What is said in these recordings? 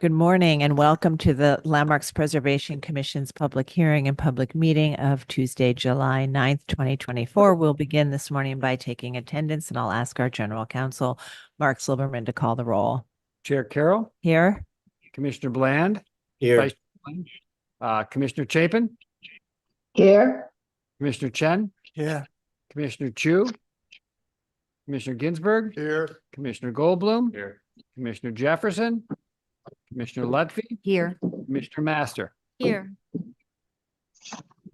Good morning and welcome to the Landmarks Preservation Commission's public hearing and public meeting of Tuesday, July 9th, 2024. We'll begin this morning by taking attendance, and I'll ask our General Counsel, Mark Silverman, to call the roll. Chair Carroll, Here. Commissioner Bland, Here. Vice Commissioner Chapin, Here. Commissioner Chen, Yeah. Commissioner Chu, Commissioner Ginsburg, Here. Commissioner Goldblum, Here. Commissioner Jefferson, Commissioner Lutfi, Here. Commissioner Master. Here.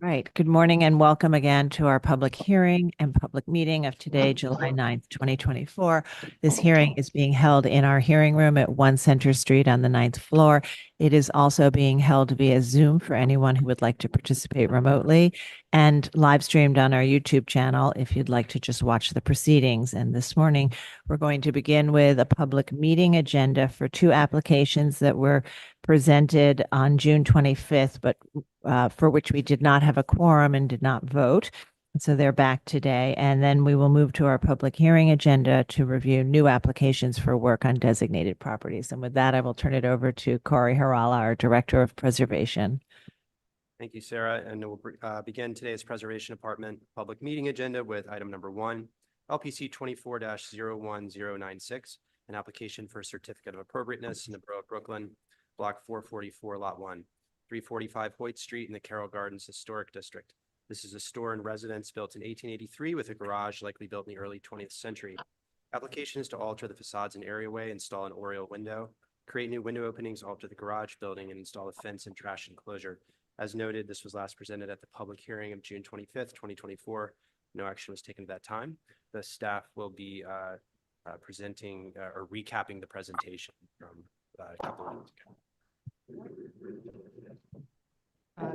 Right. Good morning and welcome again to our public hearing and public meeting of today, July 9th, 2024. This hearing is being held in our hearing room at 1 Center Street on the 9th floor. It is also being held via Zoom for anyone who would like to participate remotely, and live streamed on our YouTube channel if you'd like to just watch the proceedings. And this morning, we're going to begin with a public meeting agenda for two applications that were presented on June 25th, but for which we did not have a quorum and did not vote. So they're back today. And then we will move to our public hearing agenda to review new applications for work on designated properties. And with that, I will turn it over to Corey Harala, our Director of Preservation. Thank you, Sarah. And we'll begin today's Preservation Department public meeting agenda with item number 1, LPC 24-01096, an application for a certificate of appropriateness in the Borough of Brooklyn, Block 444, Lot 1. 345 Hoyt Street in the Carroll Gardens Historic District. This is a store and residence built in 1883 with a garage likely built in the early 20th century. Application is to alter the facades and areaway, install an oriel window, create new window openings, alter the garage building, and install a fence and trash enclosure. As noted, this was last presented at the public hearing of June 25th, 2024. No action was taken at that time. The staff will be presenting or recapping the presentation from a couple of minutes ago.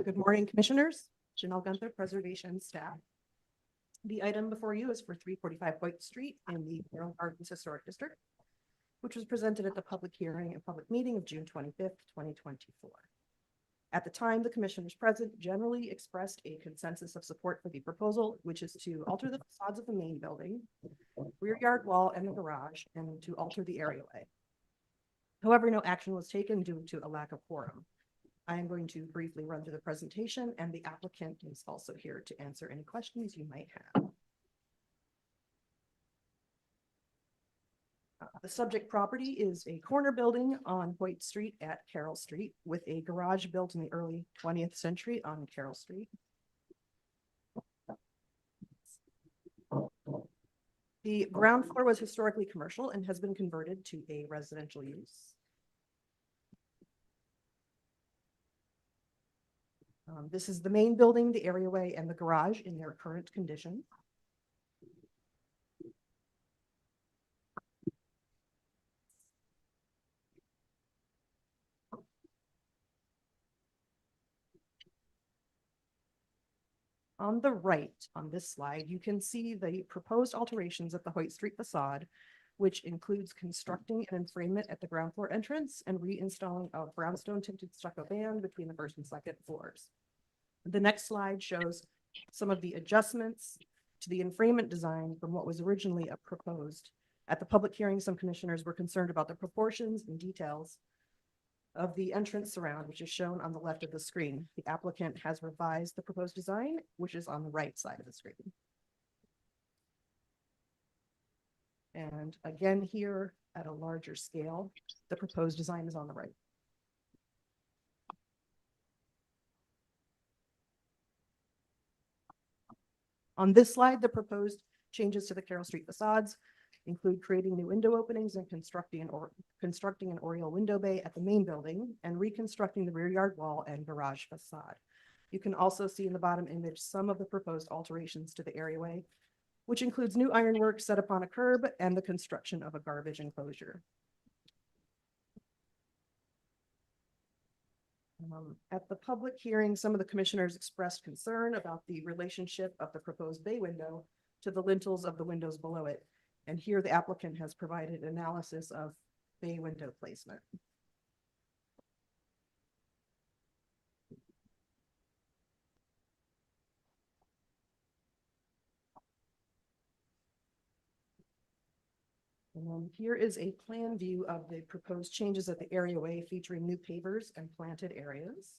Good morning, Commissioners. Janelle Gunther, Preservation staff. The item before you is for 345 Hoyt Street in the Carroll Gardens Historic District, which was presented at the public hearing and public meeting of June 25th, 2024. At the time, the commissioners present generally expressed a consensus of support for the proposal, which is to alter the facades of the main building, rear yard wall, and the garage, and to alter the areaway. However, no action was taken due to a lack of quorum. I am going to briefly run through the presentation, and the applicant is also here to answer any questions you might have. The subject property is a corner building on Hoyt Street at Carroll Street with a garage built in the early 20th century on Carroll Street. The ground floor was historically commercial and has been converted to a residential use. This is the main building, the areaway, and the garage in their current condition. On the right on this slide, you can see the proposed alterations of the Hoyt Street facade, which includes constructing an enfrainment at the ground floor entrance and reinstalling a brownstone tinted stucco band between the first and second floors. The next slide shows some of the adjustments to the enfrainment design from what was originally proposed. At the public hearing, some commissioners were concerned about the proportions and details of the entrance surround, which is shown on the left of the screen. The applicant has revised the proposed design, which is on the right side of the screen. And again, here at a larger scale, the proposed design is on the right. On this slide, the proposed changes to the Carroll Street facades include creating new window openings and constructing an oriel window bay at the main building and reconstructing the rear yard wall and garage facade. You can also see in the bottom image some of the proposed alterations to the areaway, which includes new ironwork set upon a curb and the construction of a garbage enclosure. At the public hearing, some of the commissioners expressed concern about the relationship of the proposed bay window to the lintels of the windows below it. And here the applicant has provided analysis of bay window placement. Here is a plan view of the proposed changes at the areaway featuring new pavers and planted areas.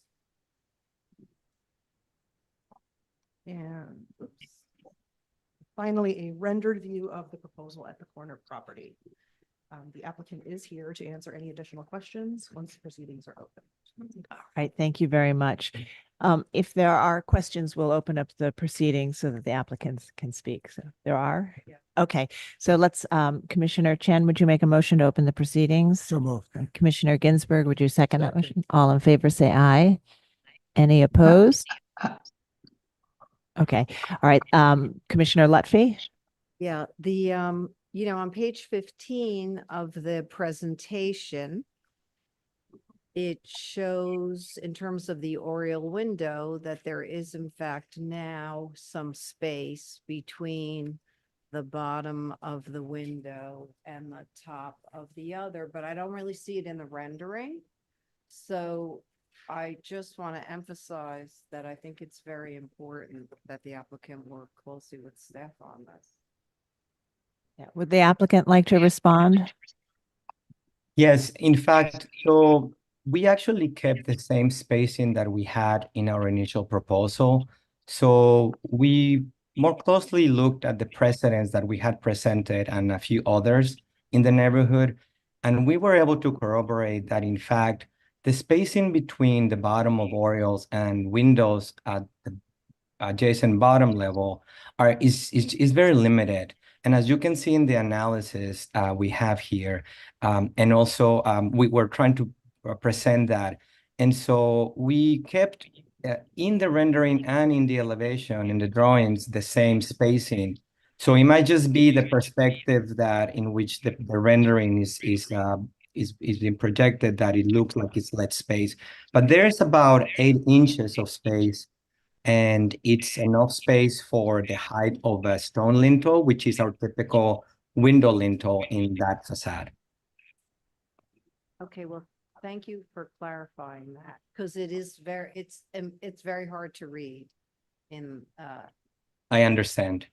And oops. Finally, a rendered view of the proposal at the corner property. The applicant is here to answer any additional questions once the proceedings are open. All right, thank you very much. If there are questions, we'll open up the proceedings so that the applicants can speak. So there are? Yeah. Okay, so let's, Commissioner Chen, would you make a motion to open the proceedings? So moved. Commissioner Ginsburg, would you second that motion? All in favor, say aye. Any opposed? Okay, all right, Commissioner Lutfi? Yeah, on page 15 of the presentation, it shows in terms of the oriel window that there is in fact now some space between the bottom of the window and the top of the other, but I don't really see it in the rendering. So I just want to emphasize that I think it's very important that the applicant work closely with staff on this. Yeah, would the applicant like to respond? Yes, in fact, so we actually kept the same spacing that we had in our initial proposal. So we more closely looked at the precedents that we had presented and a few others in the neighborhood. And we were able to corroborate that, in fact, the spacing between the bottom of oriels and windows at the adjacent bottom level is very limited. And as you can see in the analysis we have here, and also we were trying to present that. And so we kept in the rendering and in the elevation, in the drawings, the same spacing. So it might just be the perspective that in which the rendering is being projected, that it looks like it's less space. But there's about 8 inches of space, and it's enough space for the height of a stone lintel, which is our typical window lintel in that facade. Okay, well, thank you for clarifying that, because it is it's very hard to read in I understand.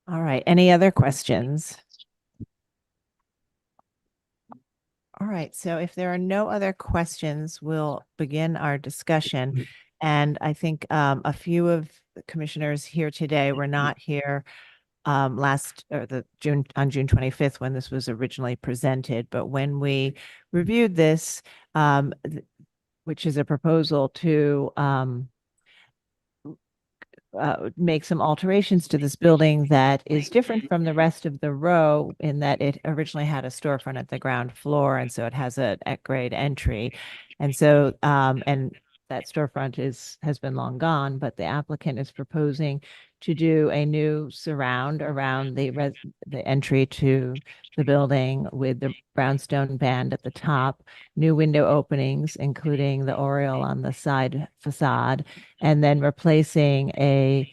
All right, any other questions? All right, so if there are no other questions, we'll begin our discussion. And I think a few of the commissioners here today were not here on June 25th when this was originally presented. But when we reviewed this, which is a proposal to make some alterations to this building that is different from the rest of the row in that it originally had a storefront at the ground floor, and so it has a at-grade entry. And so, and that storefront has been long gone, but the applicant is proposing to do a new surround around the entry to the building with the brownstone band at the top, new window openings, including the oriel on the side facade, and then replacing a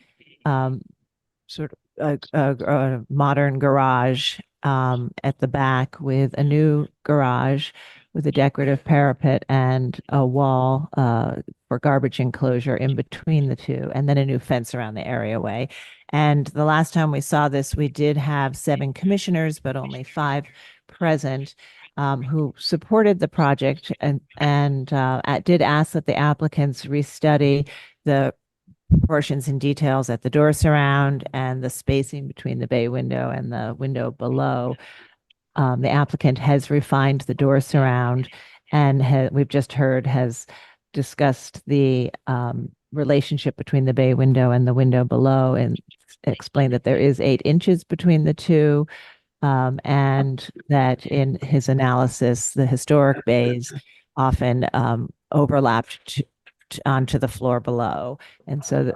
sort of a modern garage at the back with a new garage with a decorative parapet and a wall for garbage enclosure in between the two, and then a new fence around the areaway. And the last time we saw this, we did have 7 commissioners, but only 5 present who supported the project and did ask that the applicants restudy the proportions and details at the door surround and the spacing between the bay window and the window below. The applicant has refined the door surround and we've just heard has discussed the relationship between the bay window and the window below and explained that there is 8 inches between the two, and that in his analysis, the historic bays often overlapped onto the floor below. And so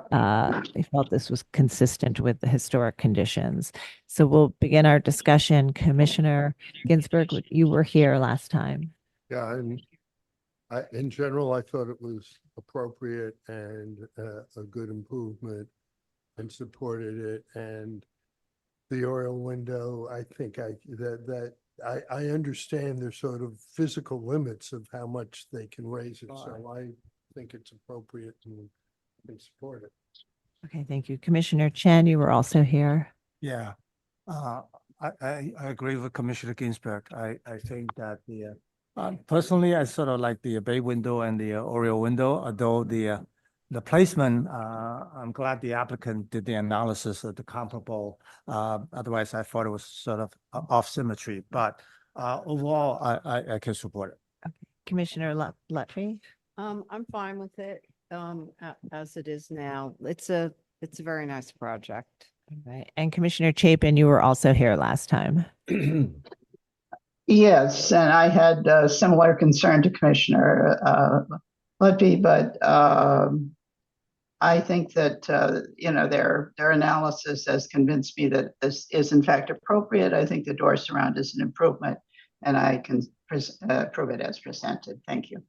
they felt this was consistent with the historic conditions. So we'll begin our discussion. Commissioner Ginsburg, you were here last time. Yeah, and in general, I thought it was appropriate and a good improvement and supported it. And the oriel window, I think I understand there's sort of physical limits of how much they can raise it. So I think it's appropriate and support it. Okay, thank you. Commissioner Chen, you were also here. Yeah, I agree with Commissioner Ginsburg. I think that personally, I sort of like the bay window and the oriel window, although the placement, I'm glad the applicant did the analysis of the comparable. Otherwise, I thought it was sort of off symmetry, but overall, I can support it. Commissioner Lutfi? I'm fine with it, as it is now. It's a very nice project. All right. And Commissioner Chapin, you were also here last time. Yes, and I had a similar concern to Commissioner Lutfi, but I think that, their analysis has convinced me that this is in fact appropriate. I think the door surround is an improvement, and I can approve it as presented. Thank you.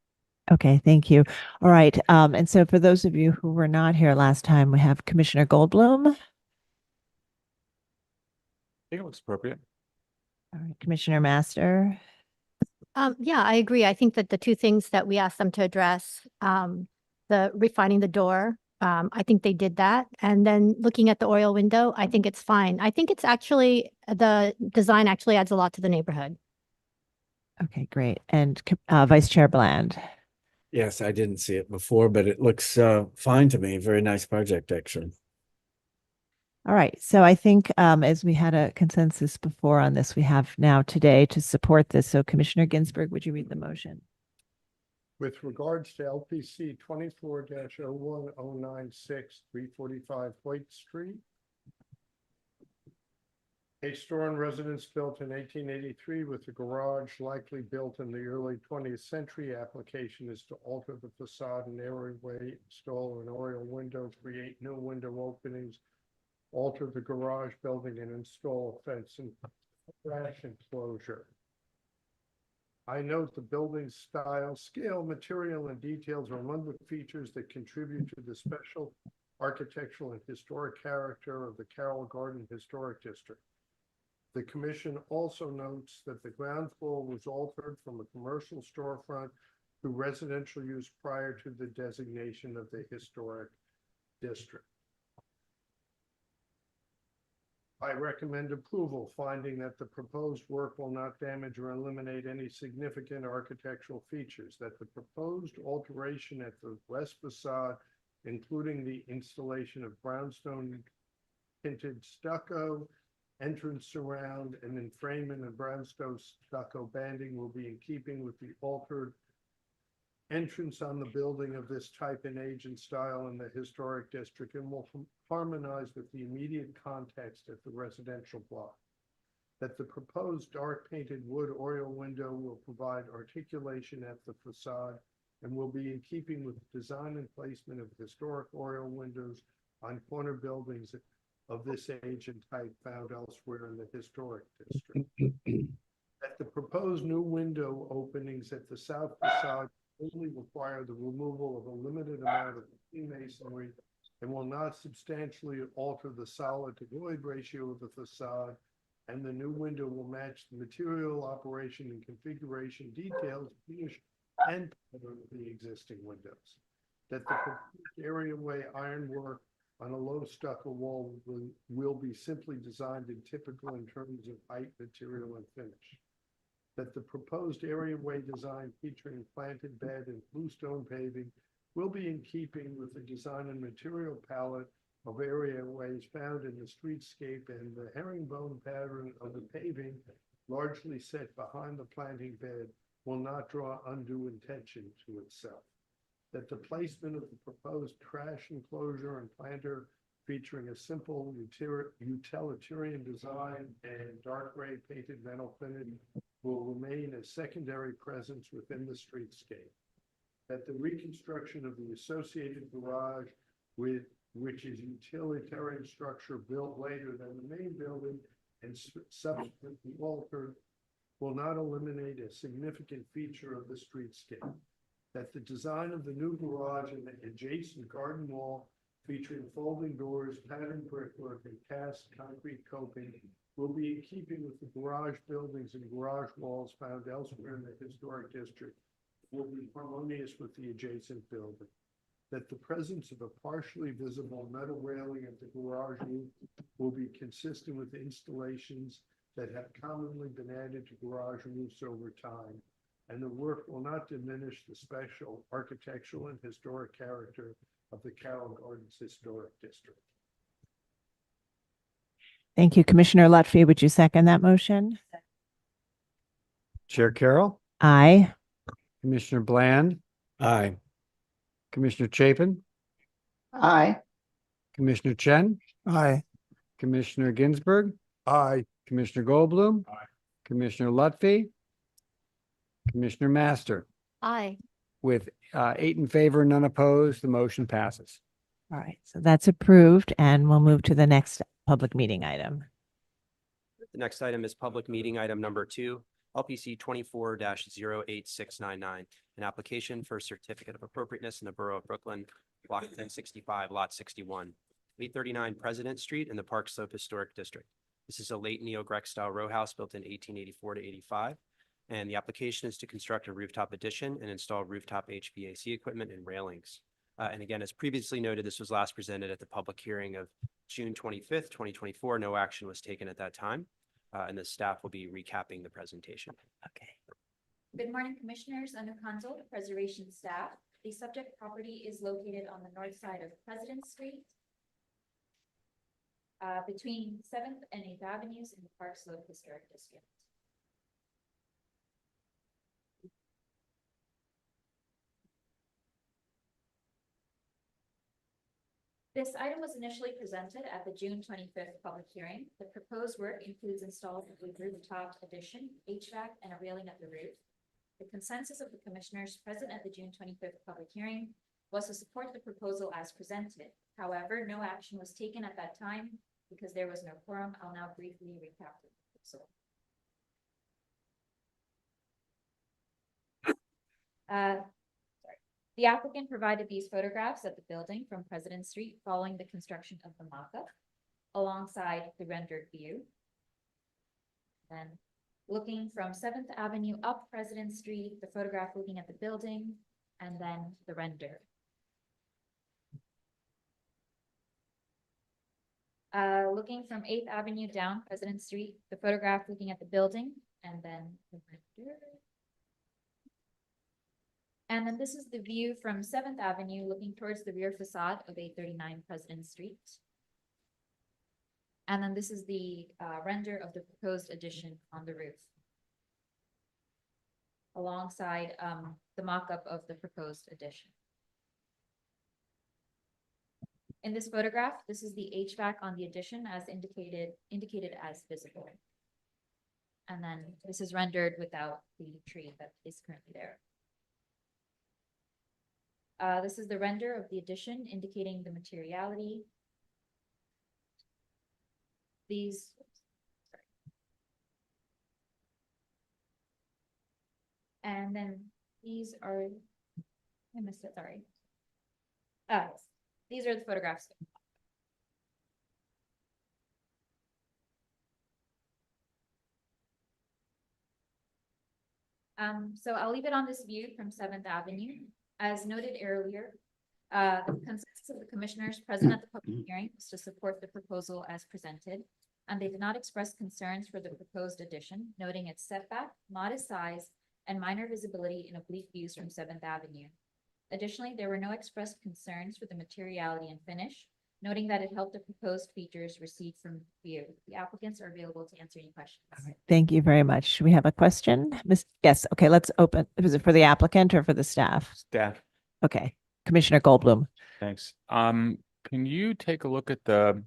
Okay, thank you. All right. And so for those of you who were not here last time, we have Commissioner Goldblum. I think it looks appropriate. All right, Commissioner Master. Yeah, I agree. I think that the two things that we asked them to address, the refining the door, I think they did that. And then looking at the oil window, I think it's fine. I think it's actually, the design actually adds a lot to the neighborhood. Okay, great. And Vice Chair Bland. Yes, I didn't see it before, but it looks fine to me. Very nice project, actually. All right. So I think as we had a consensus before on this, we have now today to support this. So Commissioner Ginsburg, would you read the motion? With regards to LPC 24-01096 345 Hoyt Street, a store and residence built in 1883 with a garage likely built in the early 20th century. Application is to alter the facade and areaway, install an oriel window, create new window openings, alter the garage building, and install a fence and trash enclosure. I note the building's style, scale, material, and details are among the features that contribute to the special architectural and historic character of the Carroll Garden Historic District. The commission also notes that the ground floor was altered from a commercial storefront to residential use prior to the designation of the historic district. I recommend approval, finding that the proposed work will not damage or eliminate any significant architectural features, that the proposed alteration at the west facade, including the installation of brownstone tinted stucco, entrance surround, and enfrainment of brownstone stucco banding, will be in keeping with the altered entrance on the building of this type and age and style in the historic district, and will harmonize with the immediate context at the residential block. That the proposed dark painted wood oriel window will provide articulation at the facade and will be in keeping with the design and placement of historic oriel windows on corner buildings of this age and type found elsewhere in the historic district. That the proposed new window openings at the south facade only require the removal of a limited amount of masonry and will not substantially alter the solid to void ratio of the facade, and the new window will match the material, operation, and configuration details, finish, and pattern of the existing windows. That the proposed areaway ironwork on a low stucco wall will be simply designed and typical in terms of height, material, and finish. That the proposed areaway design featuring planted bed and bluestone paving will be in keeping with the design and material palette of areaways found in the streetscape, and the herringbone pattern of the paving, largely set behind the planting bed, will not draw undue attention to itself. That the placement of the proposed trash enclosure and planter featuring a simple utilitarian design and dark gray painted metal finish will remain a secondary presence within the streetscape. That the reconstruction of the associated garage, which is utilitarian structure built later than the main building and subsequently altered, will not eliminate a significant feature of the streetscape. That the design of the new garage and the adjacent garden wall featuring folding doors, patterned brickwork, and cast concrete coping will be in keeping with the garage buildings and garage walls found elsewhere in the historic district, will be harmonious with the adjacent building. That the presence of a partially visible metal railing at the garage roof will be consistent with installations that have commonly been added to garage roofs over time, and the work will not diminish the special architectural and historic character of the Carroll Gardens Historic District. Thank you. Commissioner Lutfi, would you second that motion? Chair Carroll, Aye. Commissioner Bland, Aye. Commissioner Chapin, Aye. Commissioner Chen, Aye. Commissioner Ginsburg, Aye. Commissioner Goldblum, Commissioner Lutfi, Commissioner Master. Aye. With 8 in favor, none opposed, the motion passes. All right, so that's approved, and we'll move to the next public meeting item. The next item is public meeting item number 2, LPC 24-08699, an application for a certificate of appropriateness in the Borough of Brooklyn, Block 1065, Lot 61, 839 President Street in the Park Slope Historic District. This is a late neo-Grec style row house built in 1884 to 85. And the application is to construct a rooftop addition and install rooftop HVAC equipment and railings. And again, as previously noted, this was last presented at the public hearing of June 25th, 2024. No action was taken at that time. And the staff will be recapping the presentation. Okay. Good morning, Commissioners. Under Console, the Preservation staff. The subject property is located on the north side of President Street, between 7th and 8th Avenues in the Park Slope Historic District. This item was initially presented at the June 25th public hearing. The proposed work includes installing a rooftop addition, HVAC, and a railing at the roof. The consensus of the commissioners present at the June 25th public hearing was to support the proposal as presented. However, no action was taken at that time because there was no quorum. I'll now briefly recap the proposal. The applicant provided these photographs of the building from President Street following the construction of the mock-up alongside the rendered view. Then looking from 7th Avenue up President Street, the photograph looking at the building, and then the render. Looking from 8th Avenue down President Street, the photograph looking at the building, and then the render. And then this is the view from 7th Avenue looking towards the rear facade of 839 President Street. And then this is the render of the proposed addition on the roof, alongside the mock-up of the proposed addition. In this photograph, this is the HVAC on the addition as indicated as visible. And then this is rendered without the tree that is currently there. This is the render of the addition indicating the materiality. And then these are, I missed it, sorry. These are the photographs. So I'll leave it on this view from 7th Avenue. As noted earlier, the consensus of the commissioners present at the public hearing was to support the proposal as presented, and they did not express concerns for the proposed addition, noting its setback, modest size, and minor visibility in oblique views from 7th Avenue. Additionally, there were no expressed concerns for the materiality and finish, noting that it helped the proposed features recede from view. The applicants are available to answer any questions. All right. Thank you very much. We have a question. Yes. Okay. Let's open. Was it for the applicant or for the staff? Staff, Okay. Commissioner Goldblum. thanks. Can you take a look at the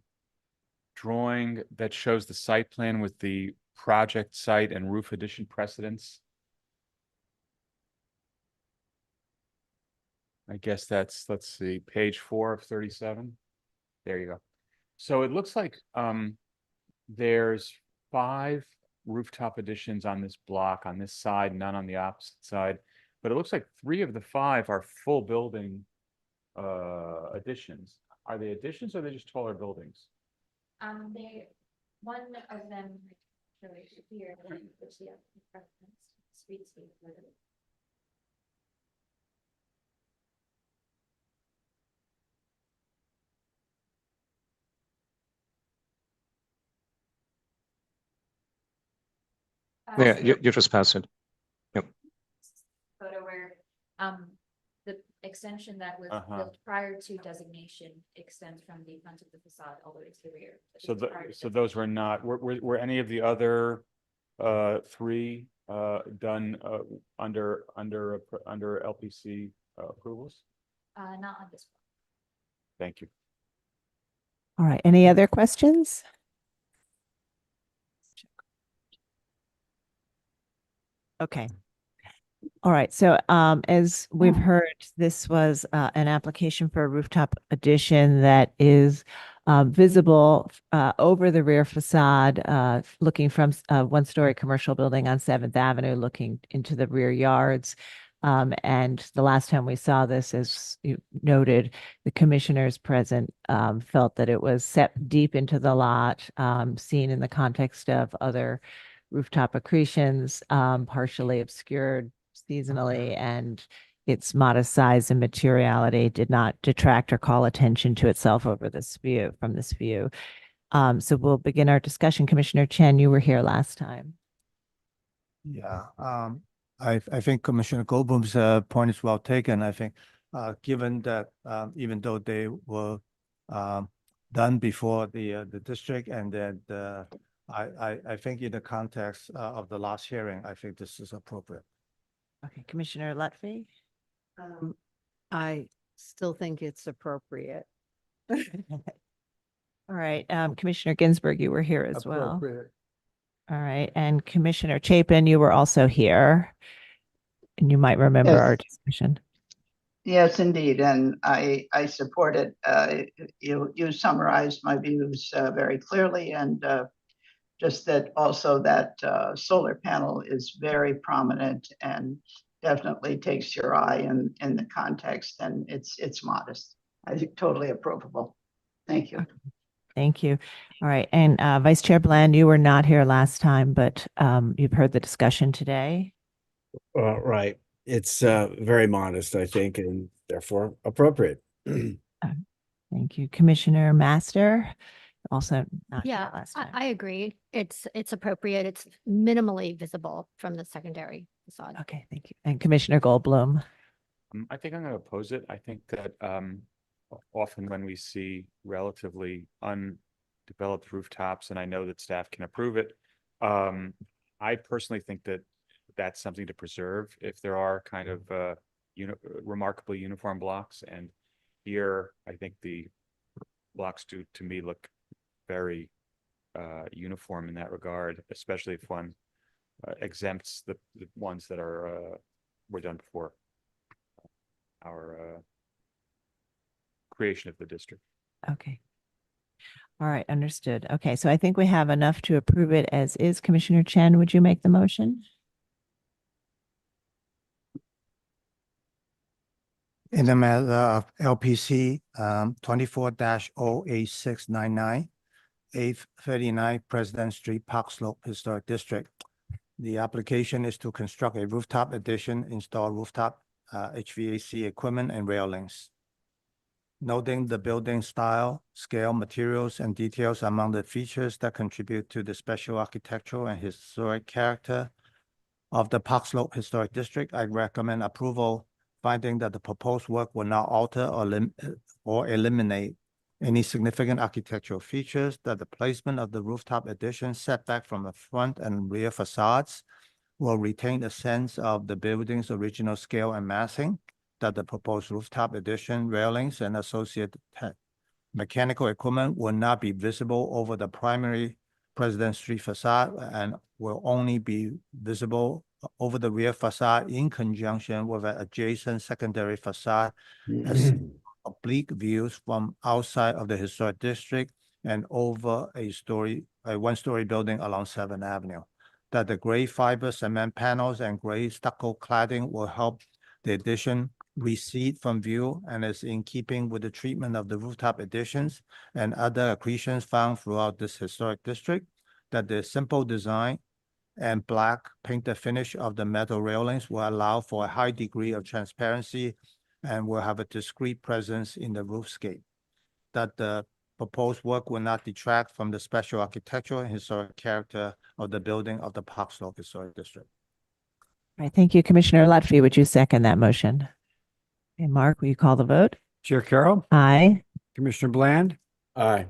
drawing that shows the site plan with the project site and roof addition precedents? I guess that's, let's see, page 4 of 37. There you go. So it looks like there's 5 rooftop additions on this block, on this side, none on the opposite side. But it looks like 3 of the 5 are full building additions. Are they additions or are they just taller buildings? One of them here, which the street space. So you just pass it. photo where, the extension that was Uh-huh. built prior to designation extends from the front of the facade all the way to the rear. but So it's the, prior to so those were not, were any of the other three done under LPC approvals? Not on this one. Thank you. All right, any other questions? Okay. All right, so as we've heard, this was an application for a rooftop addition that is visible over the rear facade, looking from a one-story commercial building on 7th Avenue, looking into the rear yards. And the last time we saw this, as you noted, the commissioners present felt that it was set deep into the lot, seen in the context of other rooftop accretions, partially obscured seasonally, and its modest size and materiality did not detract or call attention to itself over this view, from this view. So we'll begin our discussion. Commissioner Chen, you were here last time. Yeah, I think Commissioner Goldblum's point is well taken. I think, given that even though they were done before the district, and that I think in the context of the last hearing, I think this is appropriate. Okay, Commissioner Lutfi? I still think it's appropriate. All right, Commissioner Ginsburg, you were here as well. Appropriate. All right, and Commissioner Chapin, you were also here, and you might remember our Yes. discussion. Yes, indeed, and I support it. You summarized my views very clearly, and just that also that solar panel is very prominent and definitely takes your eye in the context, and it's modest. I think totally approvable. Thank you. Thank you. All right, and Vice Chair Bland, you were not here last time, but you've heard the discussion today. Right. It's very modest, I think, and therefore appropriate. Thank you, Commissioner Master. Also not here Yeah, last time. I agree. It's appropriate. It's minimally visible from the secondary facade. Okay, thank you. And Commissioner Goldblum. I think I'm going to oppose it. I think that often when we see relatively undeveloped rooftops, and I know that staff can approve it, I personally think that that's something to preserve if there are kind of remarkably uniform blocks. And here, I think the blocks do, to me, look very uniform in that regard, especially if one exempts the ones that are were done before our creation of the district. Okay. All right, understood. Okay, so I think we have enough to approve it as is. Commissioner Chen, would you make the motion? In the matter of LPC 24-08699, 839 President Street, Park Slope Historic District. The application is to construct a rooftop addition, install rooftop HVAC equipment and railings. Noting the building style, scale, materials, and details among the features that contribute to the special architectural and historic character of the Park Slope Historic District, I recommend approval, finding that the proposed work will not alter or eliminate any significant architectural features, that the placement of the rooftop addition setback from the front and rear facades will retain a sense of the building's original scale and massing, that the proposed rooftop addition railings and associated mechanical equipment will not be visible over the primary President Street facade and will only be visible over the rear facade in conjunction with an adjacent secondary facade as oblique views from outside of the historic district and over a one-story building along 7th Avenue. That the gray fiber cement panels and gray stucco cladding will help the addition recede from view and is in keeping with the treatment of the rooftop additions and other accretions found throughout this historic district. That the simple design and black painted finish of the metal railings will allow for a high degree of transparency and will have a discrete presence in the roofscape. That the proposed work will not detract from the special architectural and historic character of the building of the Park Slope Historic District. All right, thank you. Commissioner Lutfi, would you second that motion? And Mark, will you call the vote? Chair Carroll, Aye. Commissioner Bland, Aye.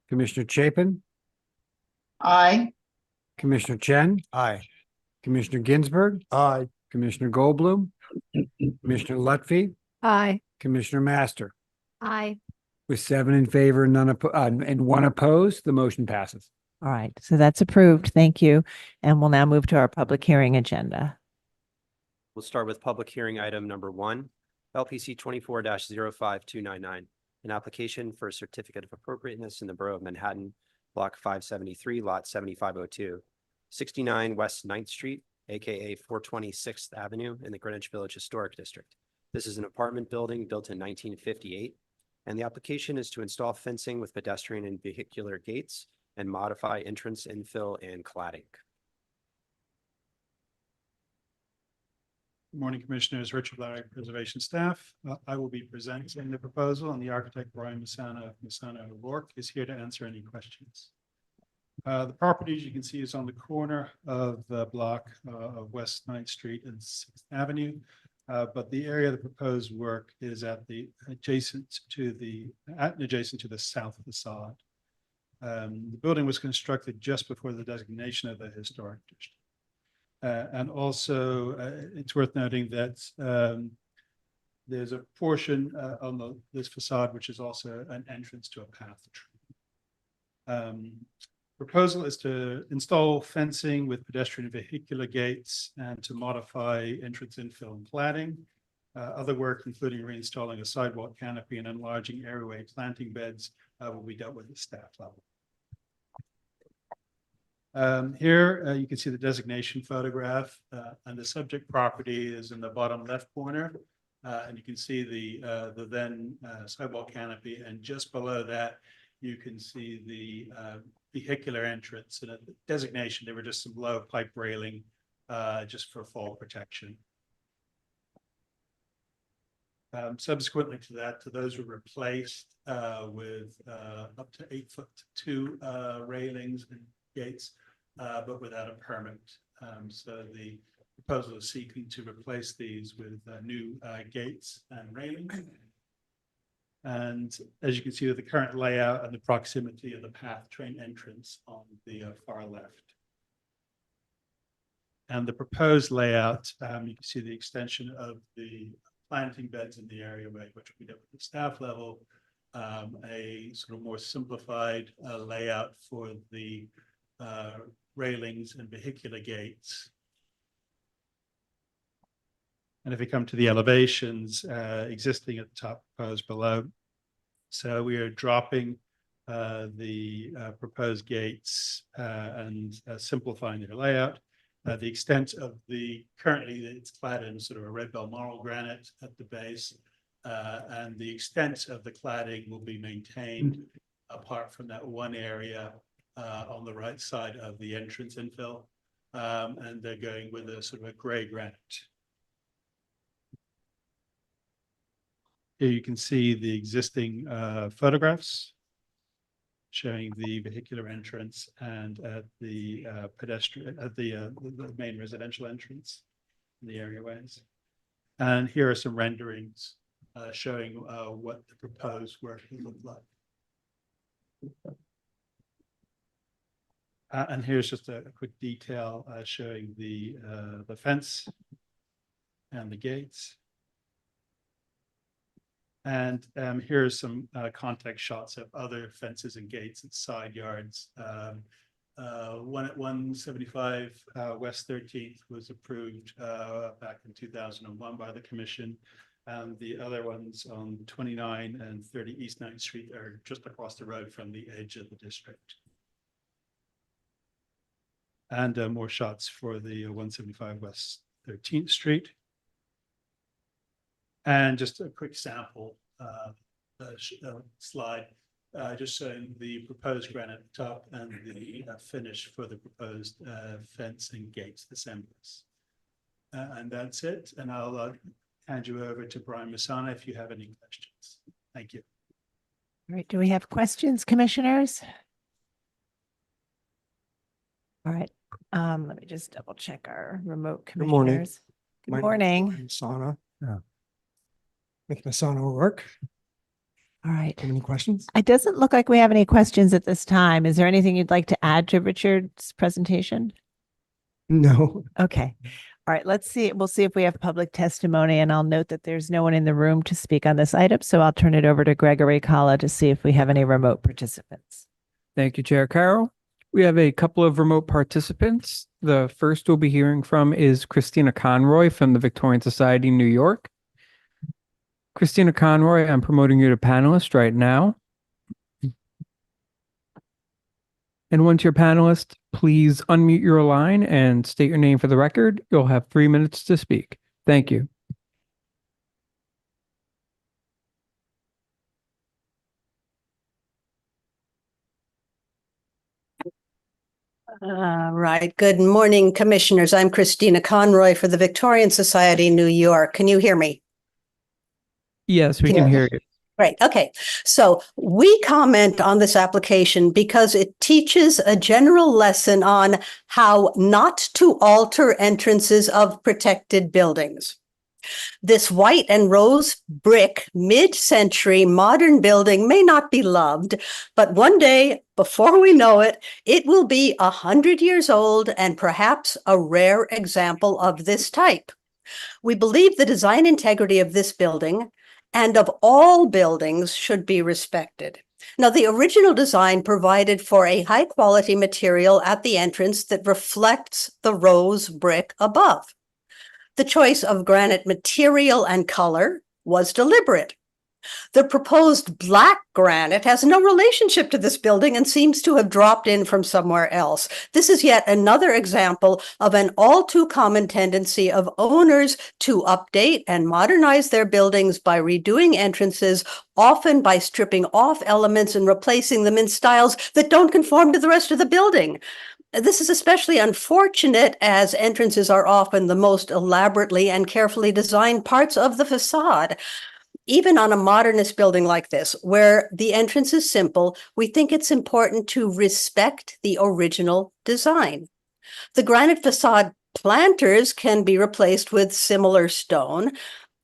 Commissioner Chapin, Aye. Commissioner Chen, Aye. Commissioner Ginsburg, Aye. Commissioner Goldblum, Commissioner Lutfi, Aye. Commissioner Master. Aye. With 7 in favor, and 1 opposed, the motion passes. All right, so that's approved. Thank you. And we'll now move to our public hearing agenda. We'll start with public hearing item number 1, LPC 24-05299, an application for a certificate of appropriateness in the Borough of Manhattan, Block 573, Lot 7502, 69 West 9th Street, aka 426th Avenue in the Greenwich Village Historic District. This is an apartment building built in 1958, and the application is to install fencing with pedestrian and vehicular gates and modify entrance infill and cladding. Good morning, Commissioners. Richard Larry, Preservation Staff. I will be presenting the proposal, and the architect Brian Misano O'Rourke is here to answer any questions. The property, as you can see, is on the corner of the block of West 9th Street and 6th Avenue. But the area of the proposed work is adjacent to the south facade. The building was constructed just before the designation of the historic district. And also, it's worth noting that there's a portion on this facade which is also an entrance to a path tree. Proposal is to install fencing with pedestrian and vehicular gates and to modify entrance infill and cladding. Other work, including reinstalling a sidewalk canopy and enlarging airway planting beds, will be dealt with at staff level. Here you can see the designation photograph, and the subject property is in the bottom left corner, and you can see the then sidewalk canopy, and just below that you can see the vehicular entrance. And at the designation, there were just some low pipe railing just for fall protection. Subsequently to that, those were replaced with up to 8'2" railings and gates, but without a permit. So the proposal is seeking to replace these with new gates and railings. And as you can see with the current layout and the proximity of the path train entrance on the far left. And the proposed layout, you can see the extension of the planting beds in the area, which will be done at the staff level, a sort of more simplified layout for the railings and vehicular gates. And if we come to the elevations, existing at the top, proposed below. So we are dropping the proposed gates and simplifying their layout. The extent of currently it's clad in sort of a red Balmoral granite at the base, and the extent of the cladding will be maintained apart from that one area on the right side of the entrance infill, and they're going with a sort of a gray granite. Here you can see the existing photographs showing the vehicular entrance and at the pedestrian at the main residential entrance in the areaways. And here are some renderings showing what the proposed work will look like. And here's just a quick detail showing the fence and the gates. And here's some context shots of other fences and gates and side yards. One at 175 West 13th was approved back in 2001 by the commission. And the other ones on 29 and 30 East 9th Street are just across the road from the edge of the district. And more shots for the 175 West 13th Street. And just a quick sample slide, just showing the proposed granite top and the finish for the proposed fence and gates assemblies. And that's it. And I'll hand you over to Brian Misano if you have any questions. Thank you. All right, do we have questions, commissioners? All right, let me just double check our remote Good morning. commissioners. Good My name's morning. Brian Sauna. Make my sauna work. All right. Have any questions? It doesn't look like we have any questions at this time. Is there anything you'd like to add to Richard's presentation? No. Okay. All right, let's see. We'll see if we have public testimony, and I'll note that there's no one in the room to speak on this item. So I'll turn it over to Gregory Kala to see if we have any remote participants. Thank you, Chair Carroll. We have a couple of remote participants. The first we'll be hearing from is Christina Conroy from the Victorian Society, New York. Christina Conroy, I'm promoting you to panelist right now. And once you're panelist, please unmute your line and state your name for the record. You'll have 3 minutes to speak. Thank you. Right. Good morning, commissioners. I'm Christina Conroy for the Victorian Society, New York. Can you hear me? Yes, we can hear you. Great. Okay. So we comment on this application because it teaches a general lesson on how not to alter entrances of protected buildings. This white and rose brick mid-century modern building may not be loved, but one day, before we know it, it will be 100 years old and perhaps a rare example of this type. We believe the design integrity of this building and of all buildings should be respected. Now, the original design provided for a high-quality material at the entrance that reflects the rose brick above. The choice of granite material and color was deliberate. The proposed black granite has no relationship to this building and seems to have dropped in from somewhere else. This is yet another example of an all too common tendency of owners to update and modernize their buildings by redoing entrances, often by stripping off elements and replacing them in styles that don't conform to the rest of the building. This is especially unfortunate as entrances are often the most elaborately and carefully designed parts of the facade. Even on a modernist building like this, where the entrance is simple, we think it's important to respect the original design. The granite facade planters can be replaced with similar stone.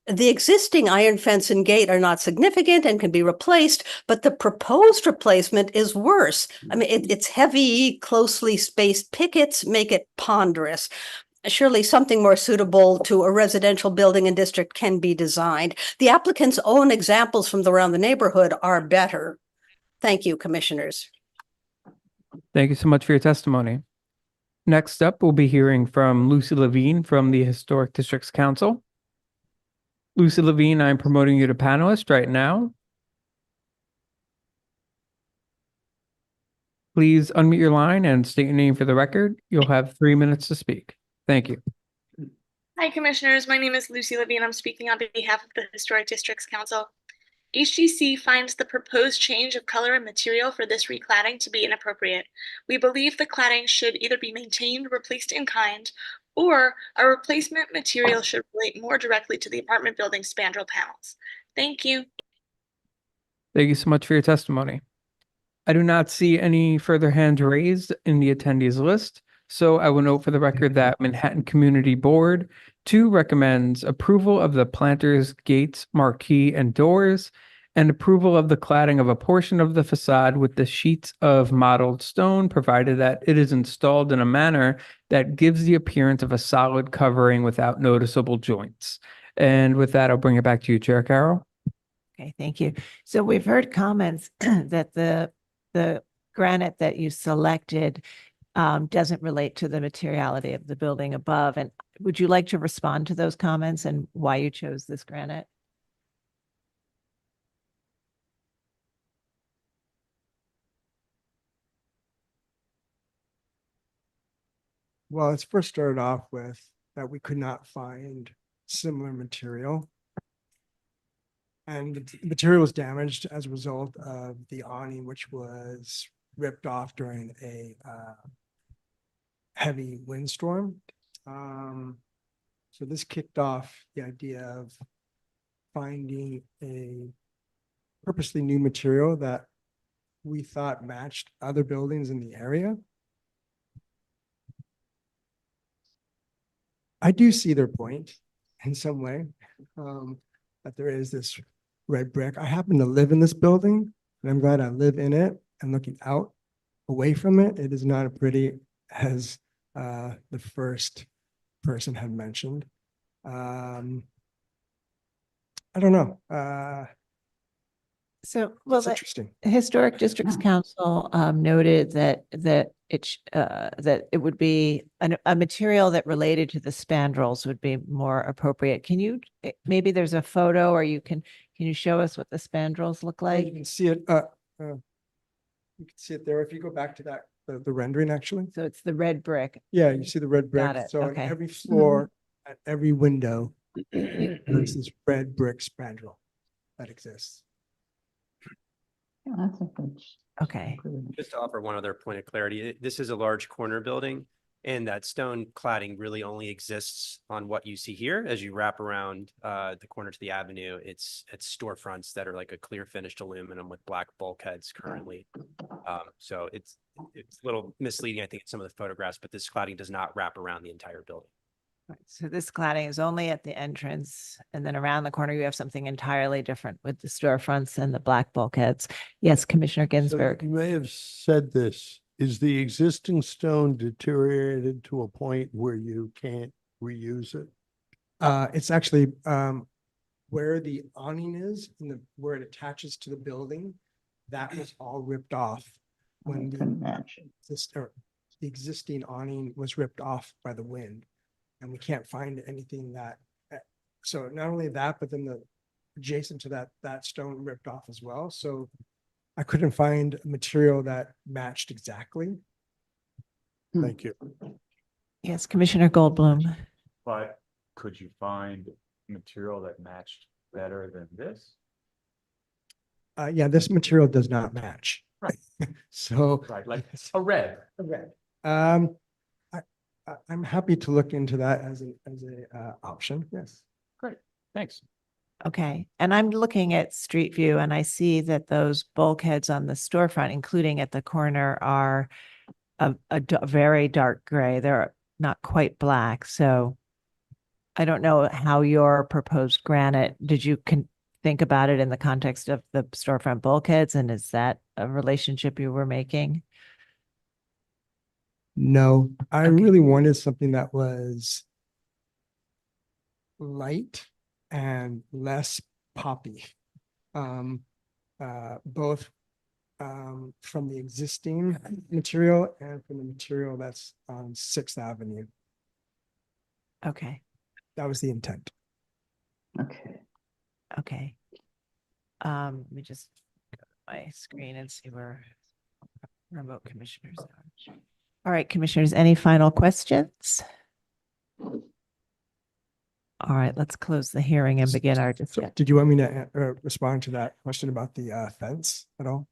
The existing iron fence and gate are not significant and can be replaced, but the proposed replacement is worse. I mean, its heavy, closely spaced pickets make it ponderous. Surely something more suitable to a residential building and district can be designed. The applicant's own examples from around the neighborhood are better. Thank you, commissioners. Thank you so much for your testimony. Next up, we'll be hearing from Lucy Levine from the Historic Districts Council. Lucy Levine, I'm promoting you to panelist right now. Please unmute your line and state your name for the record. You'll have 3 minutes to speak. Thank you. Hi, Commissioners. My name is Lucy Levine. I'm speaking on behalf of the Historic Districts Council. HDC finds the proposed change of color and material for this recladding to be inappropriate. We believe the cladding should either be maintained, replaced in kind, or a replacement material should relate more directly to the apartment building spandrel panels. Thank you. Thank you so much for your testimony. I do not see any further hands raised in the attendees list, so I will note for the record that Manhattan Community Board 2 recommends approval of the planters, gates, marquee, and doors, and approval of the cladding of a portion of the facade with the sheets of mottled stone, provided that it is installed in a manner that gives the appearance of a solid covering without noticeable joints. And with that, I'll bring it back to you, Chair Carroll. Okay, thank you. So we've heard comments that the granite that you selected doesn't relate to the materiality of the building above. And would you like to respond to those comments and why you chose this granite? Well, let's first start off with that we could not find similar material. And the material was damaged as a result of the awning, which was ripped off during a heavy windstorm. So this kicked off the idea of finding a purposely new material that we thought matched other buildings in the area. I do see their point in some way, that there is this red brick. I happen to live in this building, and I'm glad I live in it and looking out away from it. It is not as pretty as the first person had mentioned. I don't know. So, well, It's the interesting. Historic Districts Council noted that that it would be a material that related to the spandrels would be more appropriate. Can you, maybe there's a photo, or can you show us what the spandrels look You like? can see it. You can see it there. If you go back to that, the rendering actually. So it's the red brick. Yeah, you see the red brick. Got it, So on okay. every floor, at every window, there's this red brick spandrel that exists. I think that's. Okay. Just to offer one other point of clarity, this is a large corner building, and that stone cladding really only exists on what you see here. As you wrap around the corner to the avenue, it's storefronts that are like a clear finished aluminum with black bulkheads currently. So it's a little misleading, I think, in some of the photographs, but this cladding does not wrap around the entire building. Right, so this cladding is only at the entrance, and then around the corner, you have something entirely different with the storefronts and the black bulkheads. Yes, Commissioner So Ginsburg. you may have said this, is the existing stone deteriorated to a point where you can't reuse it? It's actually where the awning is and where it attaches to the building, that was all ripped off when Couldn't match it. the existing awning was ripped off by the wind. And we can't find anything that, so not only that, but then the adjacent to that stone ripped off as well. So I couldn't find a material that matched exactly. Thank you. Yes, Commissioner Goldblum. But could you find material that matched better than this? Yeah, this material does not match. Right. So. Right, like a red. A red. I'm happy to look into that as a option. Yes. Great, thanks. Okay, and I'm looking at Street View, and I see that those bulkheads on the storefront, including at the corner, are a very dark gray. They're not quite black. So I don't know how your proposed granite, did you think about it in the context of the storefront bulkheads? And is that a relationship you were making? No, I Okay. really wanted something that was light and less poppy. Both from the existing material and from the material that's on 6th Avenue. Okay, That was the intent. Okay. okay. Let me just go to my screen and see where remote commissioners are. All right, commissioners, any final questions? All right, let's close the hearing and begin our So discussion. did you want me to respond to that question about the fence at all?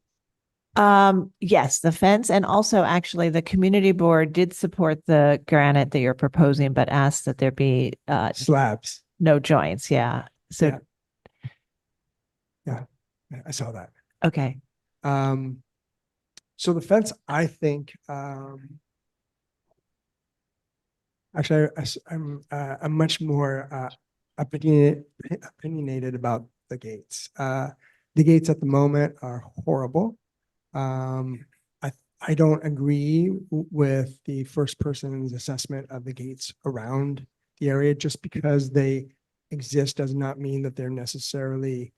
Yes, the fence, and also actually the community board did support the granite that you're proposing, but asked that there be Slabs. no joints. Yeah. So, Yeah, I saw that. okay. So the fence, I think, actually, I'm much more opinionated about the gates. The gates at the moment are horrible. I don't agree with the first person's assessment of the gates around the area. Just because they exist does not mean that they're necessarily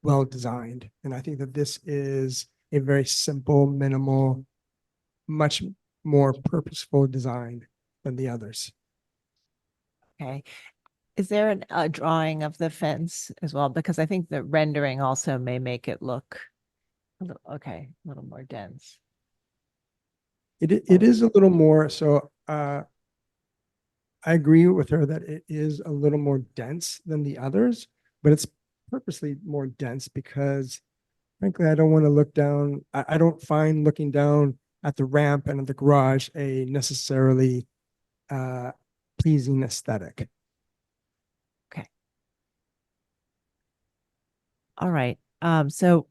well designed. And I think that this is a very simple, minimal, much more purposeful design than the others. Okay. Is there a drawing of the fence as well? Because I think the rendering also may make it look a little more dense. It is a little more, so I agree with her that it is a little more dense than the others, but it's purposely more dense because frankly, I don't want to look down. I don't find looking down at the ramp and at the garage a necessarily pleasing aesthetic. Okay. All right. So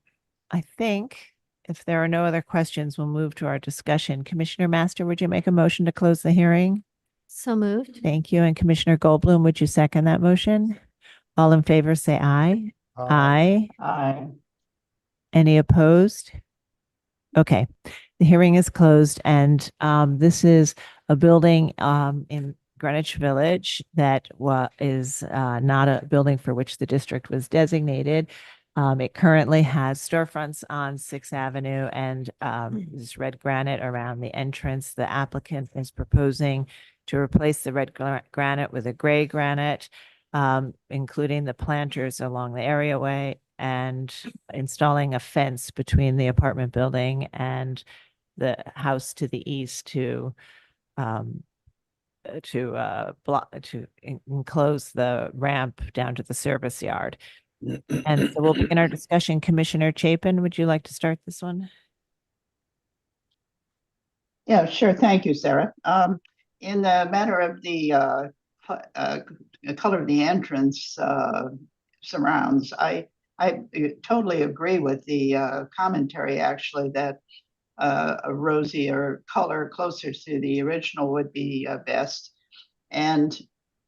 I think if there are no other questions, we'll move to our discussion. Commissioner Master, would you make a motion to close the hearing? So moved. Thank you. And Commissioner Goldblum, would you second that motion? All in favor, say aye. Aye. Aye. Any opposed? Okay, the hearing is closed and this is a building in Greenwich Village that is not a building for which the district was designated. It currently has storefronts on 6th Avenue and there's red granite around the entrance. The applicant is proposing to replace the red granite with a gray granite, including the planters along the areaway and installing a fence between the apartment building and the house to the east to enclose the ramp down to the service yard. And so we'll begin our discussion. Commissioner Chapin, would you like to start this one? Yeah, sure. Thank you, Sarah. In the matter of the color of the entrance surrounds, I totally agree with the commentary, actually, that a rosier color closer to the original would be best. And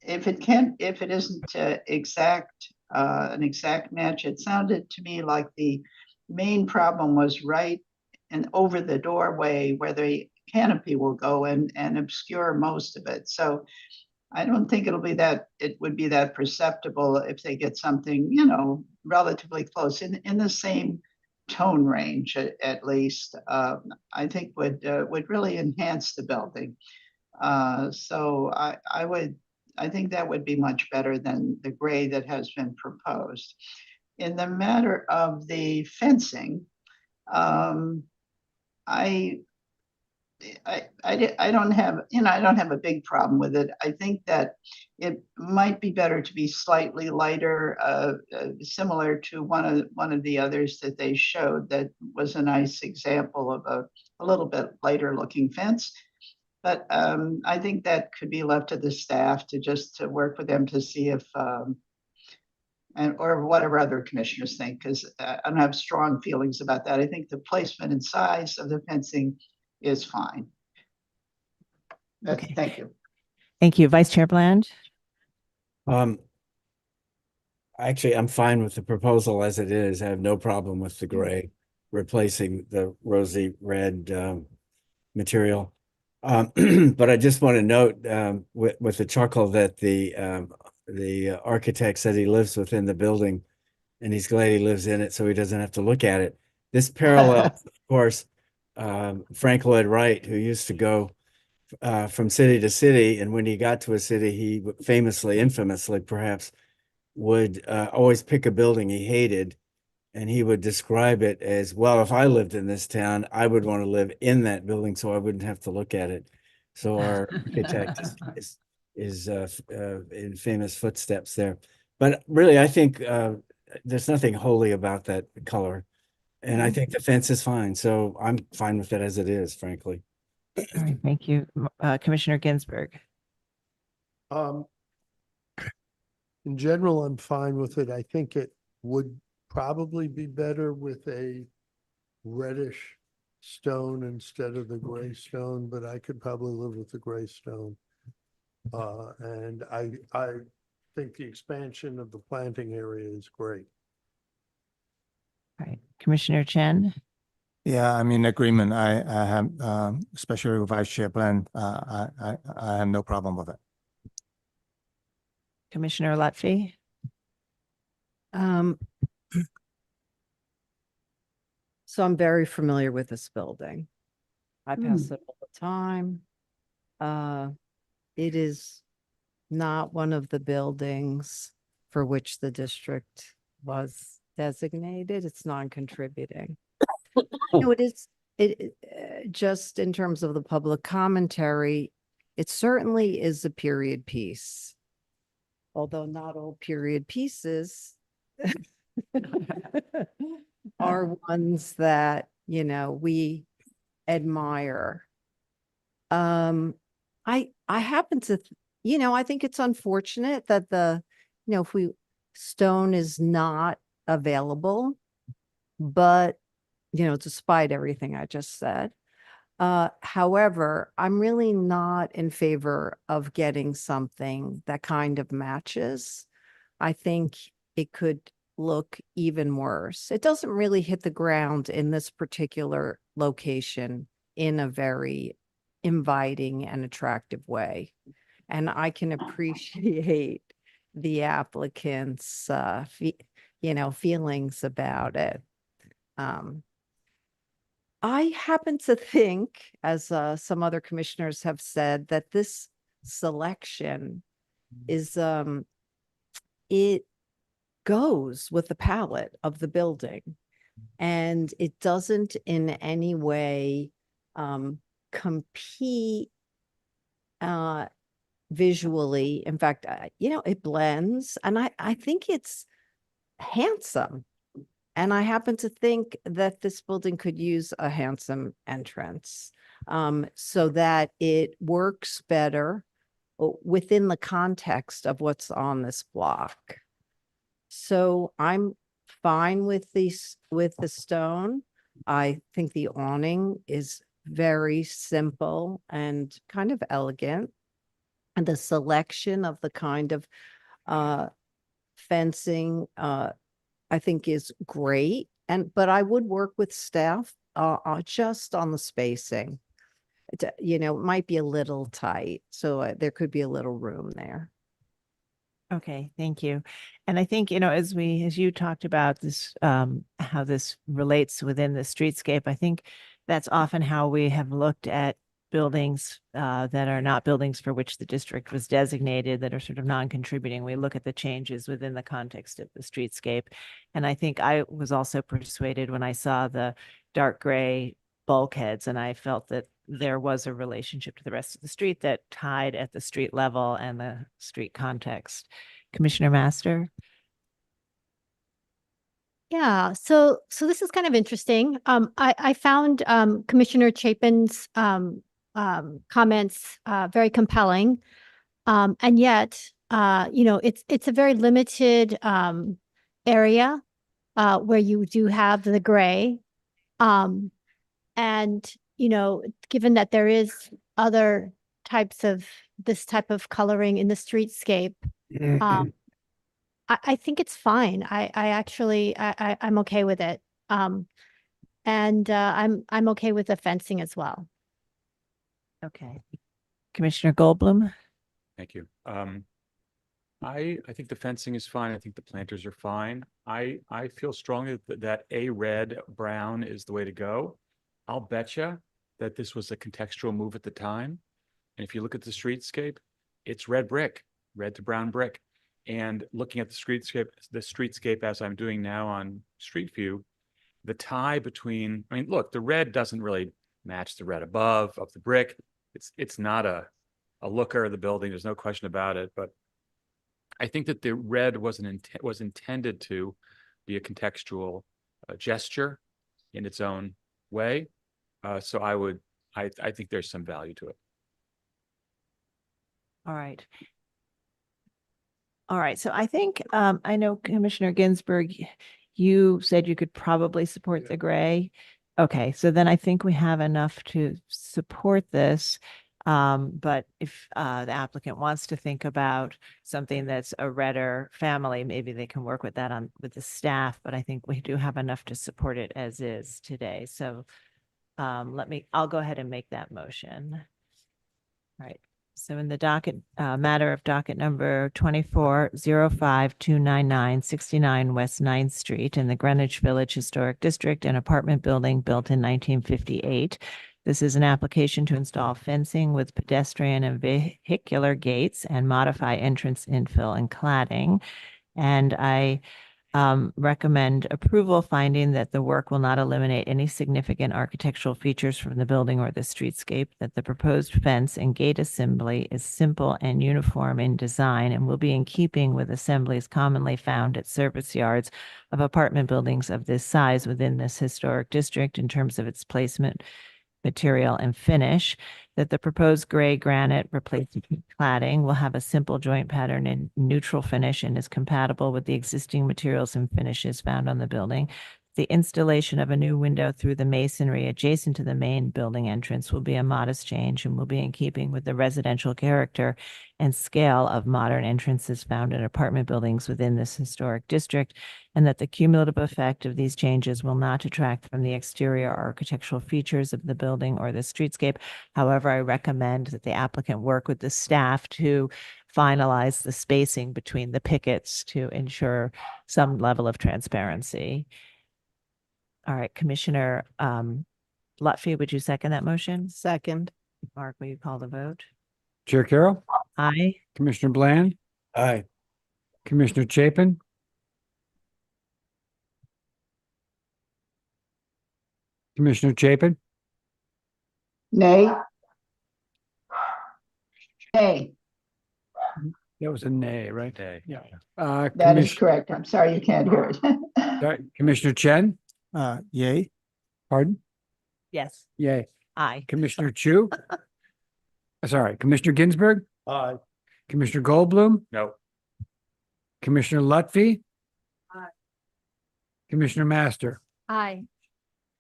if it isn't an exact match, it sounded to me like the main problem was right and over the doorway where the canopy will go and obscure most of it. So I don't think it would be that perceptible if they get something, relatively close in the same tone range at least. I think would really enhance the building. So I think that would be much better than the gray that has been proposed. In the matter of the fencing, I don't have a big problem with it. I think that it might be better to be slightly lighter, similar to one of the others that they showed that was a nice example of a little bit lighter looking fence. But I think that could be left to the staff to work with them to see if or whatever other commissioners think, because I don't have strong feelings about that. I think the placement and size of the fencing is fine. Okay. Thank you. Thank you. Vice Chair Bland? Actually, I'm fine with the proposal as it is. I have no problem with the gray replacing the rosy red material. But I just want to note with a chuckle that the architect said he lives within the building and he's glad he lives in it so he doesn't have to look at it. This parallels, of course, Frank Lloyd Wright, who used to go from city to city, and when he got to a city, he infamously perhaps, would always pick a building he hated, and he would describe it as, well, if I lived in this town, I would want to live in that building so I wouldn't have to look at it. So our architect is in famous footsteps there. But really, I think there's nothing holy about that color. And I think the fence is fine. So I'm fine with it as it is, frankly. All right, thank you. Commissioner Ginsburg. In general, I'm fine with it. I think it would probably be better with a reddish stone instead of the gray stone, but I could probably live with the gray stone. And I think the expansion of the planting area is great. All right, Commissioner Chen? Yeah, I'm in agreement. I have, especially with Vice Chair Bland, I have no problem with it. Commissioner Lutfi? So I'm very familiar with this building. I pass it all the time. It is not one of the buildings for which the district was designated. It's non-contributing. No, it is, just in terms of the public commentary, it certainly is a period piece. Although not all period pieces are ones that, we admire. I happen to, I think it's unfortunate that if stone is not available But, despite everything I just said, however, I'm really not in favor of getting something that kind of matches. I think it could look even worse. It doesn't really hit the ground in this particular location in a very inviting and attractive way. And I can appreciate the applicant's, feelings about it. I happen to think, as some other commissioners have said, that this selection is it goes with the palette of the building, and it doesn't in any way compete visually. In fact, it blends, and I think it's handsome. And I happen to think that this building could use a handsome entrance, so that it works better within the context of what's on this block. So I'm fine with the stone. I think the awning is very simple and kind of elegant. And the selection of the kind of fencing, I think is great. But I would work with staff just on the spacing. It might be a little tight, so there could be a little room there. Okay, thank you. And I think, as you talked about this, how this relates within the streetscape, I think that's often how we have looked at buildings that are not buildings for which the district was designated, that are sort of non-contributing. We look at the changes within the context of the streetscape. And I think I was also persuaded when I saw the dark gray bulkheads, and I felt that there was a relationship to the rest of the street that tied at the street level and the street context. Commissioner Master? Yeah, so this is kind of interesting. I found Commissioner Chapin's comments very compelling. And yet, it's a very limited area where you do have the gray. And, given that there is other types of this type of coloring in the streetscape, I think it's fine. I'm okay with it. And I'm okay with the fencing as well. Okay. Commissioner Goldblum? Thank you. I think the fencing is fine. I think the planters are fine. I feel strongly that a red brown is the way to go. I'll betcha that this was a contextual move at the time. And if you look at the streetscape, it's red brick, red to brown brick. And looking at the streetscape as I'm doing now on Street View, the tie between, look, the red doesn't really match the red above of the brick. It's not a looker of the building. There's no question about it. But I think that the red was intended to be a contextual gesture in its own way. So I think there's some value to it. All right. All right. So I think, I know Commissioner Ginsburg, you said you could probably support the gray. Okay. So then I think we have enough to support this. But if the applicant wants to think about something that's a redder family, maybe they can work with that with the staff, but I think we do have enough to support it as is today. So I'll go ahead and make that motion. All right. So in the docket, matter of docket number 24-05-299-69 West 9th Street in the Greenwich Village Historic District, an apartment building built in 1958. This is an application to install fencing with pedestrian and vehicular gates and modify entrance infill and cladding. And I recommend approval, finding that the work will not eliminate any significant architectural features from the building or the streetscape, that the proposed fence and gate assembly is simple and uniform in design and will be in keeping with assemblies commonly found at service yards of apartment buildings of this size within this historic district in terms of its placement, material, and finish, that the proposed gray granite replacement cladding will have a simple joint pattern and neutral finish and is compatible with the existing materials and finishes found on the building. The installation of a new window through the masonry adjacent to the main building entrance will be a modest change and will be in keeping with the residential character and scale of modern entrances found in apartment buildings within this historic district, and that the cumulative effect of these changes will not detract from the exterior architectural features of the building or the streetscape. However, I recommend that the applicant work with the staff to finalize the spacing between the pickets to ensure some level of transparency. All right, Commissioner Lutfi, would you second that motion? Second. Mark, will you call the vote? Chair Carroll, Aye. Commissioner Bland, Aye. Commissioner Chapin, Commissioner Chapin, Nay. Nay, that was a nay, right? Nay. Yeah. that is correct. I'm sorry you can't hear it. Commissioner Chen, Yay. pardon? Yes. Yay. Aye. Commissioner Chu? Sorry, Commissioner Ginsburg? Aye. Commissioner Goldblum? No. Commissioner Lutfi? Aye. Commissioner Master? Aye.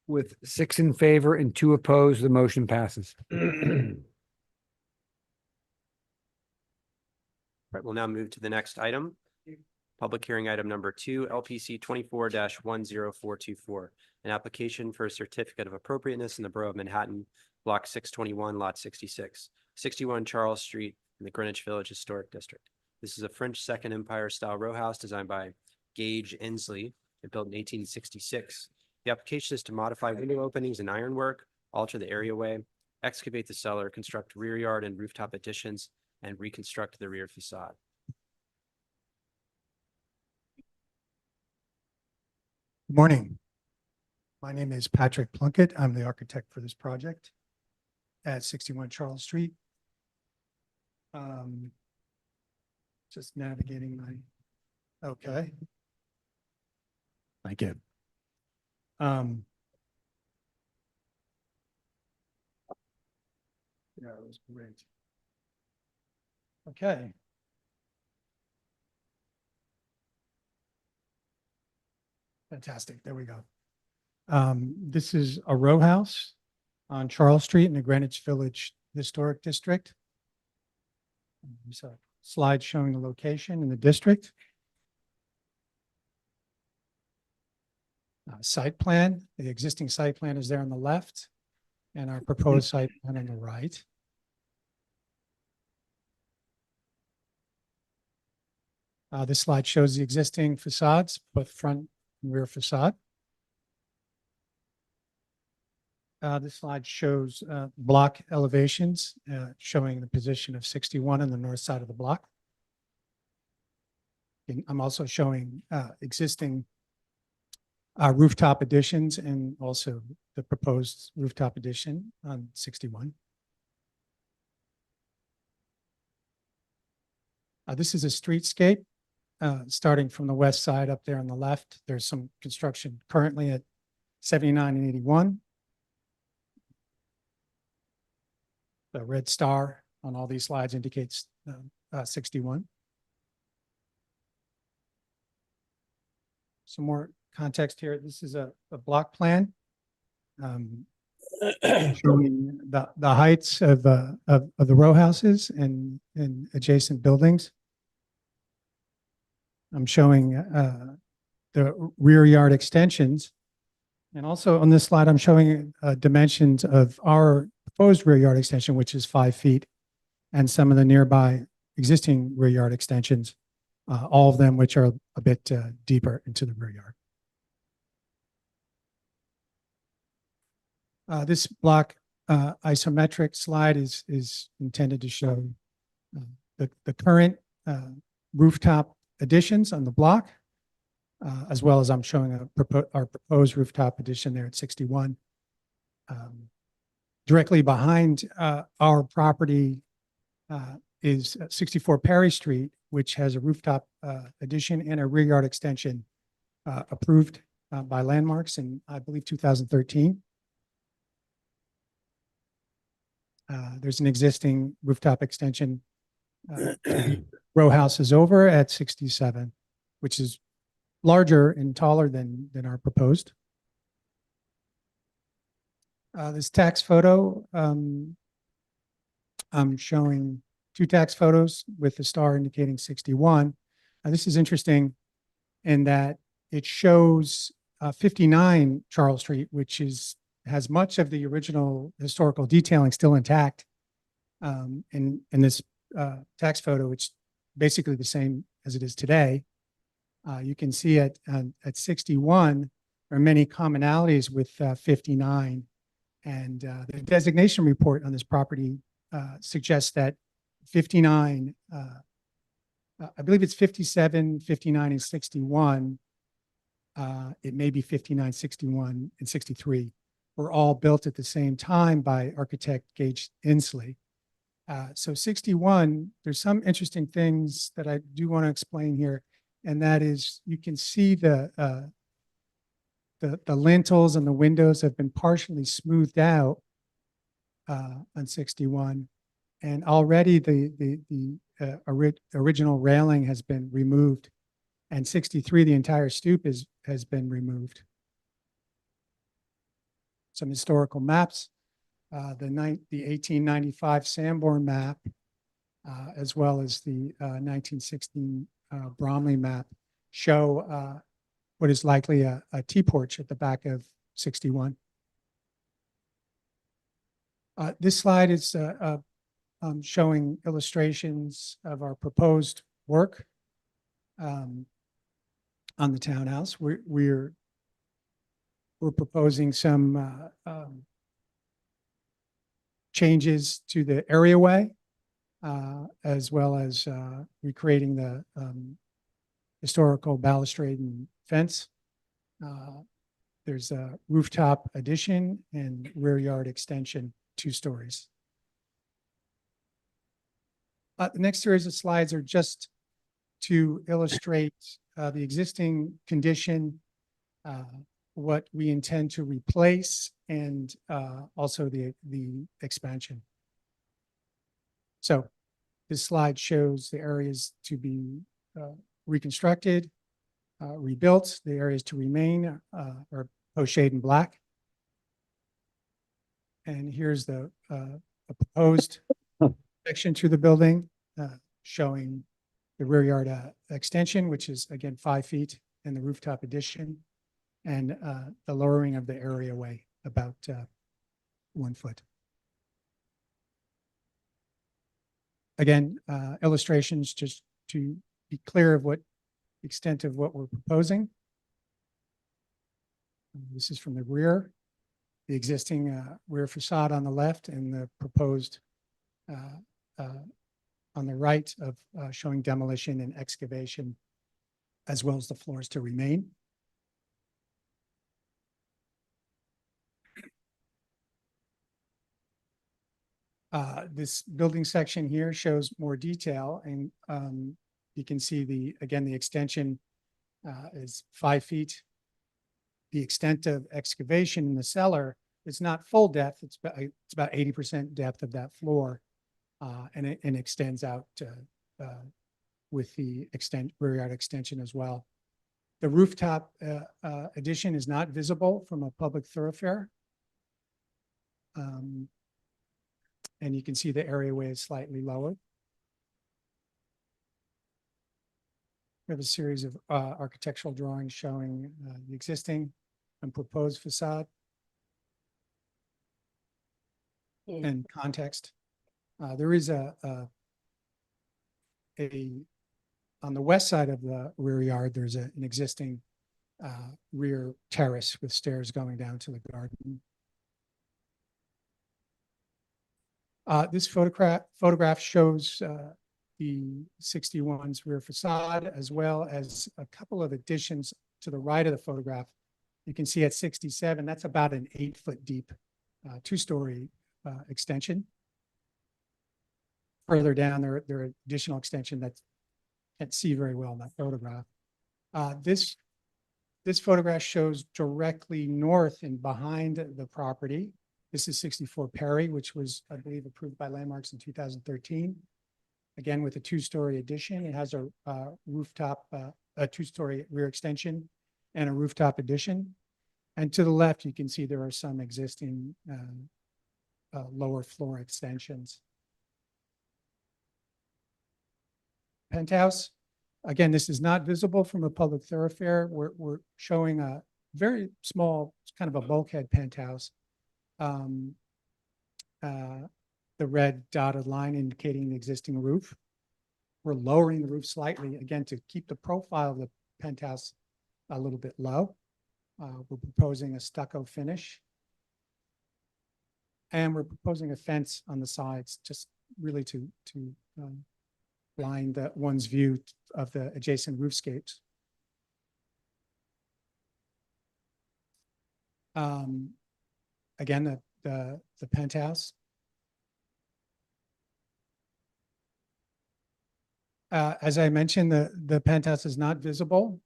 With 6 in favor and 2 opposed, the motion passes. Right, we'll now move to the next item. Public hearing item number 2, LPC 24-10424, an application for a certificate of appropriateness in the Borough of Manhattan, Block 621, Lot 66, 61 Charles Street in the Greenwich Village Historic District. This is a French Second Empire style row house designed by Gage Inslee and built in 1866. The application is to modify window openings and ironwork, alter the areaway, excavate the cellar, construct rear yard and rooftop additions, and reconstruct the rear facade. Good morning. My name is Patrick Plunkett. I'm the architect for this project at 61 Charles Street. Just navigating my, okay. Thank you. Yeah, it was great. Okay. Fantastic. There we go. This is a row house on Charles Street in the Greenwich Village Historic District. There's a slide showing the location in the district. Site plan, the existing site plan is there on the left and our proposed site plan on the right. This slide shows the existing facades, both front and rear facade. This slide shows block elevations showing the position of 61 on the north side of the block. And I'm also showing existing rooftop additions and also the proposed rooftop addition on 61. This is a streetscape starting from the west side up there on the left. There's some construction currently at 79 and 81. The red star on all these slides indicates 61. Some more context here. This is a block plan showing the heights of the row houses and adjacent buildings. I'm showing the rear yard extensions. And also on this slide, I'm showing dimensions of our proposed rear yard extension, which is 5 feet, and some of the nearby existing rear yard extensions, all of them which are a bit deeper into the rear yard. This block isometric slide is intended to show the current rooftop additions on the block, as well as I'm showing our proposed rooftop addition there at 61. Directly behind our property is 64 Perry Street, which has a rooftop addition and a rear yard extension approved by Landmarks in, I believe, 2013. There's an existing rooftop extension row houses over at 67, which is larger and taller than our proposed This tax photo, I'm showing two tax photos with the star indicating 61. This is interesting in that it shows 59 Charles Street, which has much of the original historical detailing still intact. In this tax photo, it's basically the same as it is today. You can see at 61, there are many commonalities with 59. And the designation report on this property suggests that 59, I believe it's 57, 59, and 61. It may be 59, 61, and 63 were all built at the same time by architect Gage Inslee. So 61, there's some interesting things that I do want to explain here. And that is, you can see the lintels and the windows have been partially smoothed out on 61. And already the original railing has been removed. And 63, the entire stoop has been removed. Some historical maps, the 1895 Sanborn map, as well as the 1916 Bromley map, show what is likely a T-porch at the back of 61. This slide is showing illustrations of our proposed work on the townhouse. We're proposing some changes to the areaway, as well as recreating the historical balustrade and fence. There's a rooftop addition and rear yard extension, 2 stories. The next series of slides are just to illustrate the existing condition, what we intend to replace, and also the expansion. So this slide shows the areas to be reconstructed, rebuilt. The areas to remain are post-shade in black. And here's the proposed section to the building, showing the rear yard extension, which is again 5 feet, and the rooftop addition, and the lowering of the areaway about 1 foot. Again, illustrations just to be clear of what extent of what we're proposing. This is from the rear, the existing rear facade on the left, and the proposed on the right of showing demolition and excavation, as well as the floors to remain. This building section here shows more detail, and you can see again, the extension is 5 feet. The extent of excavation in the cellar is not full depth. It's about 80% depth of that floor, and it extends out with the rear yard extension as well. The rooftop addition is not visible from a public thoroughfare. And you can see the areaway is slightly lower. We have a series of architectural drawings showing the existing and proposed facade and context. There is on the west side of the rear yard, there's an existing rear terrace with stairs going down to the garden. This photograph shows the 61's rear facade, as well as a couple of additions to the right of the photograph. You can see at 67, that's about an 8 foot deep, 2-story extension. Further down, there are additional extension that can't see very well in that photograph. This photograph shows directly north and behind the property. This is 64 Perry, which was, I believe, approved by Landmarks in 2013. Again, with a 2-story addition, it has a rooftop, a 2-story rear extension and a rooftop addition. And to the left, you can see there are some existing lower floor extensions. Penthouse, again, this is not visible from a public thoroughfare. We're showing a very small, kind of a bulkhead penthouse. The red dotted line indicating the existing roof. We're lowering the roof slightly, again, to keep the profile of the penthouse a little bit low. We're proposing a stucco finish. And we're proposing a fence on the sides, just really to blind one's view of the adjacent roofscapes. Again, the penthouse. As I mentioned, the penthouse is not visible.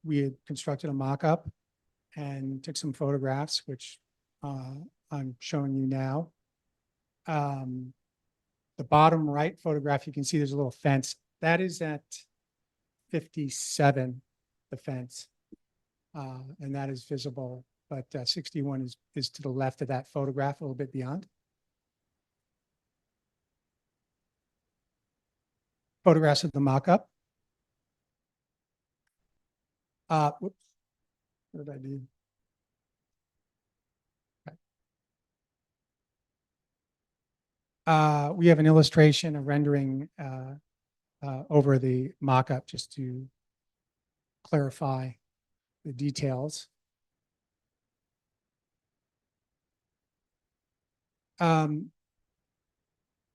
We had constructed a mock-up and took some photographs, which I'm showing you now. The bottom right photograph, you can see there's a little fence. That is at 57, the fence. And that is visible, but 61 is to the left of that photograph, a little bit beyond. Photographs of the mock-up. Whoops, what did I do? Okay. We have an illustration, a rendering over the mock-up just to clarify the details.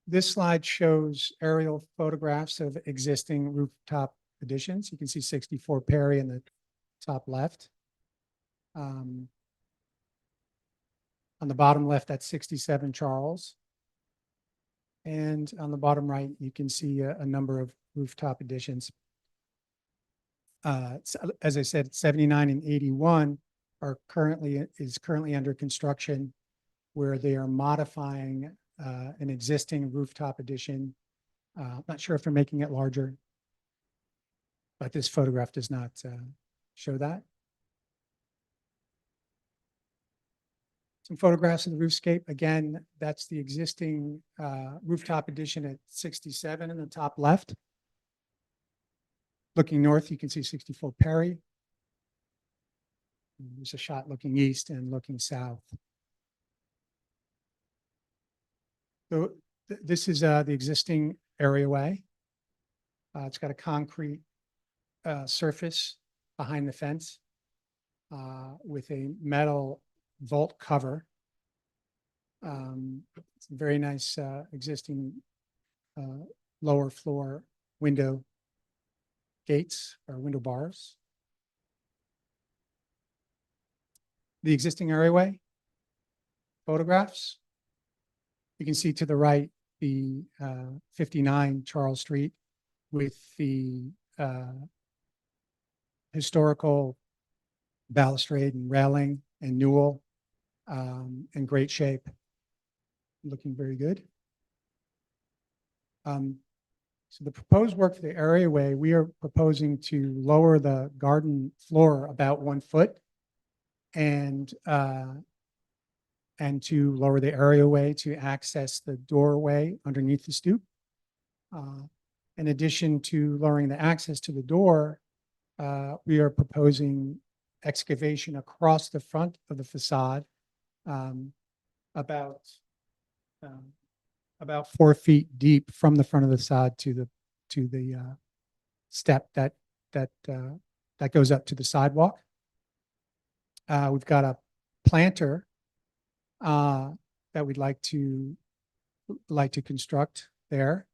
This slide shows aerial photographs of existing rooftop additions. You can see 64 Perry in the top left. On the bottom left, that's 67 Charles. And on the bottom right, you can see a number of rooftop additions. As I said, 79 and 81 are currently under construction, where they are modifying an existing rooftop addition. Not sure if they're making it larger, but this photograph does not show that. Some photographs of the roofscape. Again, that's the existing rooftop addition at 67 in the top left. Looking north, you can see 64 Perry. There's a shot looking east and looking south. So this is the existing areaway. It's got a concrete surface behind the fence with a metal vault cover. It's a very nice existing lower floor window gates or window bars. The existing areaway photographs. You can see to the right the 59 Charles Street with the historical balustrade and railing and newel in great shape. Looking very good. So the proposed work for the areaway, we are proposing to lower the garden floor about 1 foot and to lower the areaway to access the doorway underneath the stoop. In addition to lowering the access to the door, we are proposing excavation across the front of the facade, about 4 feet deep from the front of the facade to the step that goes up to the sidewalk. We've got a planter that we'd like to construct there,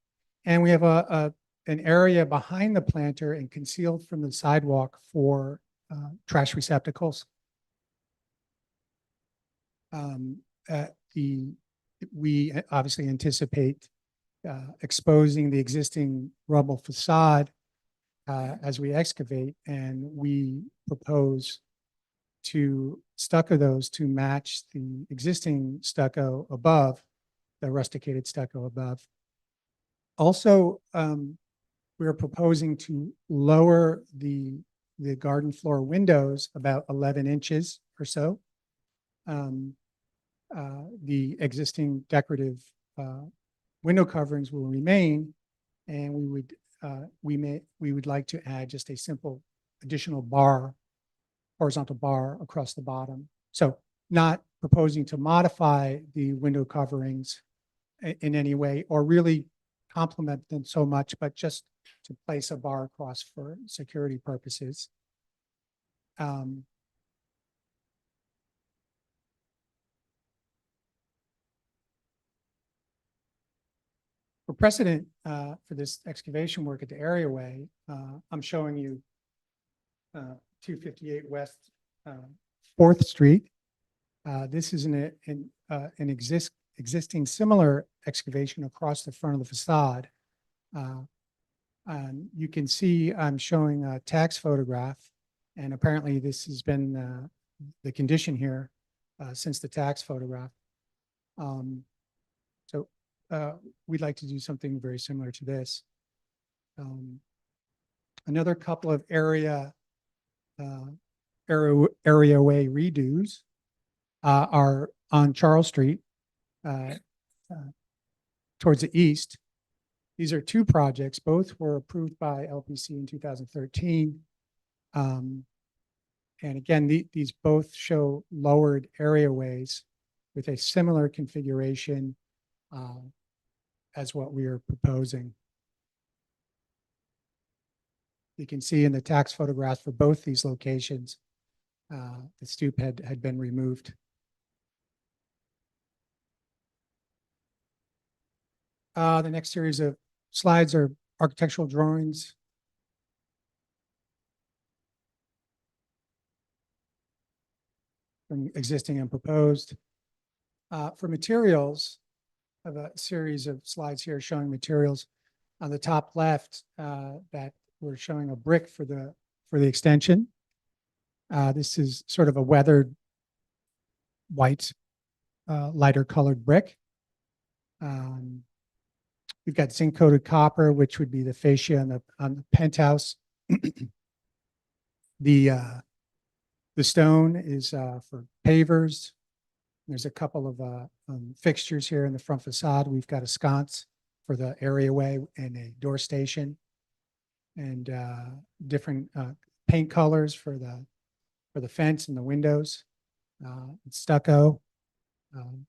and we have an area behind the planter and concealed from the sidewalk for trash receptacles. We obviously anticipate exposing the existing rubble facade as we excavate, and we propose to stucco those to match the existing stucco above, the rusticated stucco above. Also, we're proposing to lower the the garden floor windows about 11 inches or so. The existing decorative window coverings will remain, and we would like to add just a simple additional bar, horizontal bar across the bottom. So not proposing to modify the window coverings in any way or really complement them so much, but just to place a bar across for security purposes. For precedent for this excavation work at the areaway, I'm showing you 258 West 4th Street. This is an existing similar excavation across the front of the facade. You can see I'm showing a tax photograph, and apparently this has been the condition here since the tax photograph. We'd like to do something very similar to this. Another couple of areaway redos are on Charles Street towards the east. These are two projects. Both were approved by LPC in 2013. And again, these both show lowered areaways with a similar configuration as what we are proposing. You can see in the tax photographs for both these locations, the stoop had been removed. The next series of slides are architectural drawings. From existing and proposed. For materials, I have a series of slides here showing materials. On the top left, that we're showing a brick for the extension. This is sort of a weathered white, lighter colored brick. We've got zinc coated copper, which would be the fascia on the penthouse. The stone is for pavers. There's a couple of fixtures here in the front facade. We've got a sconce for the areaway and a door station, and different paint colors for the fence and the windows. It's stucco, and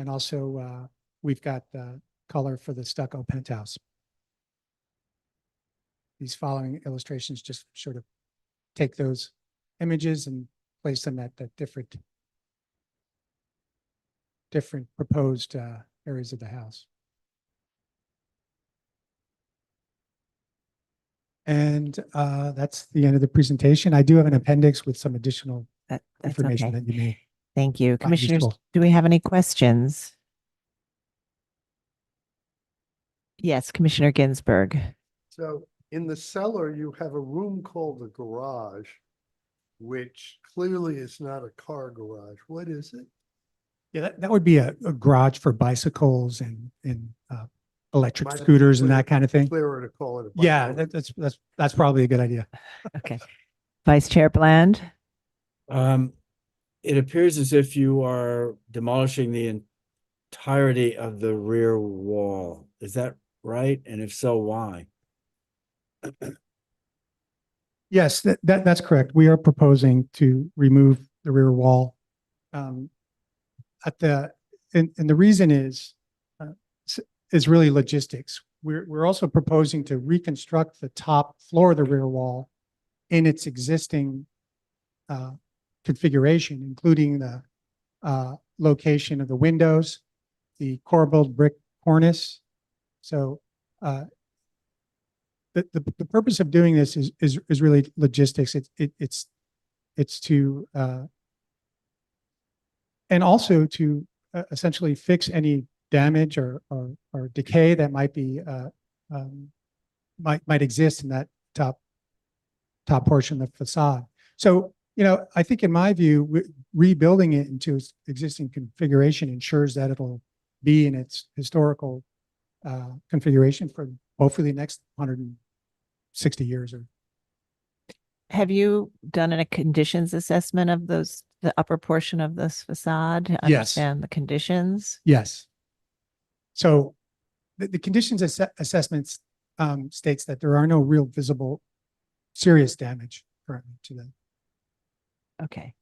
also we've got the color for the stucco penthouse. These following illustrations just sort of take those images and place them at the different proposed areas of the house. And that's the end of the presentation. I do have an appendix with some additional information okay. that you may. Thank you. find Commissioners, useful. do we have any questions? Yes, Commissioner Ginsburg. So in the cellar, you have a room called the garage, which clearly is not a car garage. What is it? Yeah, that would be a garage for bicycles and electric Might be scooters and clear- that kind of thing. Clearer to call it a. Yeah, bike. that's probably a good idea. Okay. Vice Chair Bland? It appears as if you are demolishing the entirety of the rear wall. Is that right? And if so, why? Yes, that's correct. We are proposing to remove the rear wall. And the reason is really logistics. We're also proposing to reconstruct the top floor of the rear wall in its existing configuration, including the location of the windows, the corbelled brick cornice. So the purpose of doing this is really logistics. It's to and also to essentially fix any damage or decay that might be might exist in that top portion of the facade. So, I think in my view, rebuilding it into its existing configuration ensures that it'll be in its historical configuration for hopefully the next 160 years. have you done a conditions assessment of the upper portion of this facade to Yes. understand the conditions? Yes. So the conditions assessments states that there are no real visible serious damage currently to them. Okay.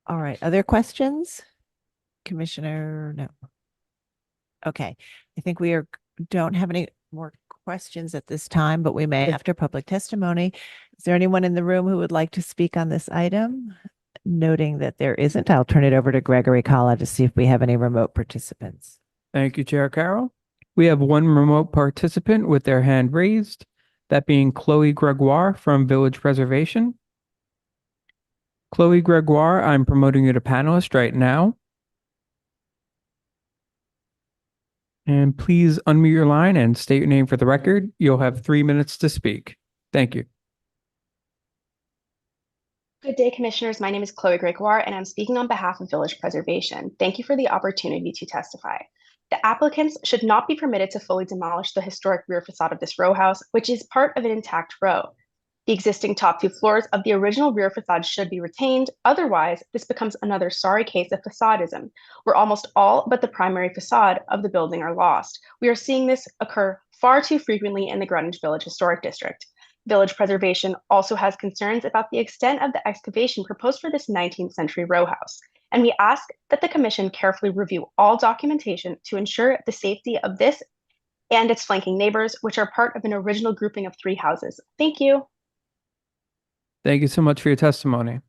All right. Other questions? Commissioner, no. Okay. I think don't have any more questions at this time, but we may Okay. after public testimony. Is there anyone in the room who would like to speak on this item? Noting that there isn't, I'll turn it over to Gregory Kala to see if we have any remote participants. Thank you, Chair Carroll. We have one remote participant with their hand raised, that being Chloe Gregoire from Village Preservation. Chloe Gregoire, I'm promoting you to panelist right now. And please unmute your line and state your name for the record. You'll have 3 minutes to speak. Thank you. Good day, Commissioners. My name is Chloe Gregoire, and I'm speaking on behalf of Village Preservation. Thank you for the opportunity to testify. The applicants should not be permitted to fully demolish the historic rear facade of this row house, which is part of an intact row. The existing top 2 floors of the original rear facade should be retained. Otherwise, this becomes another sorry case of facadism, where almost all but the primary facade of the building are lost. We are seeing this occur far too frequently in the Greenwich Village Historic District. Village Preservation also has concerns about the extent of the excavation proposed for this 19th century row house, and we ask that the Commission carefully review all documentation to ensure the safety of this and its flanking neighbors, which are part of an original grouping of 3 houses. Thank you. Thank you so much for your testimony.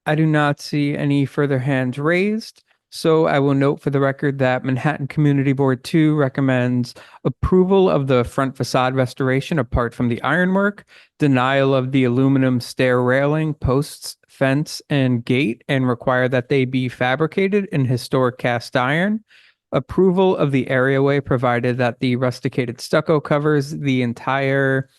I do not see any further hands raised, so I will note for the record that Manhattan Community Board 2 recommends approval of the front facade restoration apart from the ironwork, denial of the aluminum stair railing, posts, fence, and gate, and require that they be fabricated in historic cast iron, approval of the areaway provided that the rusticated stucco covers the entire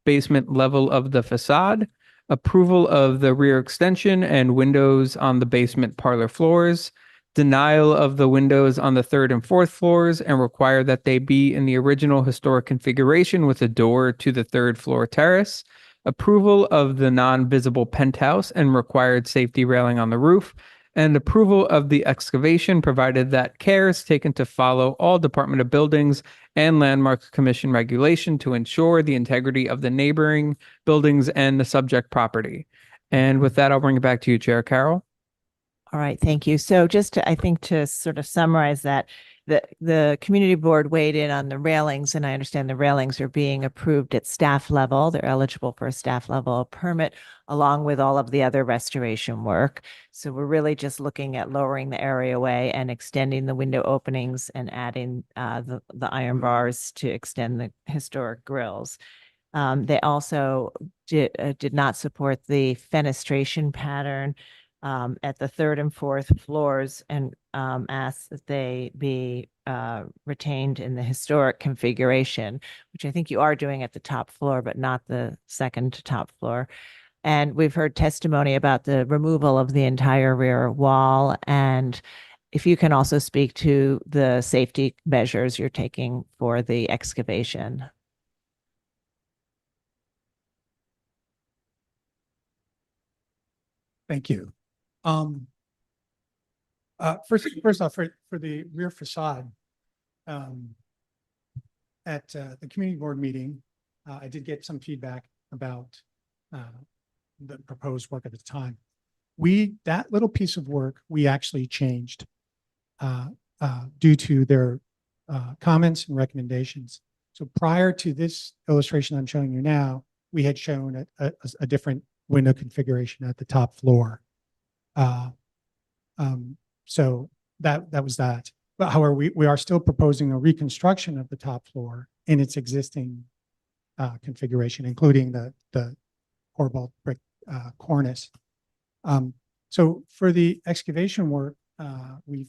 basement level of the facade, approval of the rear extension and windows on the basement parlor floors, denial of the windows on the 3rd and 4th floors, and require that they be in the original historic configuration with a door to the 3rd floor terrace, approval of the non-visible penthouse and required safety railing on the roof, and approval of the excavation provided that care is taken to follow all Department of Buildings and Landmarks Commission regulation to ensure the integrity of the neighboring buildings and the subject property. And with that, I'll bring it back to you, Chair Carroll. All right, thank you. So just to, I think to sort of summarize that, the community board weighed in on the railings, and I understand the railings are being approved at staff level. They're eligible for a staff level permit along with all of the other restoration work. So we're really just looking at lowering the areaway and extending the window openings and adding the iron bars to extend the historic grills. They also did not support the fenestration pattern at the 3rd and 4th floors and asked that they be retained in the historic configuration, which I think you are doing at the top floor, but not the 2nd to top floor. And we've heard testimony about the removal of the entire rear wall. And if you can also speak to the safety measures you're taking for the excavation. Thank you. First off, for the rear facade, at the community board meeting, I did get some feedback about the proposed work at the time. That little piece of work, we actually changed due to their comments and recommendations. So prior to this illustration I'm showing you now, we had shown a different window configuration at the top floor. So that was that. But however, we are still proposing a reconstruction of the top floor in its existing configuration, including the Corbel brick cornice. So for the excavation work, we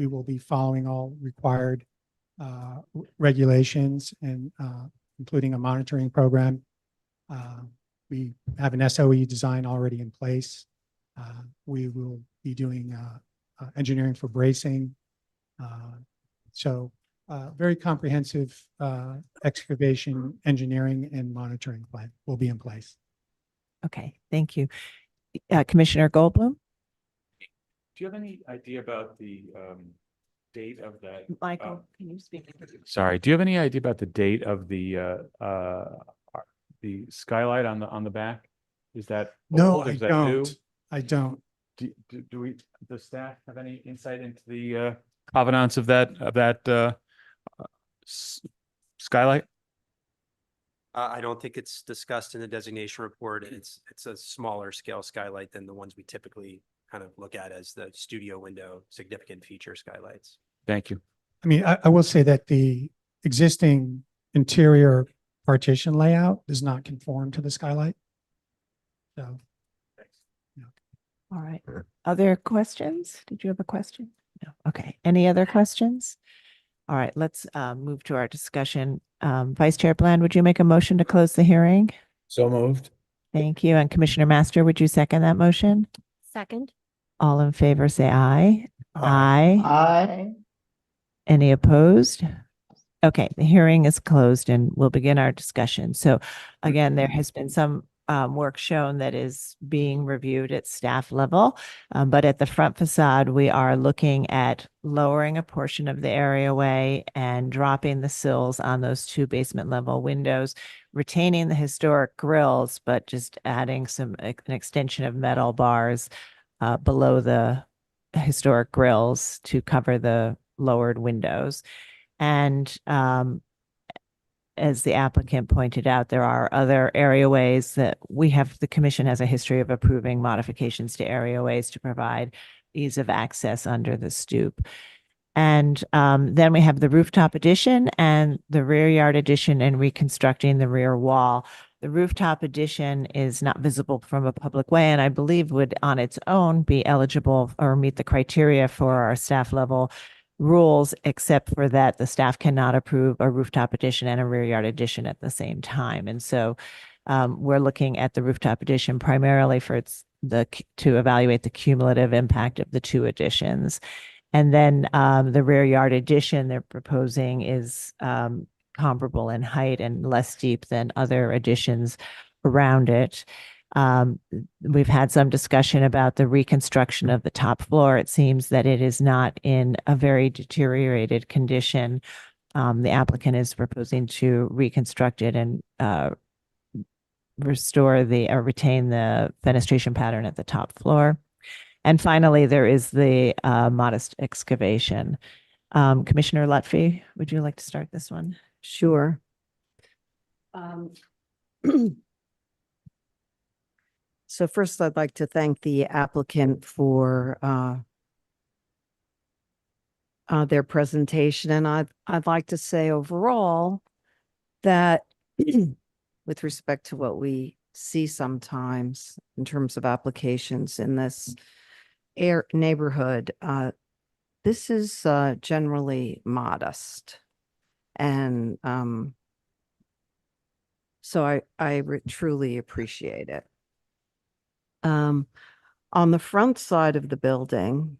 will be following all required regulations and including a monitoring program. We have an SOE design already in place. We will be doing engineering for bracing. So very comprehensive excavation, engineering, and monitoring plan will be in place. Okay, thank you. Commissioner Goldblum? Do you have any idea about the date of that? Michael, can you speak? Sorry, do you have any idea about the date of the skylight on the back? Is that No, old? I Is that new? don't. I don't. Does staff have any insight into the provenance of that skylight? I don't think it's discussed in the designation report. It's a smaller scale skylight than the ones we typically kind of look at as the studio window significant feature skylights. Thank you. I mean, I will say that the existing interior partition layout does not conform to the skylight. So. All right. Other questions? Did you have a question? No. Okay. Any other questions? All right, let's move to our discussion. Vice Chair Bland, would you make a motion to close the hearing? So moved. Thank you. And Commissioner Master, would you second that motion? Second. All in favor, say aye. Aye. Aye. Any opposed? Okay, the hearing is closed and we'll begin our discussion. So again, there has been some work shown that is being reviewed at staff level. But at the front facade, we are looking at lowering a portion of the areaway and dropping the sills on those two basement level windows, retaining the historic grills, but just adding an extension of metal bars below the historic grills to cover the lowered windows. And as the applicant pointed out, there are other areaways that the commission has a history of approving modifications to areaways to provide ease of access under the stoop. And then we have the rooftop addition and the rear yard addition and reconstructing the rear wall. The rooftop addition is not visible from a public way and I believe would on its own be eligible or meet the criteria for our staff level rules, except for that the staff cannot approve a rooftop addition and a rear yard addition at the same time. And so we're looking at the rooftop addition primarily for to evaluate the cumulative impact of the two additions. And then the rear yard addition they're proposing is comparable in height and less steep than other additions around it. We've had some discussion about the reconstruction of the top floor. It seems that it is not in a very deteriorated condition. The applicant is proposing to reconstruct it and retain the fenestration pattern at the top floor. And finally, there is the modest excavation. Commissioner Lutfi, would you like to start this one? Sure. So first, I'd like to thank the applicant for their presentation. And I'd like to say overall that with respect to what we see sometimes in terms of applications in this neighborhood, this is generally modest. And so I truly appreciate it. On the front side of the building,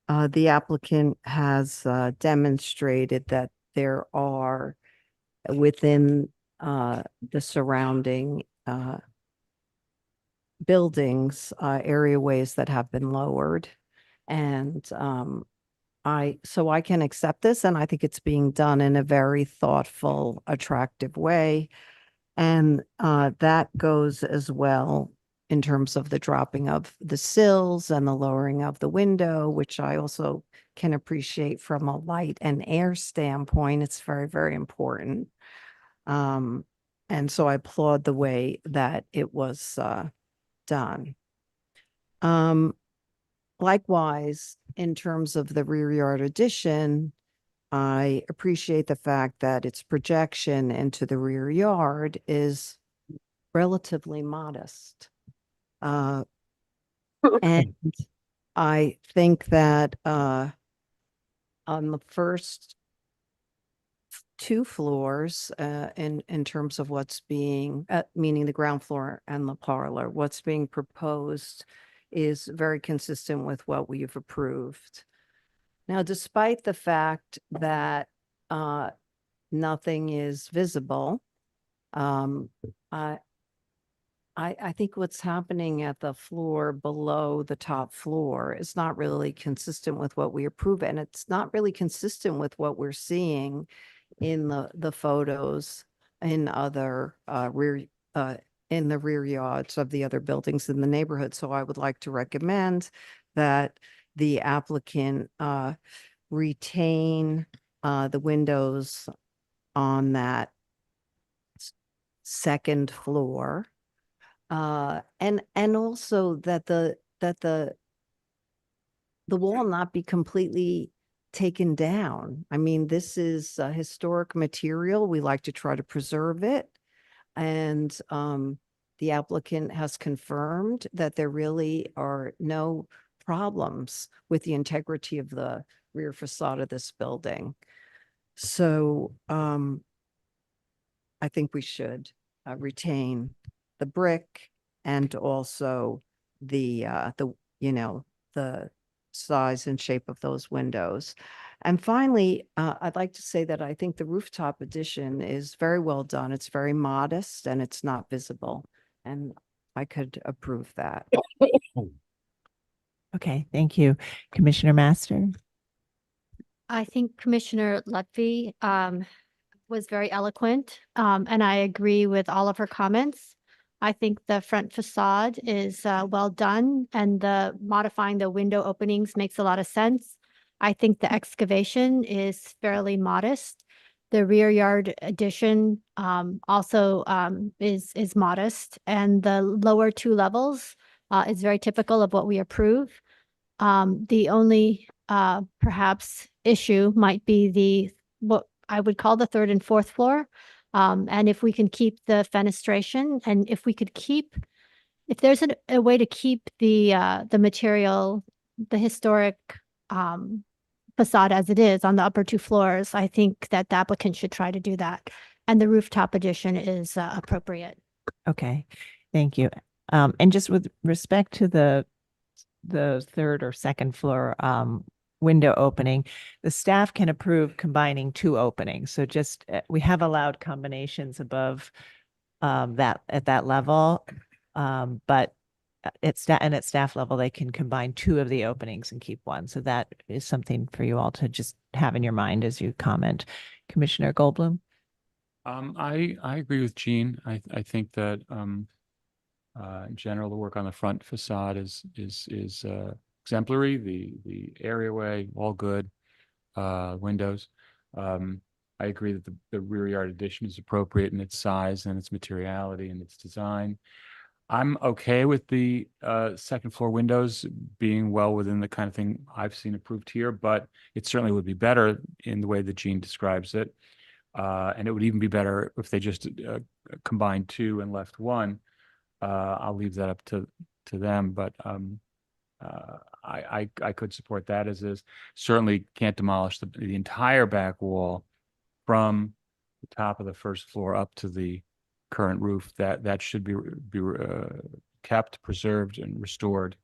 the applicant has demonstrated that there are within the surrounding buildings, areaways that have been lowered. And so I can accept this, and I think it's being done in a very thoughtful, attractive way. And that goes as well in terms of the dropping of the sills and the lowering of the window, which I also can appreciate from a light and air standpoint. It's very, very important. And so I applaud the way that it was done. Likewise, in terms of the rear yard addition, I appreciate the fact that its projection into the rear yard is relatively modest. And I think that on the first two floors, in terms of what's being, meaning the ground floor and the parlor, what's being proposed is very consistent with what we've approved. Now, despite the fact that nothing is visible. I think what's happening at the floor below the top floor is not really consistent with what we approve, and it's not really consistent with what we're seeing in the photos in other in the rear yards of the other buildings in the neighborhood. So I would like to recommend that the applicant retain the windows on that second floor. And also that the wall not be completely taken down. I mean, this is a historic material. We like to try to preserve it. And the applicant has confirmed that there really are no problems with the integrity of the rear facade of this building. So I think we should retain the brick and also the the size and shape of those windows. And finally, I'd like to say that I think the rooftop addition is very well done. It's very modest and it's not visible. And I could approve that. Okay, thank you. Commissioner Master? I think Commissioner Lutfi was very eloquent, and I agree with all of her comments. I think the front facade is well done, and the modifying the window openings makes a lot of sense. I think the excavation is fairly modest. The rear yard addition also is modest, and the lower two levels is very typical of what we approve. The only perhaps issue might be what I would call the third and fourth floor. And if we can keep the fenestration, and if there's a way to keep the material, the historic facade as it is on the upper two floors, I think that the applicant should try to do that. And the rooftop addition is appropriate. Okay, thank you. And just with respect to the third or second floor window opening, the staff can approve combining two openings. So just we have allowed combinations above that at that level, but at staff level they can combine two of the openings and keep one. So that is something for you all to just have in your mind as you comment. Commissioner Goldblum? I agree with Jean. I think that in general the work on the front facade is exemplary. The areaway, all good. Windows. I agree that the rear yard addition is appropriate in its size and its materiality and its design. I'm okay with the second floor windows being well within the kind of thing I've seen approved here, but it certainly would be better in the way that Jean describes it. And it would even be better if they just combined two and left one. I'll leave that up to them, but I could support that as is. Certainly can't demolish the entire back wall from the top of the first floor up to the current roof. That should be kept, preserved, and restored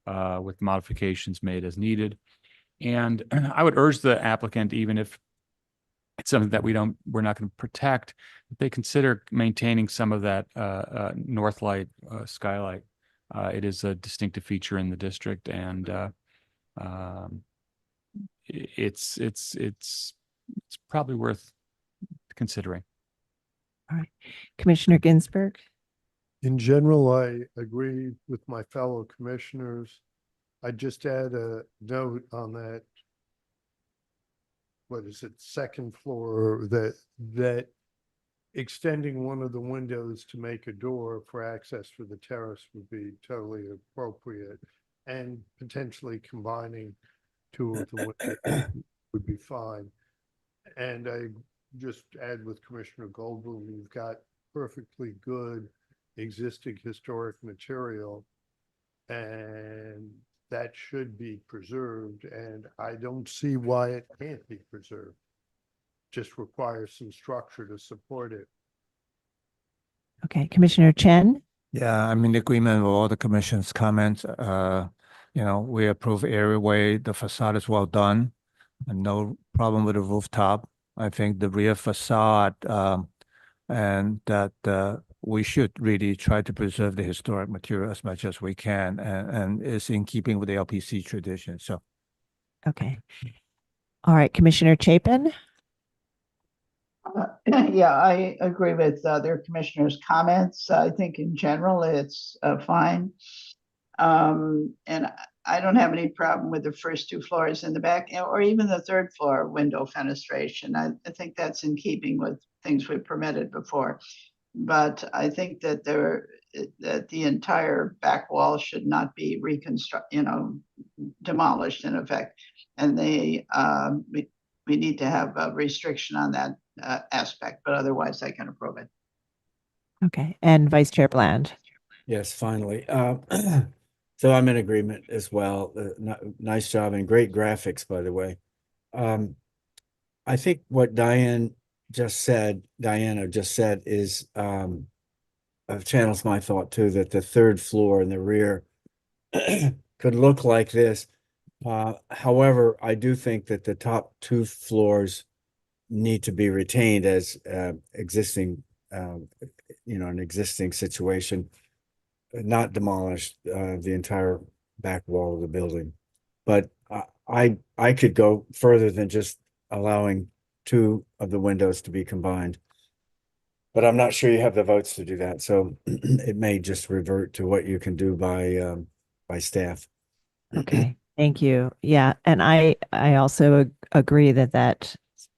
with modifications made as needed. And I would urge the applicant, even if it's something that we're not going to protect, that they consider maintaining some of that north light skylight. It is a distinctive feature in the district, and it's probably worth considering. All right, Commissioner Ginsburg? In general, I agree with my fellow commissioners. I just add a note on that. What is it, second floor, that extending one of the windows to make a door for access for the terrace would be totally appropriate, and potentially combining two of the windows would be fine. And I just add with Commissioner Goldblum, you've got perfectly good existing historic material, and that should be preserved, and I don't see why it can't be preserved. Just requires some structure to support it. Okay, Commissioner Chen? Yeah, I'm in agreement with all the commission's comments. We approve areaway. The facade is well done, and no problem with the rooftop. I think the rear facade, and that we should really try to preserve the historic material as much as we can, and it's in keeping with the LPC tradition. So, Okay. All right, Commissioner Chapin? Yeah, I agree with other commissioners' comments. I think in general, it's fine. And I don't have any problem with the first two floors in the back or even the third floor window fenestration. I think that's in keeping with things we've permitted before. But I think that that the entire back wall should not be demolished in effect. And we need to have a restriction on that aspect, but otherwise I can approve it. Okay, and Vice Chair Bland? Yes, finally. So I'm in agreement as well. Nice job and great graphics, by the way. I think what Diana just said is channels my thought too, that the third floor in the rear could look like this. However, I do think that the top two floors need to be retained as existing, an existing situation, not demolish the entire back wall of the building. But I could go further than just allowing two of the windows to be combined. But I'm not sure you have the votes to do that, so it may just revert to what you can do by staff. Okay, thank you. Yeah, and I also agree that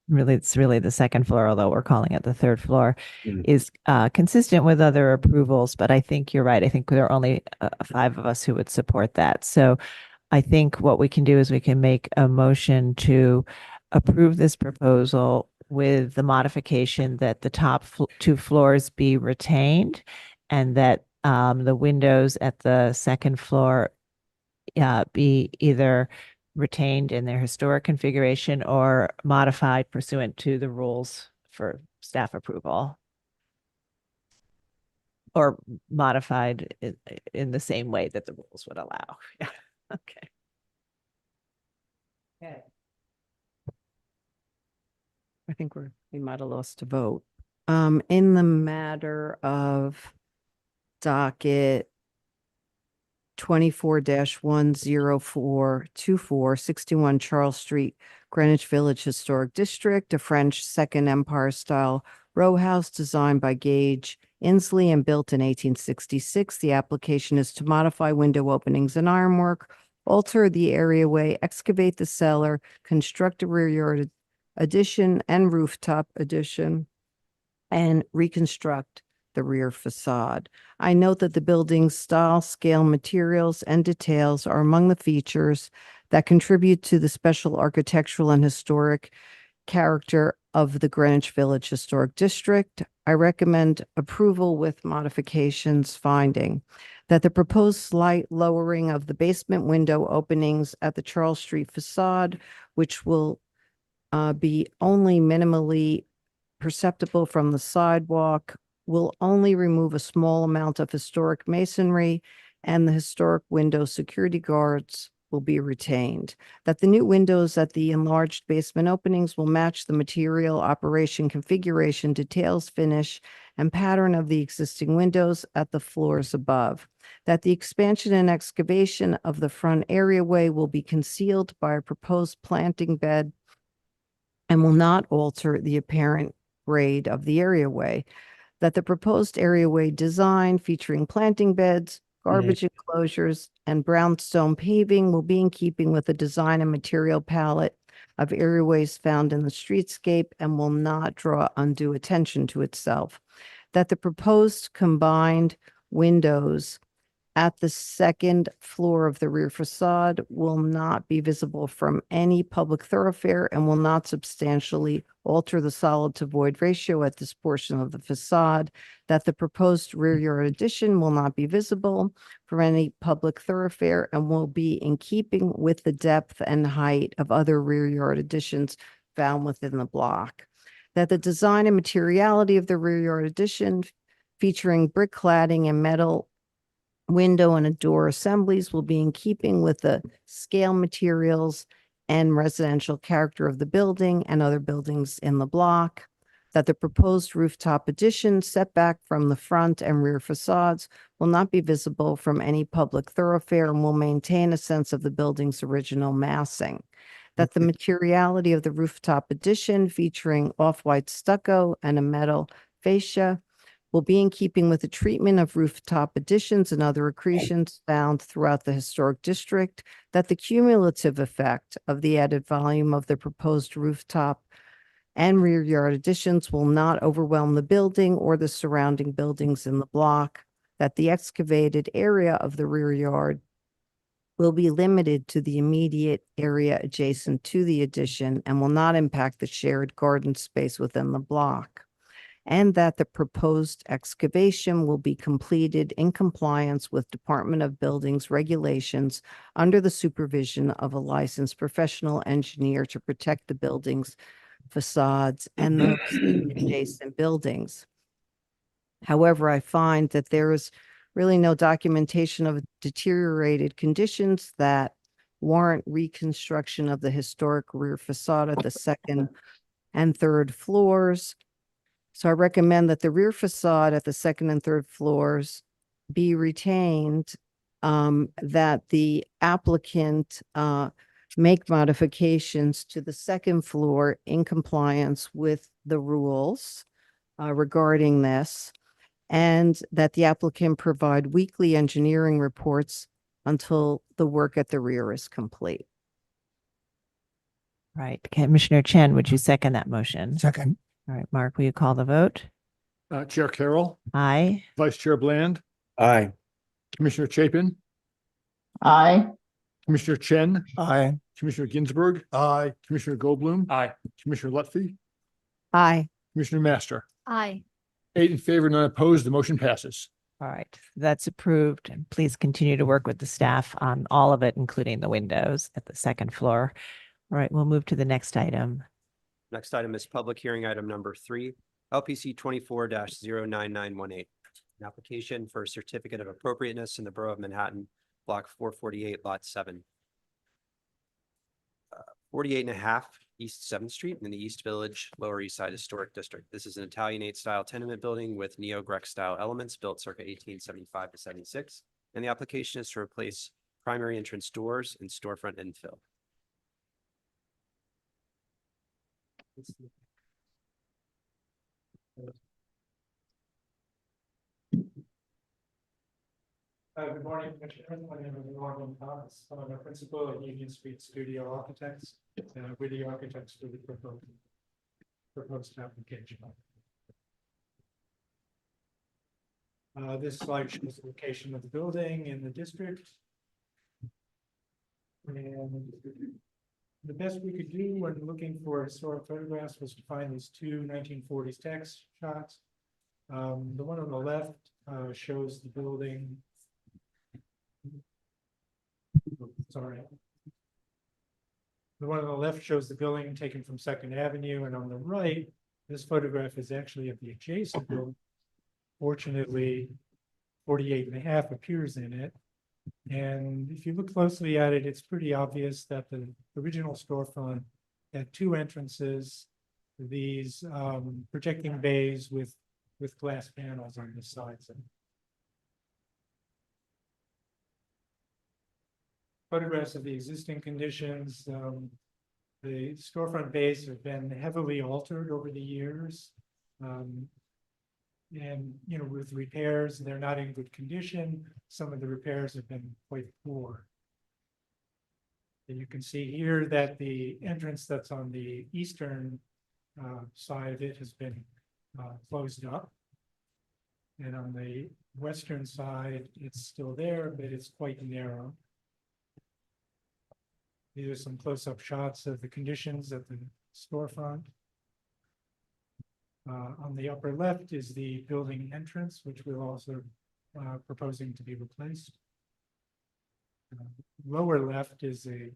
it's really the second floor, although we're calling it the third floor, is consistent with other approvals. But I think you're right. I think there are only 5 of us who would support that. So I think what we can do is we can make a motion to approve this proposal with the modification that the top 2 floors be retained, and that the windows at the second floor be either retained in their historic configuration or modified pursuant to the rules for staff approval. Or modified in the same way that the rules would allow. Yeah, okay. Okay. I think we might have lost a vote. In the matter of docket 24-10424, 61 Charles Street, Greenwich Village Historic District, a French Second Empire style row house designed by Gage Inslee and built in 1866. The application is to modify window openings and ironwork, alter the areaway, excavate the cellar, construct a rear yard addition and rooftop addition, and reconstruct the rear facade. I note that the building's style, scale, materials, and details are among the features that contribute to the special architectural and historic character of the Greenwich Village Historic District. I recommend approval with modifications, finding that the proposed slight lowering of the basement window openings at the Charles Street facade, which will be only minimally perceptible from the sidewalk, will only remove a small amount of historic masonry, and the historic window security guards will be retained. That the new windows at the enlarged basement openings will match the material, operation, configuration, details, finish, and pattern of the existing windows at the floors above. That the expansion and excavation of the front areaway will be concealed by a proposed planting bed and will not alter the apparent grade of the areaway. That the proposed areaway design featuring planting beds, garbage enclosures, and brownstone paving will be in keeping with the design and material palette of areaways found in the streetscape and will not draw undue attention to itself. That the proposed combined windows at the second floor of the rear facade will not be visible from any public thoroughfare and will not substantially alter the solid to void ratio at this portion of the facade. That the proposed rear yard addition will not be visible from any public thoroughfare and will be in keeping with the depth and height of other rear yard additions found within the block. That the design and materiality of the rear yard addition featuring brick cladding and metal window and door assemblies will be in keeping with the scale materials and residential character of the building and other buildings in the block, that the proposed rooftop addition setback from the front and rear facades will not be visible from any public thoroughfare and will maintain a sense of the building's original massing, that the materiality of the rooftop addition featuring off-white stucco and a metal fascia will be in keeping with the treatment of rooftop additions and other accretions found throughout the historic district, that the cumulative effect of the added volume of the proposed rooftop and rear yard additions will not overwhelm the building or the surrounding buildings in the block, that the excavated area of the rear yard will be limited to the immediate area adjacent to the addition and will not impact the shared garden space within the block, and that the proposed excavation will be completed in compliance with Department of Buildings regulations under the supervision of a licensed professional engineer to protect the building's facades and those adjacent buildings. However, I find that there is really no documentation of deteriorated conditions that warrant reconstruction of the historic rear facade at the second and third floors. So I recommend that the rear facade at the second and third floors be retained, that the applicant make modifications to the second floor in compliance with the rules regarding this, and that the applicant provide weekly engineering reports until the work at the rear is complete. Right. Commissioner Chen, would you second that motion? Second. All right, Mark, will you call the vote? Chair Carroll, Aye. Vice Chair Bland, Aye. Commissioner Chapin, Aye. Commissioner Chen, Aye. Commissioner Ginsburg. Aye. Commissioner Goldblum. Aye. Commissioner Lutfi, Aye. Commissioner Master. Aye. 8 in favor, none opposed. The motion passes. All right, that's approved. And please continue to work with the staff on all of it, including the windows at the second floor. All right, we'll move to the next item. Next item is public hearing item number 3, LPC 24-09918. An application for a certificate of appropriateness in the Borough of Manhattan, Block 448, Lot 7. 48.5 East 7th Street in the East Village, Lower East Side Historic District. This is an Italianate style tenement building with neo-Greek style elements built circa 1875 to 76. And the application is to replace primary entrance doors and storefront infill. Good morning, Commissioners. My name is Norman Thomas. I'm a principal at Union Street Studio Architects. We're the architects for the proposed application. This slide shows the location of the building in the district. And the best we could do when looking for historic photographs was to find these two 1940s text shots. The one on the left shows the building. Sorry. The one on the left shows the building taken from 2nd Avenue, and on the right, this photograph is actually of the adjacent building. Fortunately, 48.5 appears in it. And if you look closely at it, it's pretty obvious that the original storefront had 2 entrances, these projecting bays with glass panels on the sides. Photographs of the existing conditions. The storefront bays have been heavily altered over the years. And, with repairs, they're not in good condition. Some of the repairs have been quite poor. And you can see here that the entrance that's on the eastern side of it has been closed up. And on the western side, it's still there, but it's quite narrow. These are some close-up shots of the conditions at the storefront. On the upper left is the building entrance, which we're also proposing to be replaced. Lower left is a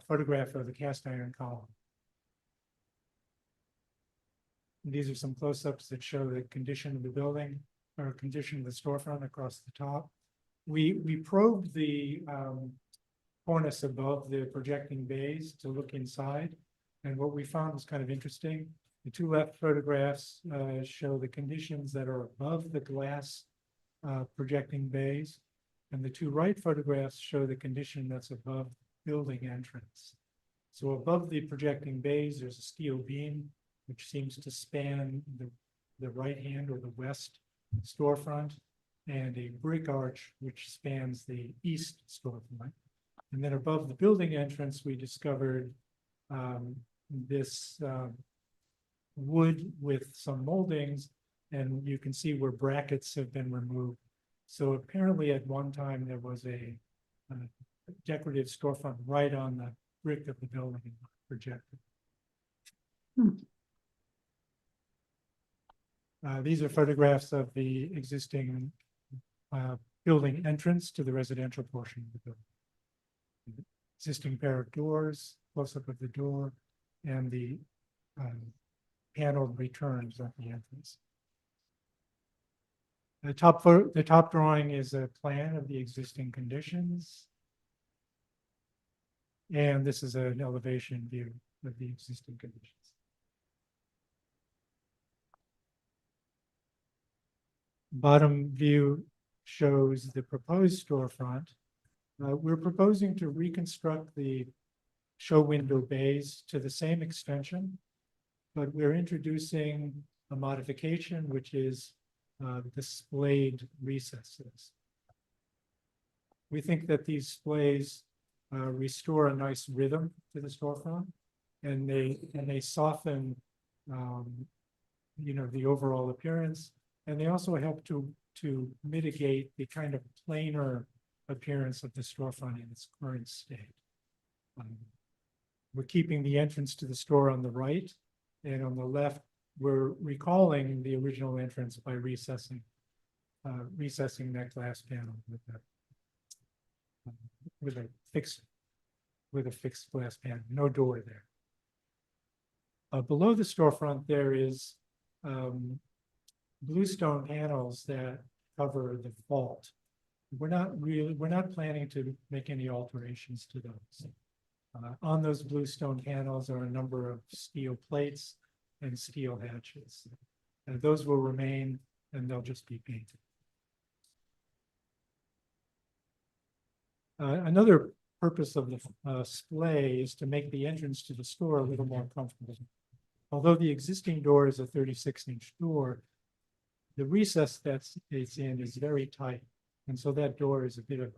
photograph of the cast iron column. These are some close-ups that show the condition of the building or condition of the storefront across the top. We probed the cornice above the projecting bays to look inside. And what we found was kind of interesting. The two left photographs show the conditions that are above the glass projecting bays. And the two right photographs show the condition that's above building entrance. So above the projecting bays, there's a steel beam, which seems to span the right hand or the west storefront, and a brick arch, which spans the east storefront. And then above the building entrance, we discovered this wood with some moldings, and you can see where brackets have been removed. So apparently at one time there was a decorative storefront right on the brick of the building projected. These are photographs of the existing building entrance to the residential portion of the building. Existing pair of doors, close-up of the door, and the paneled returns at the entrance. The top drawing is a plan of the existing conditions. And this is an elevation view of the existing conditions. Bottom view shows the proposed storefront. We're proposing to reconstruct the show window bays to the same extension, but we're introducing a modification, which is displayed recesses. We think that these displays restore a nice rhythm to the storefront, and they soften, the overall appearance, and they also help to mitigate the kind of planar appearance of the storefront in its current state. We're keeping the entrance to the store on the right, and on the left, we're recalling the original entrance by recessing that glass panel with a fixed glass panel, no door there. Below the storefront, there is bluestone panels that cover the vault. We're not planning to make any alterations to those. On those bluestone panels are a number of steel plates and steel hatches. Those will remain, and they'll just be painted. Another purpose of the splay is to make the entrance to the store a little more comfortable. Although the existing door is a 36-inch door, the recess that's it's in is very tight, and so that door is a bit of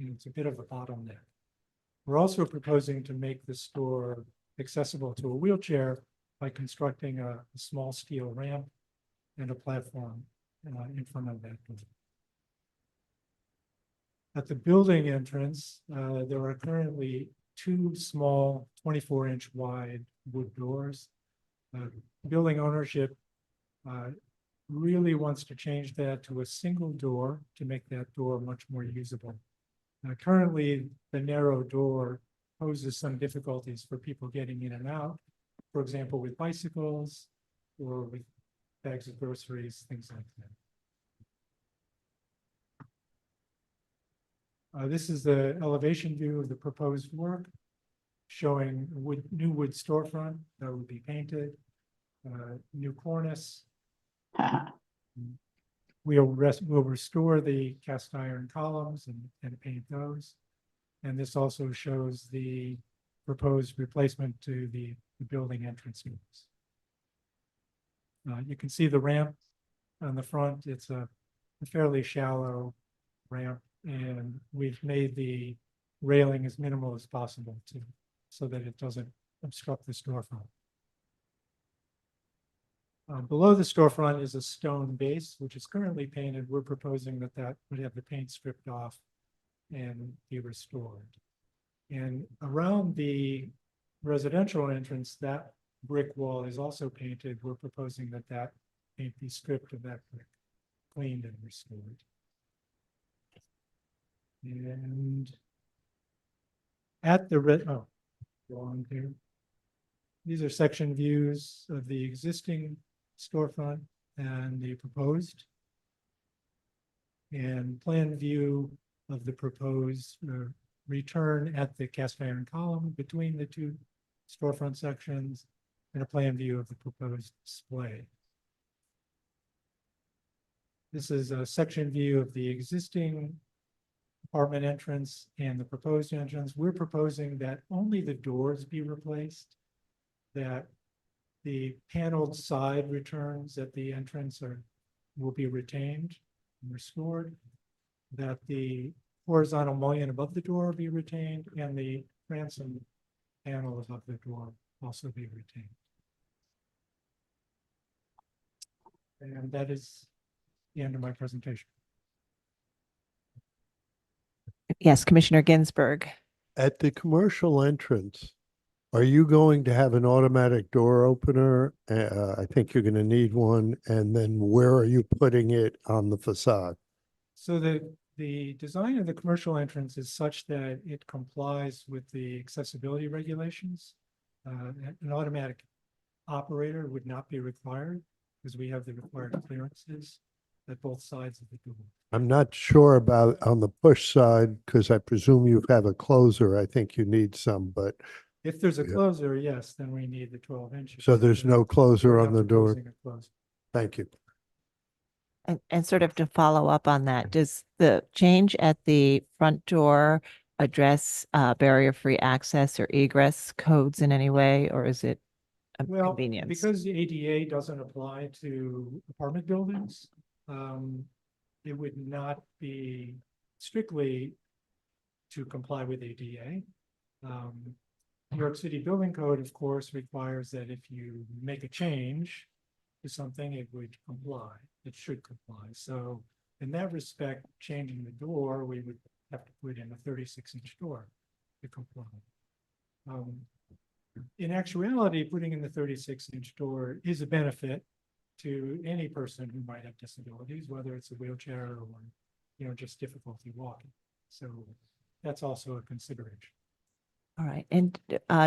a bottleneck. We're also proposing to make the store accessible to a wheelchair by constructing a small steel ramp and a platform in front of that door. At the building entrance, there are currently two small 24-inch wide wood doors. Building ownership really wants to change that to a single door to make that door much more usable. Currently, the narrow door poses some difficulties for people getting in and out, for example, with bicycles or with bags of groceries, things like that. This is the elevation view of the proposed work, showing new wood storefront that will be painted, new cornice. We'll restore the cast iron columns and paint those. And this also shows the proposed replacement to the building entrance doors. You can see the ramp on the front. It's a fairly shallow ramp, and we've made the railing as minimal as possible so that it doesn't obstruct the storefront. Below the storefront is a stone base, which is currently painted. We're proposing that would have the paint stripped off and be restored. And around the residential entrance, that brick wall is also painted. We're proposing that paint be stripped of that brick, cleaned and restored. And at the go on here. These are section views of the existing storefront and the proposed, and plan view of the proposed return at the cast iron column between the two storefront sections and a plan view of the proposed display. This is a section view of the existing apartment entrance and the proposed entrance. We're proposing that only the doors be replaced, that the paneled side returns at the entrance will be retained and restored, that the horizontal mullion above the door be retained, and the transom panel above the door also be retained. And that is the end of my presentation. Yes, Commissioner Ginsburg. At the commercial entrance, are you going to have an automatic door opener? I think you're going to need one. And then where are you putting it on the facade? So the design of the commercial entrance is such that it complies with the accessibility regulations. An automatic operator would not be required because we have the required clearances at both sides of the door. I'm not sure about on the push side because I presume you have a closer. I think you need some, but If there's a closer, yes, then we need the 12 inches. so there's no closer We're on the not door. proposing a closer. Thank you. And sort of to follow up on that, does the change at the front door address barrier-free access or egress codes in any way, or is it a Well, convenience? because the ADA doesn't apply to apartment buildings, it would not be strictly to comply with ADA. New York City Building Code, of course, requires that if you make a change to something, it would comply. It should comply. So in that respect, changing the door, we would have to put in a 36-inch door to comply. In actuality, putting in the 36-inch door is a benefit to any person who might have disabilities, whether it's a wheelchair or, just difficulty walking. So that's also a consideration. All right. And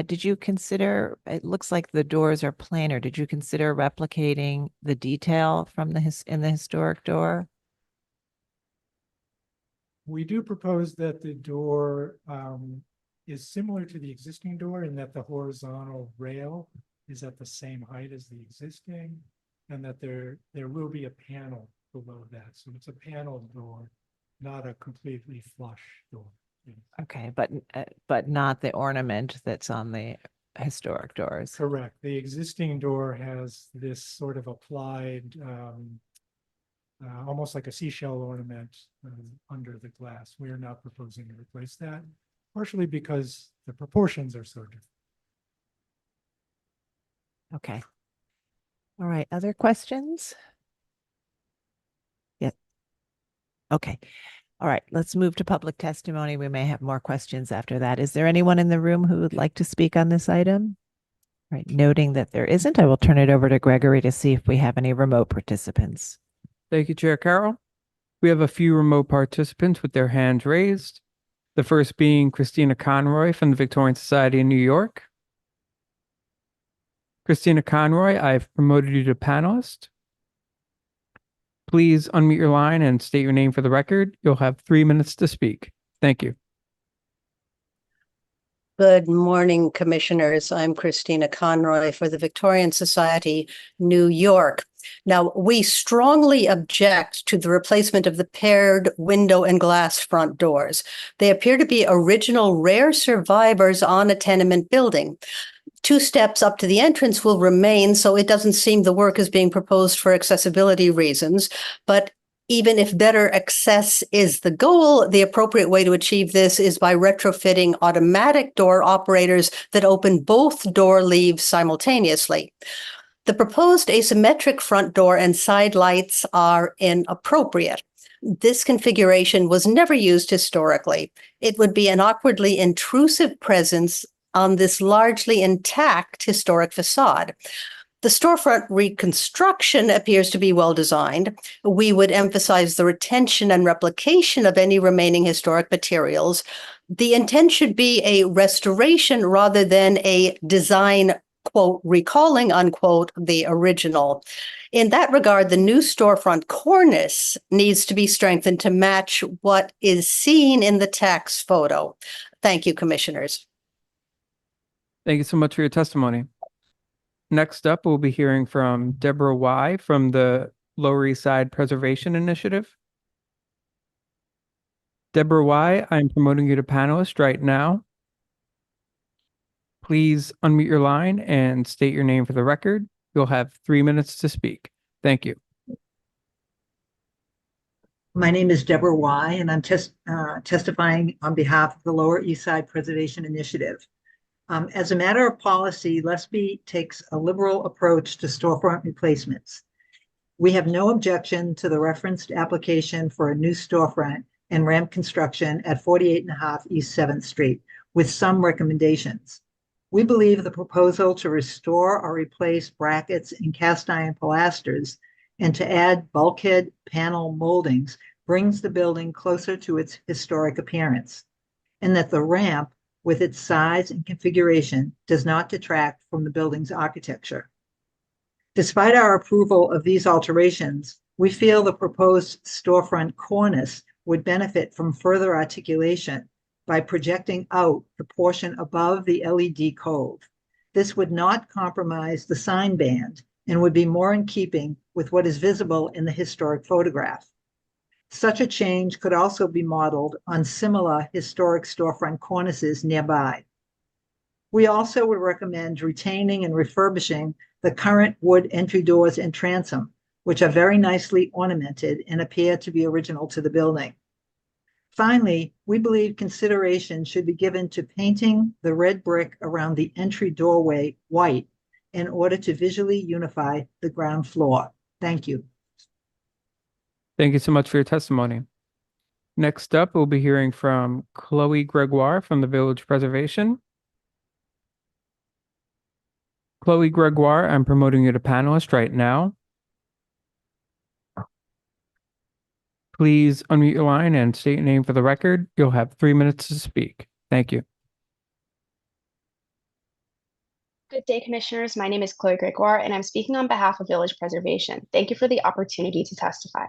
did you consider, it looks like the doors are planar. Did you consider replicating the detail from in the historic door? We do propose that the door is similar to the existing door in that the horizontal rail is at the same height as the existing, and that there will be a panel below that. So it's a paneled door, not a completely flush door. Okay, but not the ornament that's on the historic doors. Correct. The existing door has this sort of applied, almost like a seashell ornament under the glass. We are not proposing to replace that, partially because the proportions are so different. Okay. All right. Other questions? Yeah. Okay. All right. Let's move to public testimony. We may have more questions after that. Is there anyone in the room who would like to speak on this item? All right. Noting that there isn't, I will turn it over to Gregory to see if we have any remote participants. Thank you, Chair Carroll. We have a few remote participants with their hands raised. The first being Christina Conroy from the Victorian Society in New York. Christina Conroy, I've promoted you to panelist. Please unmute your line and state your name for the record. You'll have 3 minutes to speak. Thank you. Good morning, Commissioners. I'm Christina Conroy for the Victorian Society, New York. Now, we strongly object to the replacement of the paired window and glass front doors. They appear to be original rare survivors on a tenement building. 2 steps up to the entrance will remain, so it doesn't seem the work is being proposed for accessibility reasons. But even if better access is the goal, the appropriate way to achieve this is by retrofitting automatic door operators that open both door leaves simultaneously. The proposed asymmetric front door and side lights are inappropriate. This configuration was never used historically. It would be an awkwardly intrusive presence on this largely intact historic facade. The storefront reconstruction appears to be well designed. We would emphasize the retention and replication of any remaining historic materials. The intent should be a restoration rather than a design quote, recalling, unquote, the original. In that regard, the new storefront cornice needs to be strengthened to match what is seen in the tax photo. Thank you, Commissioners. Thank you so much for your testimony. Next up, we'll be hearing from Deborah Y. from the Lower East Side Preservation Initiative. Deborah Y., I'm promoting you to panelist right now. Please unmute your line and state your name for the record. You'll have 3 minutes to speak. Thank you. My name is Deborah Y., and I'm testifying on behalf of the Lower East Side Preservation Initiative. As a matter of policy, LSB takes a liberal approach to storefront replacements. We have no objection to the referenced application for a new storefront and ramp construction at 48.5 East 7th Street, with some recommendations. We believe the proposal to restore or replace brackets and cast iron pilasters and to add bulkhead panel moldings brings the building closer to its historic appearance, and that the ramp, with its size and configuration, does not detract from the building's architecture. Despite our approval of these alterations, we feel the proposed storefront cornice would benefit from further articulation by projecting out the portion above the LED cove. This would not compromise the sign band and would be more in keeping with what is visible in the historic photograph. Such a change could also be modeled on similar historic storefront cornices nearby. We also would recommend retaining and refurbishing the current wood entry doors and transom, which are very nicely ornamented and appear to be original to the building. Finally, we believe consideration should be given to painting the red brick around the entry doorway white in order to visually unify the ground floor. Thank you. Thank you so much for your testimony. Next up, we'll be hearing from Chloe Gregoire from the Village Preservation. Chloe Gregoire, I'm promoting you to panelist right now. Please unmute your line and state your name for the record. You'll have 3 minutes to speak. Thank you. Good day, Commissioners. My name is Chloe Gregoire, and I'm speaking on behalf of Village Preservation. Thank you for the opportunity to testify.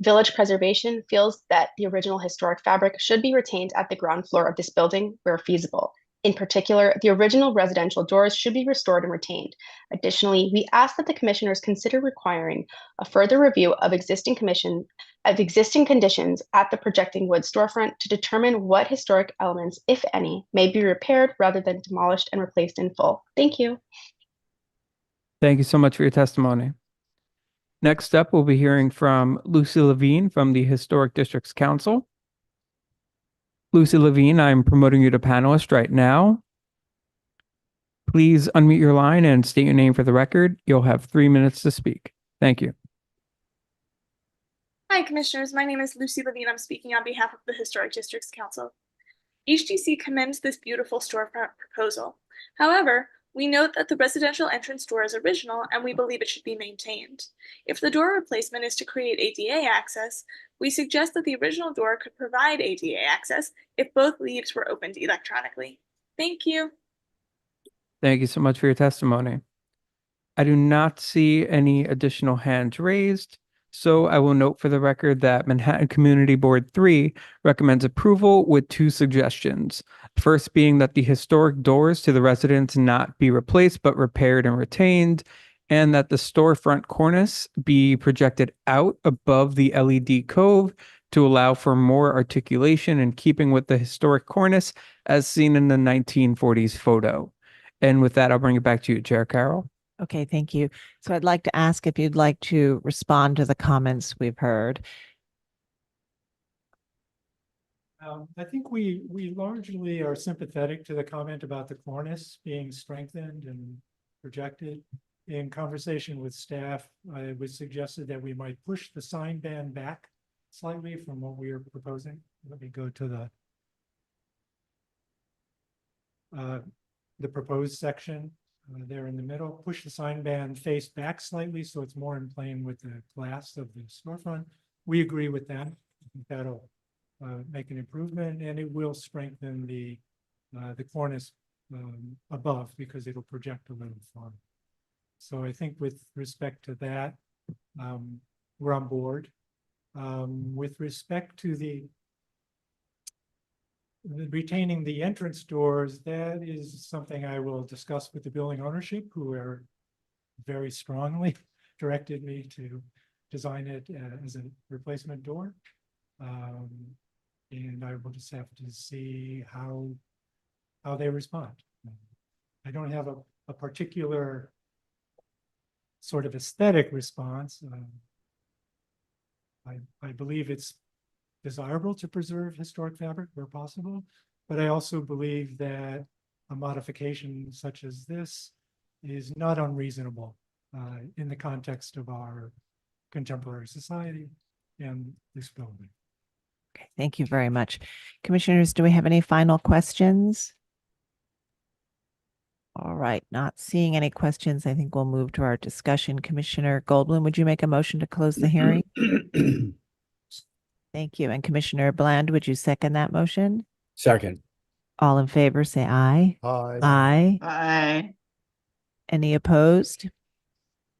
Village Preservation feels that the original historic fabric should be retained at the ground floor of this building where feasible. In particular, the original residential doors should be restored and retained. Additionally, we ask that the Commissioners consider requiring a further review of existing conditions at the projecting wood storefront to determine what historic elements, if any, may be repaired rather than demolished and replaced in full. Thank you. Thank you so much for your testimony. Next up, we'll be hearing from Lucy Levine from the Historic Districts Council. Lucy Levine, I'm promoting you to panelist right now. Please unmute your line and state your name for the record. You'll have 3 minutes to speak. Thank you. Hi, Commissioners. My name is Lucy Levine. I'm speaking on behalf of the Historic Districts Council. HDC commends this beautiful storefront proposal. However, we note that the residential entrance door is original and we believe it should be maintained. If the door replacement is to create ADA access, we suggest that the original door could provide ADA access if both leaves were opened electronically. Thank you. Thank you so much for your testimony. I do not see any additional hands raised, so I will note for the record that Manhattan Community Board 3 recommends approval with 2 suggestions. First being that the historic doors to the residence not be replaced but repaired and retained, and that the storefront cornice be projected out above the LED cove to allow for more articulation in keeping with the historic cornice as seen in the 1940s photo. And with that, I'll bring it back to you, Chair Carroll. Okay, thank you. So I'd like to ask if you'd like to respond to the comments we've heard. I think we largely are sympathetic to the comment about the cornice being strengthened and projected. In conversation with staff, it was suggested that we might push the sign band back slightly from what we are proposing. Let me go to the proposed section there in the middle. Push the sign band face back slightly so it's more in plane with the glass of the storefront. We agree with that. I think that'll make an improvement, and it will strengthen the cornice above because it'll project a little farther. So I think with respect to that, we're on board. With respect to the retaining the entrance doors, that is something I will discuss with the building ownership, who are very strongly directed me to design it as a replacement door. And I will just have to see how they respond. I don't have a particular sort of aesthetic response. I believe it's desirable to preserve historic fabric where possible, but I also believe that a modification such as this is not unreasonable in the context of our contemporary society and this building. Okay, thank you very much. Commissioners, do we have any final questions? All right, not seeing any questions. I think we'll move to our discussion. Commissioner Goldblum, would you make a motion to close the hearing? Thank you. And Commissioner Bland, would you second that motion? Second. All in favor, say aye. Aye. Aye. Aye. Any opposed?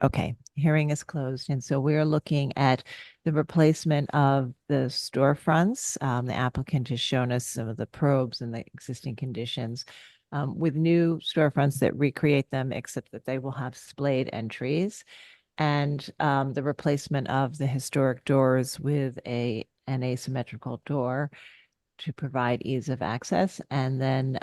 Okay, hearing is closed. And so we're looking at the replacement of the storefronts. The applicant has shown us some of the probes and the existing conditions with new storefronts that recreate them, except that they will have splayed entries, and the replacement of the historic doors with an asymmetrical door to provide ease of access, and then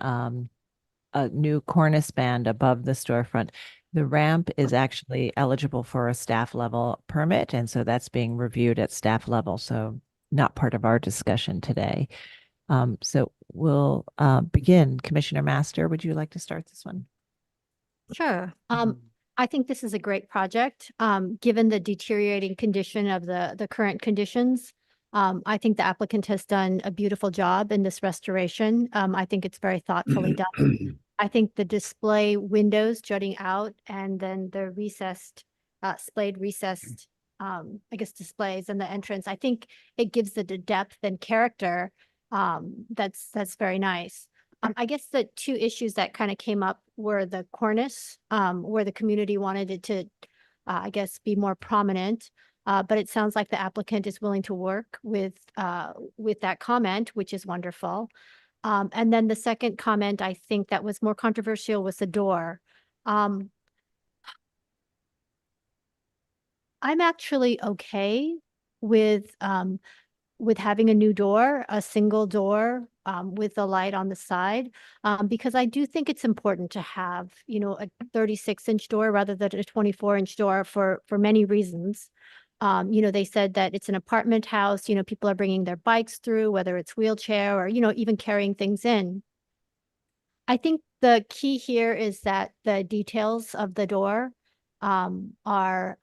a new cornice band above the storefront. The ramp is actually eligible for a staff level permit, and so that's being reviewed at staff level, so not part of our discussion today. So we'll begin. Commissioner Master, would you like to start this one? Sure. I think this is a great project. Given the deteriorating condition of the current conditions, I think the applicant has done a beautiful job in this restoration. I think it's very thoughtfully done. I think the display windows jutting out and then the splayed recessed, I guess, displays and the entrance, I think it gives it a depth and character that's very nice. I guess the two issues that kind of came up were the cornice, where the community wanted it to, I guess, be more prominent. But it sounds like the applicant is willing to work with that comment, which is wonderful. And then the second comment, I think that was more controversial, was the door. I'm actually okay with having a new door, a single door with the light on the side, because I do think it's important to have, a 36-inch door rather than a 24-inch door for many reasons. They said that it's an apartment house, people are bringing their bikes through, whether it's wheelchair or, even carrying things in. I think the key here is that the details of the door are,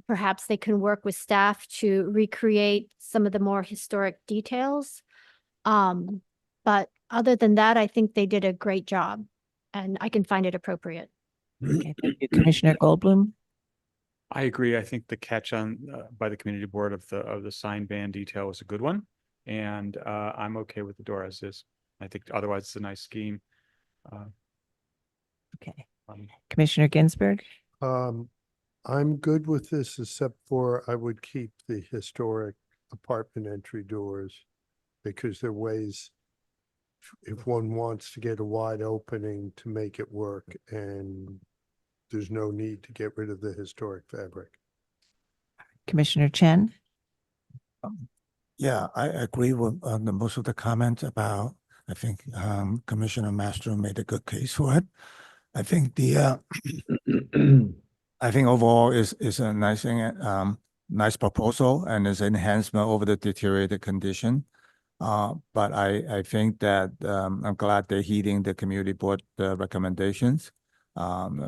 perhaps they can work with staff to recreate some of the more historic details. But other than that, I think they did a great job and I can find it appropriate. Okay, thank you. Commissioner Goldblum? I agree. I think the catch on by the community board of the sign band detail was a good one, and I'm okay with the door as is. I think otherwise it's a nice scheme. Okay. Commissioner Ginsburg? I'm good with this, except for I would keep the historic apartment entry doors, because there are ways, if one wants to get a wide opening, to make it work, and there's no need to get rid of the historic fabric. Commissioner Chen? Yeah, I agree with the most of the comments about, I think Commissioner Mastro made a good case for it. I think I think overall is a nice thing, nice proposal, and is enhancement over the deteriorated condition. But I think that I'm glad they're heeding the community board recommendations,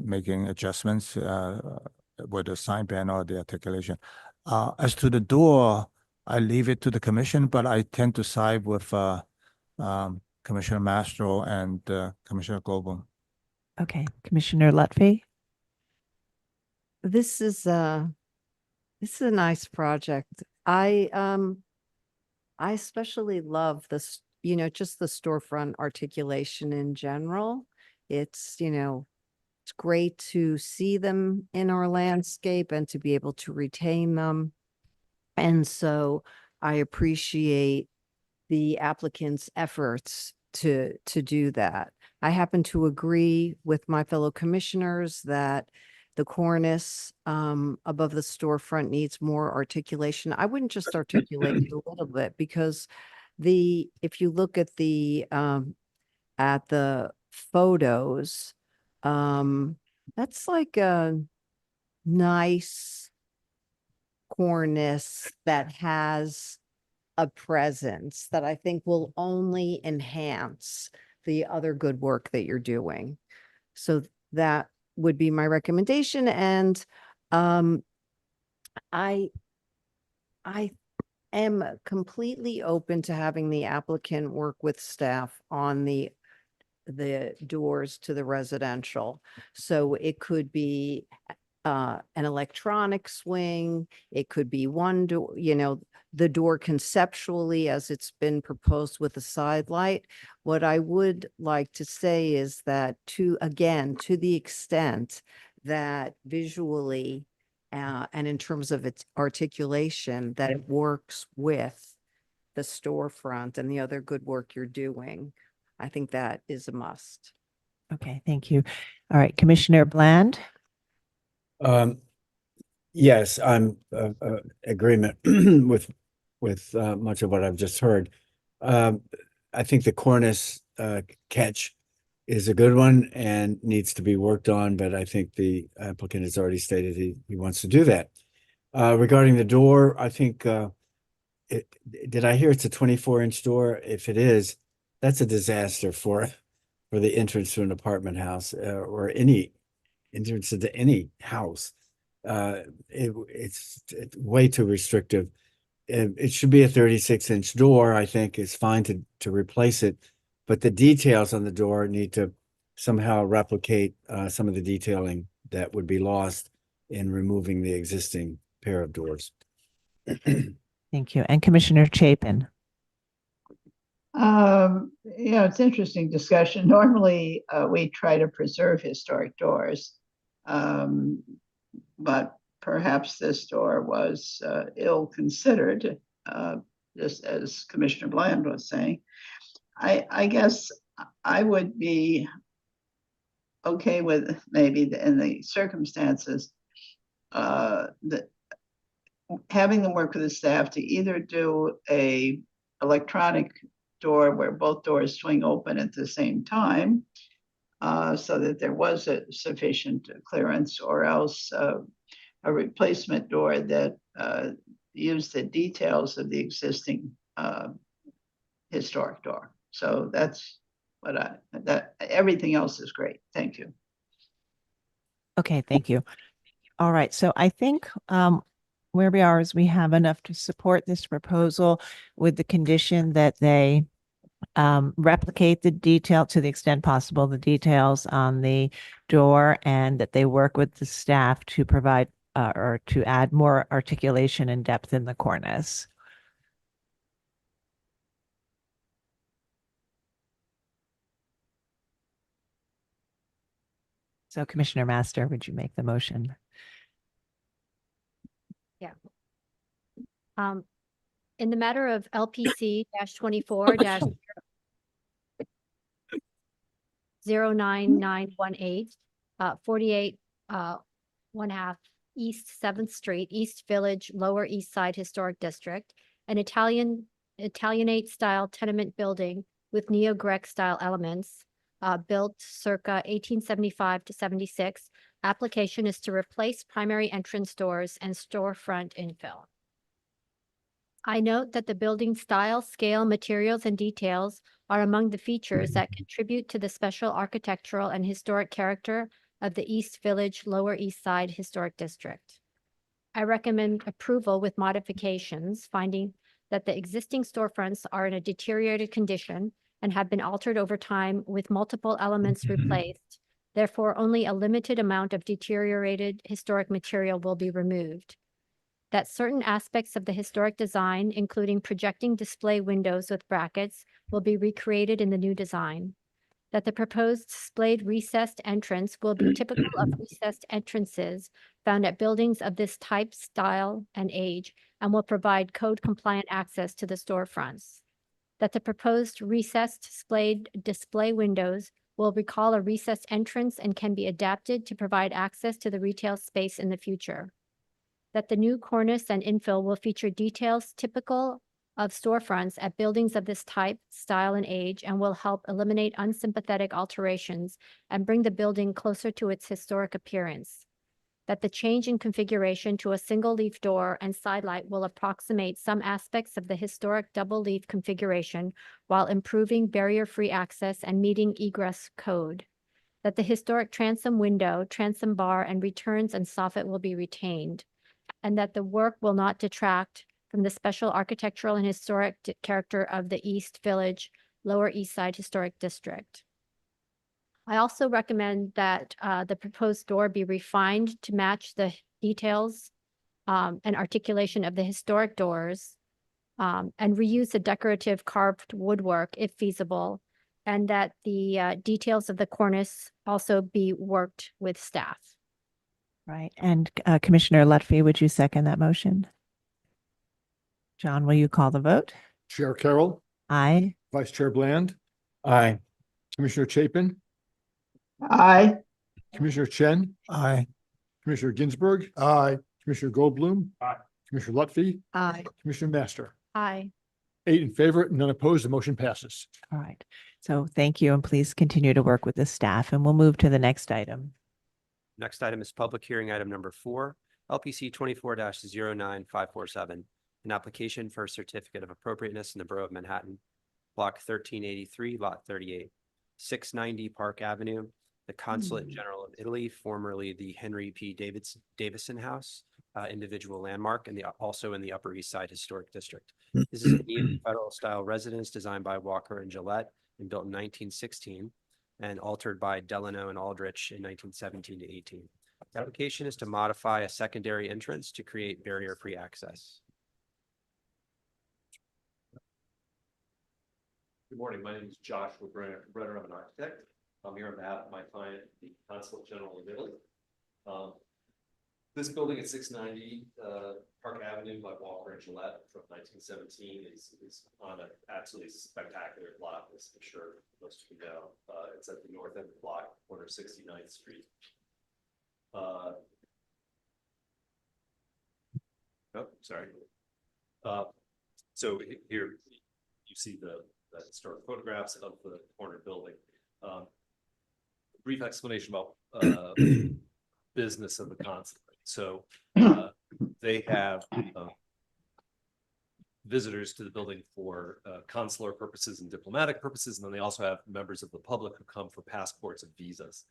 making adjustments with the sign ban or the articulation. As to the door, I leave it to the commission, but I tend to side with Commissioner Mastro and Commissioner Goldblum. Okay, Commissioner Lutfi? This is a nice project. I especially love this you know, just the storefront articulation in general. It's, you know, it's great to see them in our landscape and to be able to retain them. And so I appreciate the applicant's efforts to do that. I happen to agree with my fellow commissioners that the cornice above the storefront needs more articulation. I wouldn't just articulate it a little bit, because if you look at the photos, that's like a nice cornice that has a presence that I think will only enhance the other good work that you're doing. So that would be my recommendation. And I am completely open to having the applicant work with staff on the doors to the residential. So it could be an electronic swing, it could be one door, you know, the door conceptually as it's been proposed with a side light. What I would like to say is that to the extent that visually and in terms of its articulation, that it works with the storefront and the other good work you're doing, I think that is a must. Okay, thank you. All right, Commissioner Bland. Yes, I'm agreement with much of what I've just heard. I think the cornice catch is a good one and needs to be worked on, but I think the applicant has already stated he wants to do that. Regarding the door, I think did I hear it's a 24-inch door? If it is, that's a disaster for the entrance to an apartment house or any entrance into any house. It's way too restrictive. It should be a 36-inch door. I think it's fine to replace it, but the details on the door need to somehow replicate some of the detailing that would be lost in removing the existing pair of doors. Thank you. And Commissioner Chapin. You know, it's interesting discussion. Normally, we try to preserve historic doors, but perhaps this door was ill considered, just as Commissioner Bland was saying. I guess I would be okay with maybe in the circumstances that having them work with the staff to either do a electronic door where both doors swing open at the same time, so that there was a sufficient clearance, or else a replacement door that used the details of the existing historic door. So that's what everything else is great. Thank you. Okay, thank you. All right, so I think where we are is we have enough to support this proposal with the condition that they replicate the detail to the extent possible, the details on the door, and that they work with the staff to provide or to add more articulation and depth in the cornice. So Commissioner Master, would you make the motion? Yeah. In the matter of LPC -24 09918, 48 1/2 East 7th Street, East Village, Lower East Side Historic District, an Italianate style tenement building with neo-Greek style elements, built circa 1875 to 76. Application is to replace primary entrance doors and storefront infill. I note that the building style, scale, materials, and details are among the features that contribute to the special architectural and historic character of the East Village, Lower East Side Historic District. I recommend approval with modifications, finding that the existing storefronts are in a deteriorated condition and have been altered over time with multiple elements replaced. Therefore, only a limited amount of deteriorated historic material will be removed. that certain aspects of the historic design, including projecting display windows with brackets, will be recreated in the new design. That the proposed displayed recessed entrance will be typical of recessed entrances found at buildings of this type, style, and age, and will provide code-compliant access to the storefronts. That the proposed recessed displayed display windows will recall a recessed entrance and can be adapted to provide access to the retail space in the future. That the new cornice and infill will feature details typical of storefronts at buildings of this type, style, and age, and will help eliminate unsympathetic alterations and bring the building closer to its historic appearance. That the change in configuration to a single leaf door and side light will approximate some aspects of the historic double leaf configuration while improving barrier-free access and meeting egress code. That the historic transom window, transom bar, and returns and soffit will be retained, and that the work will not detract from the special architectural and historic character of the East Village, Lower East Side Historic District. I also recommend that the proposed door be refined to match the details and articulation of the historic doors, and reuse the decorative carved woodwork if feasible, and that the details of the cornice also be worked with staff. Right. And Commissioner Lutfi, would you second that motion? John, will you call the vote? Chair Carroll, Aye. Vice Chair Bland, Aye. Commissioner Chapin, Aye. Commissioner Chen, Aye. Commissioner Ginsburg. Aye. Commissioner Goldblum. Aye. Commissioner Lutfi, Aye. Commissioner Master. Aye. 8 in favor, none opposed, the motion passes. All right. So thank you, and please continue to work with the staff, and we'll move to the next item. Next item is public hearing item number 4, LPC 24-09547, an application for a certificate of appropriateness in the Borough of Manhattan, block 1383, lot 38, 690 Park Avenue, the Consulate General of Italy, formerly the Henry P. Davison House, individual landmark, and also in the Upper East Side Historic District. This is a neat federal style residence designed by Walker and Gillette and built in 1916 and altered by Delano and Aldrich in 1917 to 18. The application is to modify a secondary entrance to create barrier-free access. Good morning. My name is Joshua Brenner. I'm an architect. I'm here on behalf of my client, the Consulate General of Italy. This building at 690 Park Avenue by Walker and Gillette from 1917 is on an absolutely spectacular block, as I'm sure most of you know. It's at the north end of the block, corner 69th Street. Oh, sorry. So here you see the historic photographs of the corner building. Brief explanation about business of the consulate. So they have visitors to the building for consular purposes and diplomatic purposes, and then they also have members of the public who come for passports and visas.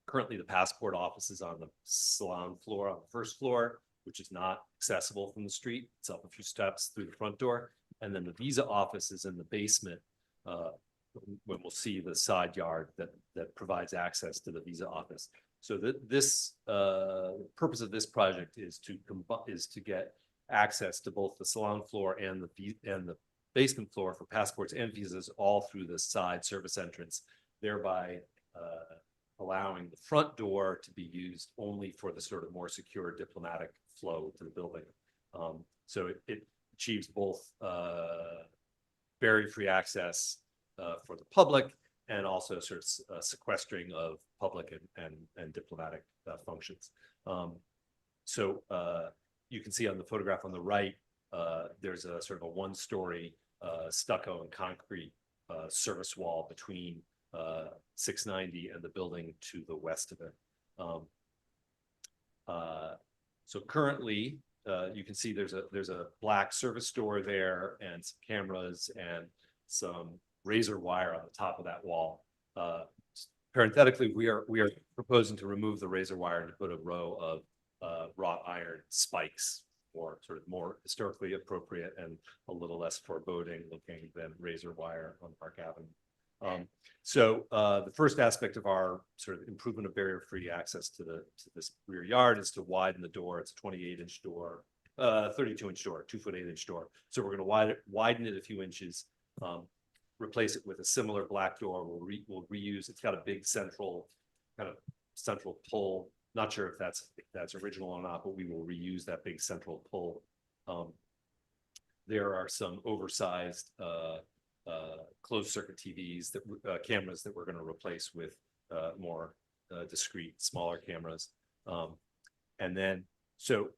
Currently, the passport office is on the salon floor on the first floor, which is not accessible from the street. It's up a few steps through the front door. And then the visa office is in the basement, when we'll see the side yard that provides access to the visa office. So this purpose of this project is to get access to both the salon floor and the basement floor for passports and visas all through the side service entrance, thereby allowing the front door to be used only for the sort of more secure diplomatic flow to the building. So it achieves both barrier-free access for the public and also sort of sequestering of public and diplomatic functions. So you can see on the photograph on the right, there's a sort of a one-story stucco and concrete service wall between 690 and the building to the west of it. So currently, you can see there's a black service door there and some cameras and some razor wire on the top of that wall. Parenthetically, we are proposing to remove the razor wire and to put a row of wrought iron spikes, or sort of more historically appropriate and a little less foreboding looking than razor wire on Park Avenue. The first aspect of our sort of improvement of barrier-free access to this rear yard is to widen the door. It's a 28-inch door, 32-inch door, 2'8" door. So we're going to widen it a few inches, replace it with a similar black door. We'll reuse. It's got a big central pull. Not sure if that's original or not, but we will reuse that big central pull. There are some oversized closed circuit TVs cameras that we're going to replace with more discrete, smaller cameras. And then, so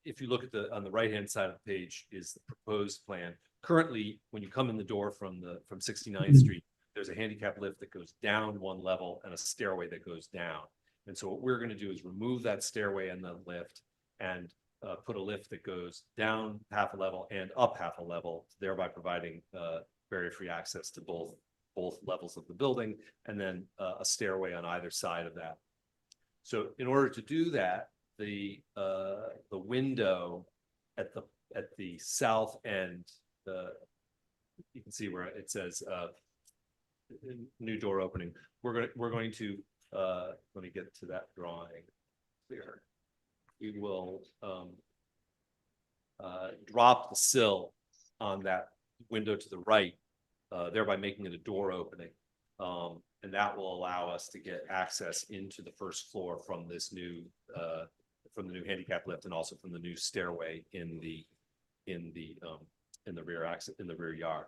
if you look at on the right-hand side of the page is the proposed plan. Currently, when you come in the door from 69th Street, there's a handicap lift that goes down one level and a stairway that goes down. And so what we're going to do is remove that stairway and the lift and put a lift that goes down half a level and up half a level, thereby providing barrier-free access to both levels of the building, and then a stairway on either side of that. So in order to do that, the window at the south end, you can see where it says new door opening. We're going to let me get to that drawing here. We will drop the sill on that window to the right, thereby making it a door opening. And that will allow us to get access into the first floor from this new from the new handicap lift, and also from the new stairway in the rear yard.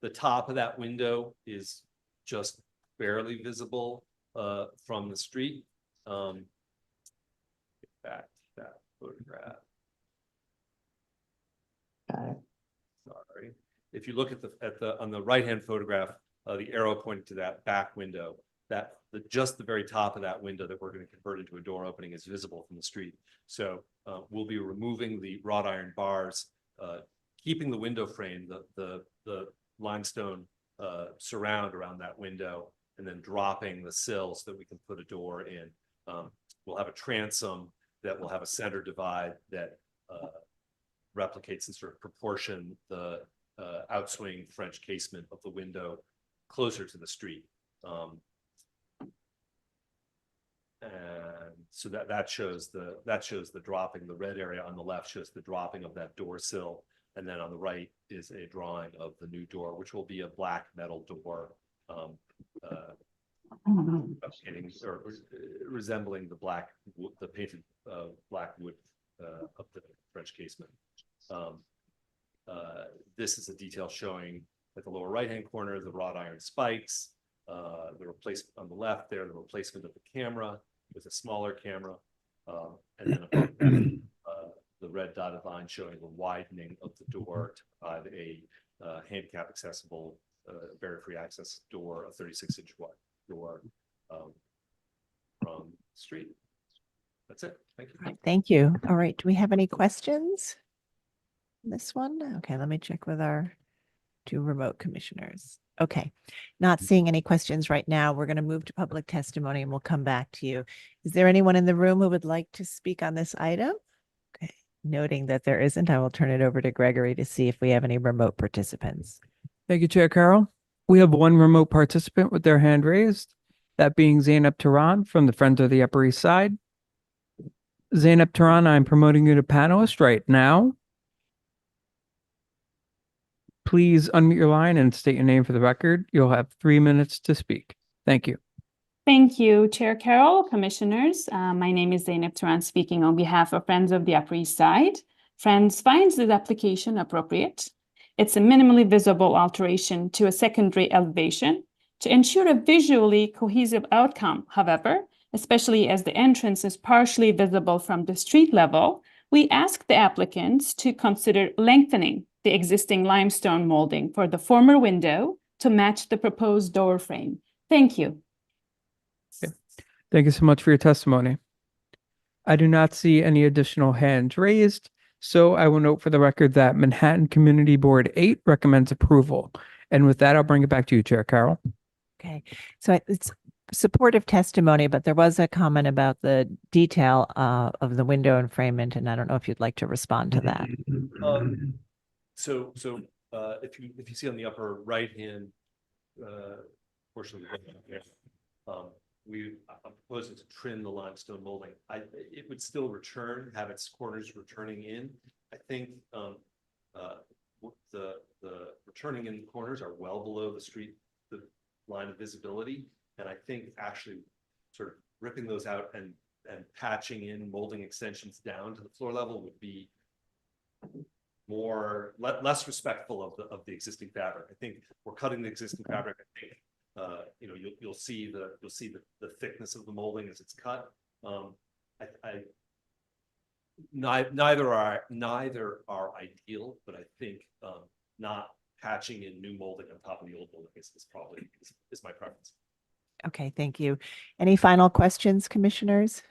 The top of that window is just barely visible from the street. Get back to that photograph. Sorry. If you look on the right-hand photograph, the arrow pointing to that back window, just the very top of that window that we're going to convert into a door opening is visible from the street. So we'll be removing the wrought iron bars, keeping the window frame, the limestone surround around that window, and then dropping the sill so that we can put a door in. We'll have a transom that will have a center divide that replicates in sort of proportion the outswing French casement of the window closer to the street. And so that shows the dropping. The red area on the left shows the dropping of that door sill, and then on the right is a drawing of the new door, which will be a black metal door, resembling the painted black wood of the French casement. This is a detail showing at the lower right-hand corner the wrought iron spikes, the replacement on the left there, the replacement of the camera with a smaller camera, and then above that, the red dotted line showing the widening of the door to provide a handicap accessible barrier-free access door, a 36-inch wide door from the street. That's it. Thank you. All right, thank you. All right, do we have any questions? This one? Okay, let me check with our two remote commissioners. Okay, not seeing any questions right now. We're going to move to public testimony and we'll come back to you. Is there anyone in the room who would like to speak on this item? Okay, noting that there isn't, I will turn it over to Gregory to see if we have any remote participants. Thank you, Chair Carroll. We have one remote participant with their hand raised, that being Zainab Tehran from the Friends of the Upper East Side. Zainab Tehran, I'm promoting you to panelist right now. Please unmute your line and state your name for the record. You'll have 3 minutes to speak. Thank you. Thank you, Chair Carroll, Commissioners. My name is Zainab Tehran, speaking on behalf of Friends of the Upper East Side. Friends finds this application appropriate. It's a minimally visible alteration to a secondary elevation to ensure a visually cohesive outcome. However, especially as the entrance is partially visible from the street level, we ask the applicants to consider lengthening the existing limestone molding for the former window to match the proposed door frame. Thank you. Okay. Thank you so much for your testimony. I do not see any additional hands raised, so I will note for the record that Manhattan Community Board 8 recommends approval. And with that, I'll bring it back to you, Chair Carroll. Okay, so it's supportive testimony, but there was a comment about the detail of the window enframement, and I don't know if you'd like to respond to that. So if you see on the upper right hand portion of the building here. I'm proposing to trim the limestone molding. It would still return, have its corners returning in. I think the returning in corners are well below the line of visibility. And I think actually sort of ripping those out and patching in molding extensions down to the floor level would be less respectful of the existing fabric. I think we're cutting the existing fabric. I think you'll see the thickness of the molding as it's cut. Neither are ideal, but I think not patching in new molding on top of the old molding is probably my preference. Okay, thank you. Any final questions, commissioners?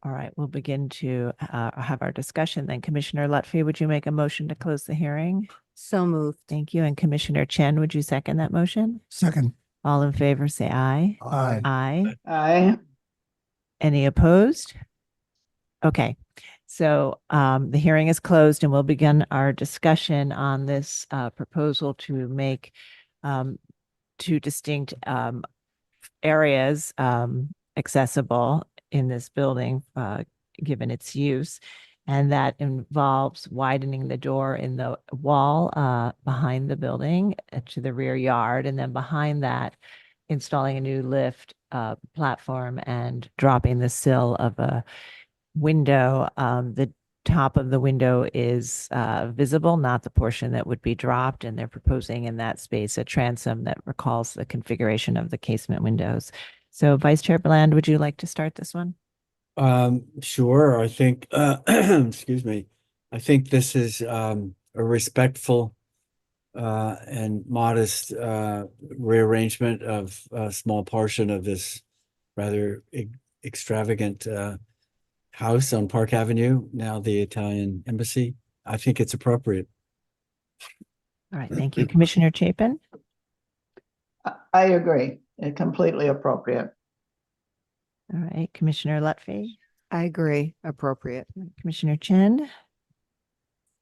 All right, we'll begin to have our discussion then. Commissioner Lutfi, would you make a motion to close the hearing? So moved. Thank you. And Commissioner Chen, would you second that motion? Second. All in favor, say aye. Aye. Aye. Aye. Any opposed? Okay, so the hearing is closed and we'll begin our discussion on this proposal to make two distinct areas accessible in this building, given its use. And that involves widening the door in the wall behind the building to the rear yard. And then behind that, installing a new lift platform and dropping the sill of a window. The top of the window is visible, not the portion that would be dropped. And they're proposing in that space a transom that recalls the configuration of the casement windows. So Vice Chair Bland, would you like to start this one? Sure. I think, excuse me. I think this is a respectful and modest rearrangement of a small portion of this rather extravagant house on Park Avenue, now the Italian Embassy. I think it's appropriate. All right, thank you. Commissioner Chapin? I agree. Completely appropriate. All right, Commissioner Lutfi? I agree. Appropriate. Commissioner Chen?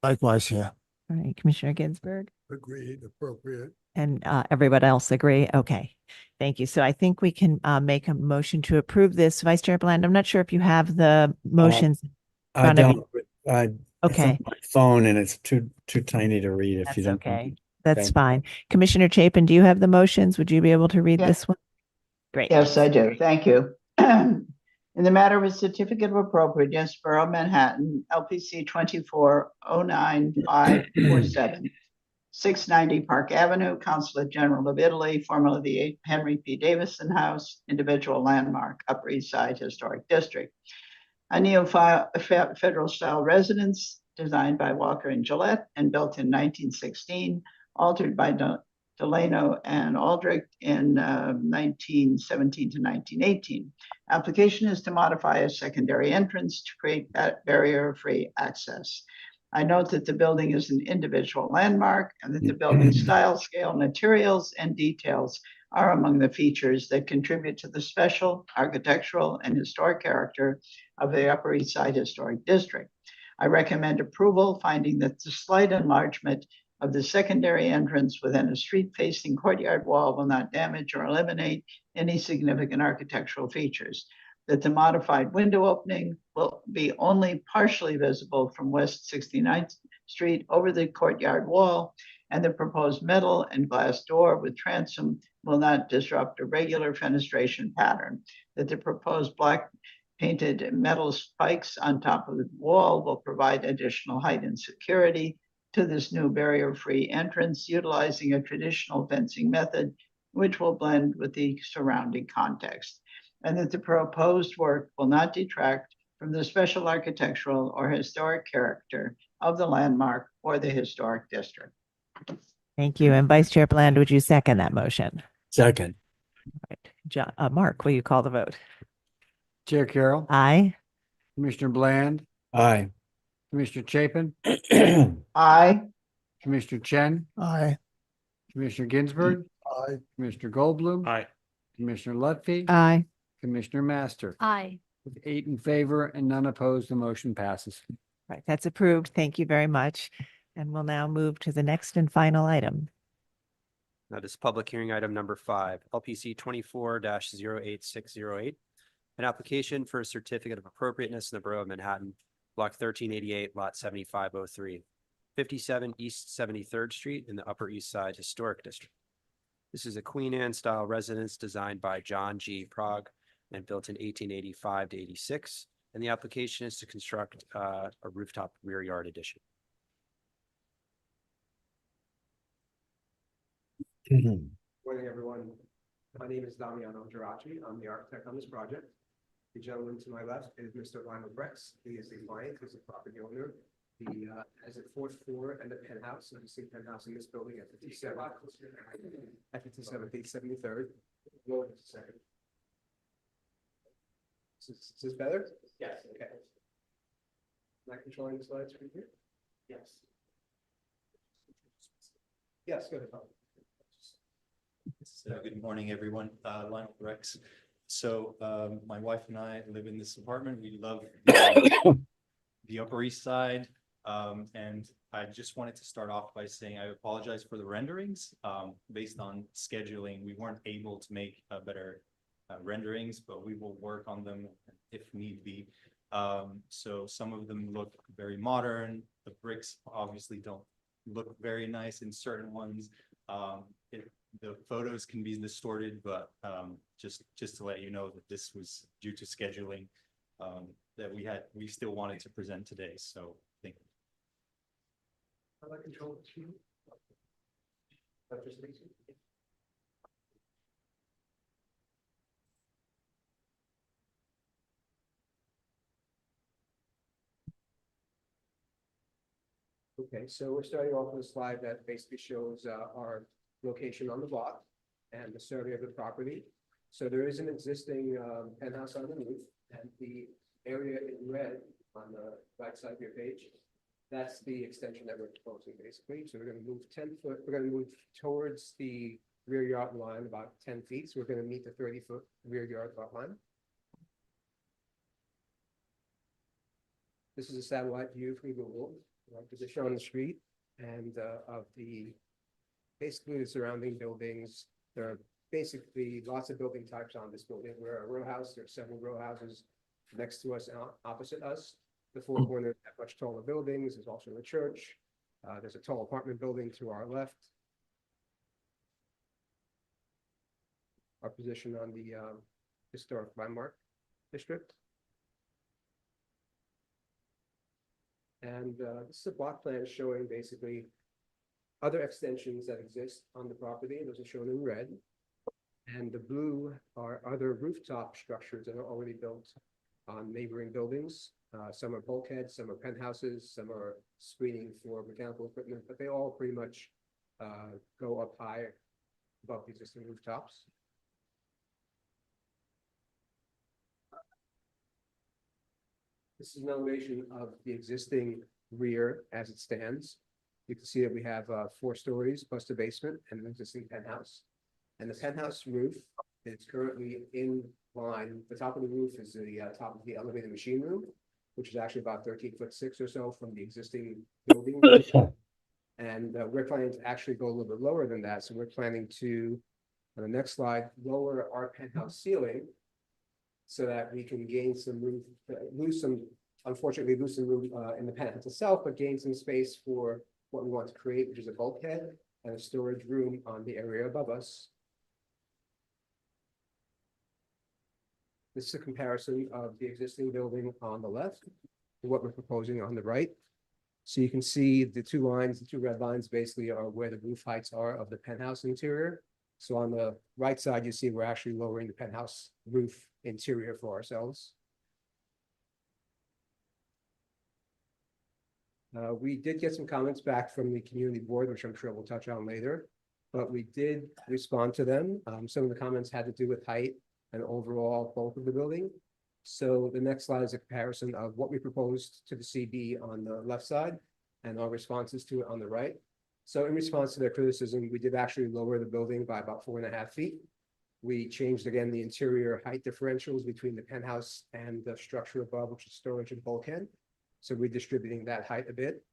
Likewise here. All right, Commissioner Ginsburg? Agreed, appropriate. And everybody else agree? Okay, thank you. So I think we can make a motion to approve this. Vice Chair Bland, I'm not sure if you have the motions. I front of don't. It's Okay. on my phone and it's too tiny to read if you That's don't. okay. That's Okay. fine. Commissioner Chapin, do you have the motions? Would you be able to read Yeah. this one? Great. Yes, I do. Thank you. In the matter of a certificate of appropriateness, Borough of Manhattan, LPC 2409547, 690 Park Avenue, Consulate General of Italy, formerly the Henry P. Davison House, individual landmark, Upper East Side Historic District. A neo-federal style residence designed by Walker and Gillette and built in 1916, altered by Delano and Aldrich in 1917 to 1918. Application is to modify a secondary entrance to create that barrier-free access. I note that the building is an individual landmark and that the building style, scale, materials, and details are among the features that contribute to the special architectural and historic character of the Upper East Side Historic District. I recommend approval, finding that the slight enlargement of the secondary entrance within a street-facing courtyard wall will not damage or eliminate any significant architectural features, that the modified window opening will be only partially visible from West 69th Street over the courtyard wall, and the proposed metal and glass door with transom will not disrupt a regular fenestration pattern, that the proposed black painted metal spikes on top of the wall will provide additional height and security to this new barrier-free entrance, utilizing a traditional fencing method, which will blend with the surrounding context, and that the proposed work will not detract from the special architectural or historic character of the landmark or the historic district. Thank you. And Vice Chair Bland, would you second that motion? Second. John, Mark, will you call the vote? Chair Carroll. Aye. Commissioner Bland. Aye. Commissioner Chapin. Aye. Commissioner Chen. Aye. Commissioner Ginsburg. Aye. Commissioner Goldblum. Aye. Commissioner Lutfi. Aye. Commissioner Master. Aye. With 8 in favor and none opposed, the motion passes. Right, that's approved. Thank you very much. And we'll now move to the next and final item. That is public hearing item number 5, LPC 24-08608. An application for a certificate of appropriateness in the Borough of Manhattan, block 1388, lot 7503, 57 East 73rd Street in the Upper East Side Historic District. This is a Queen Anne style residence designed by John G. Prague and built in 1885 to 86. And the application is to construct a rooftop rear yard addition. Morning, everyone. My name is Damiano Geraci. I'm the architect on this project. The gentleman to my left is Mr. Lionel Brex. He is the client, he's the property owner. He has a 4th floor and a penthouse, so you see penthouse in this building at 57. At 57, 73rd. Is this better? Yes. Okay. Am I controlling the slides from here? Yes. Yes, go ahead, Bob. Good morning, everyone. Lionel Brex. So my wife and I live in this apartment. We love the Upper East Side. And I just wanted to start off by saying I apologize for the renderings. Based on scheduling, we weren't able to make better renderings, but we will work on them if need be. So some of them look very modern. The bricks obviously don't look very nice in certain ones. The photos can be distorted, but just to let you know that this was due to scheduling that we still wanted to present today. So thank you. How do I control the screen? Okay, so we're starting off with a slide that basically shows our location on the block and the survey of the property. So there is an existing penthouse on the roof, and the area in red on the right side of your page, that's the extension that we're proposing basically. So we're going to move 10 foot, we're going to move towards the rear yard line about 10 feet. So we're going to meet the 30-foot rear yard lot line. This is a satellite view from Google, position on the street, and of the basically the surrounding buildings. There are basically lots of building types on this building. We're a row house. There are several row houses next to us and opposite us. The four corners have much taller buildings. There's also a church. There's a tall apartment building to our left. Our position on the historic landmark district. And this is a block plan showing basically other extensions that exist on the property. Those are shown in red. And the blue are other rooftop structures that are already built on neighboring buildings. Some are bulkheads, some are penthouses, some are screening for mechanical equipment, but they all pretty much go up high above the existing rooftops. This is an elevation of the existing rear as it stands. You can see that we have 4 stories plus the basement and an existing penthouse. And the penthouse roof is currently in line. The top of the roof is the top of the elevated machine room, which is actually about 13'6" or so from the existing building. And we're planning to actually go a little bit lower than that. So we're planning to, on the next slide, lower our penthouse ceiling so that we can gain some room, unfortunately lose some room in the penthouse itself, but gain some space for what we want to create, which is a bulkhead and a storage room on the area above us. This is a comparison of the existing building on the left to what we're proposing on the right. So you can see the 2 lines, the 2 red lines basically are where the roof heights are of the penthouse interior. So on the right side, you see we're actually lowering the penthouse roof interior for ourselves. We did get some comments back from the community board, which I'm sure we'll touch on later, but we did respond to them. Some of the comments had to do with height and overall bulk of the building. So the next slide is a comparison of what we proposed to the CB on the left side and our responses to it on the right. So in response to their criticism, we did actually lower the building by about 4.5 feet. We changed again the interior height differentials between the penthouse and the structure above, which is storage and bulkhead. So we're distributing that height a bit.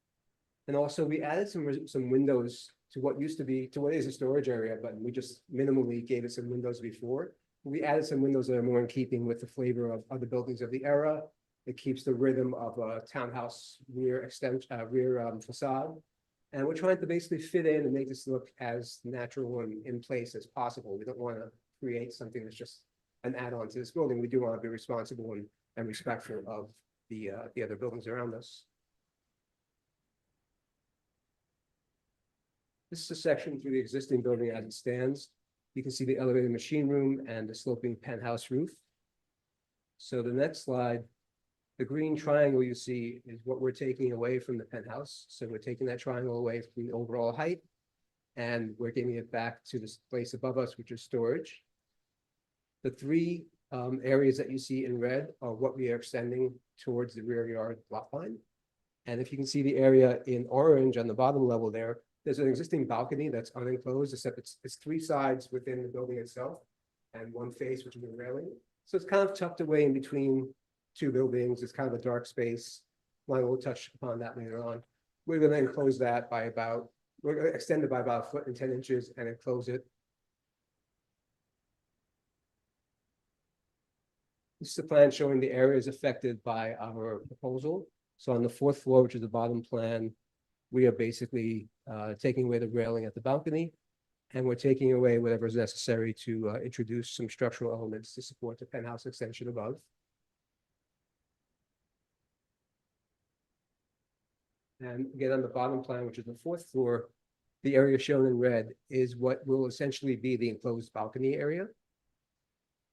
And also we added some windows to what used to be, to what is a storage area, but we just minimally gave it some windows before. We added some windows that are more in keeping with the flavor of other buildings of the era. It keeps the rhythm of a townhouse rear facade. And we're trying to basically fit in and make this look as natural and in place as possible. We don't want to create something that's just an add-on to this building. We do want to be responsible and respectful of the other buildings around us. This is a section through the existing building as it stands. You can see the elevated machine room and the sloping penthouse roof. So the next slide, the green triangle you see is what we're taking away from the penthouse. So we're taking that triangle away from the overall height, and we're giving it back to the place above us, which is storage. The three areas that you see in red are what we are extending towards the rear yard lot line. And if you can see the area in orange on the bottom level there, there's an existing balcony that's unenclosed, except it's three sides within the building itself and one face, which is a railing. So it's kind of tucked away in between two buildings. It's kind of a dark space. Well, we'll touch upon that later on. We're going to enclose that by about, we're going to extend it by about 1 foot and 10 inches and enclose it. This is the plan showing the areas affected by our proposal. So on the 4th floor, which is the bottom plan, we are basically taking away the railing at the balcony, and we're taking away whatever is necessary to introduce some structural elements to support the penthouse extension above. And again, on the bottom plan, which is the 4th floor, the area shown in red is what will essentially be the enclosed balcony area.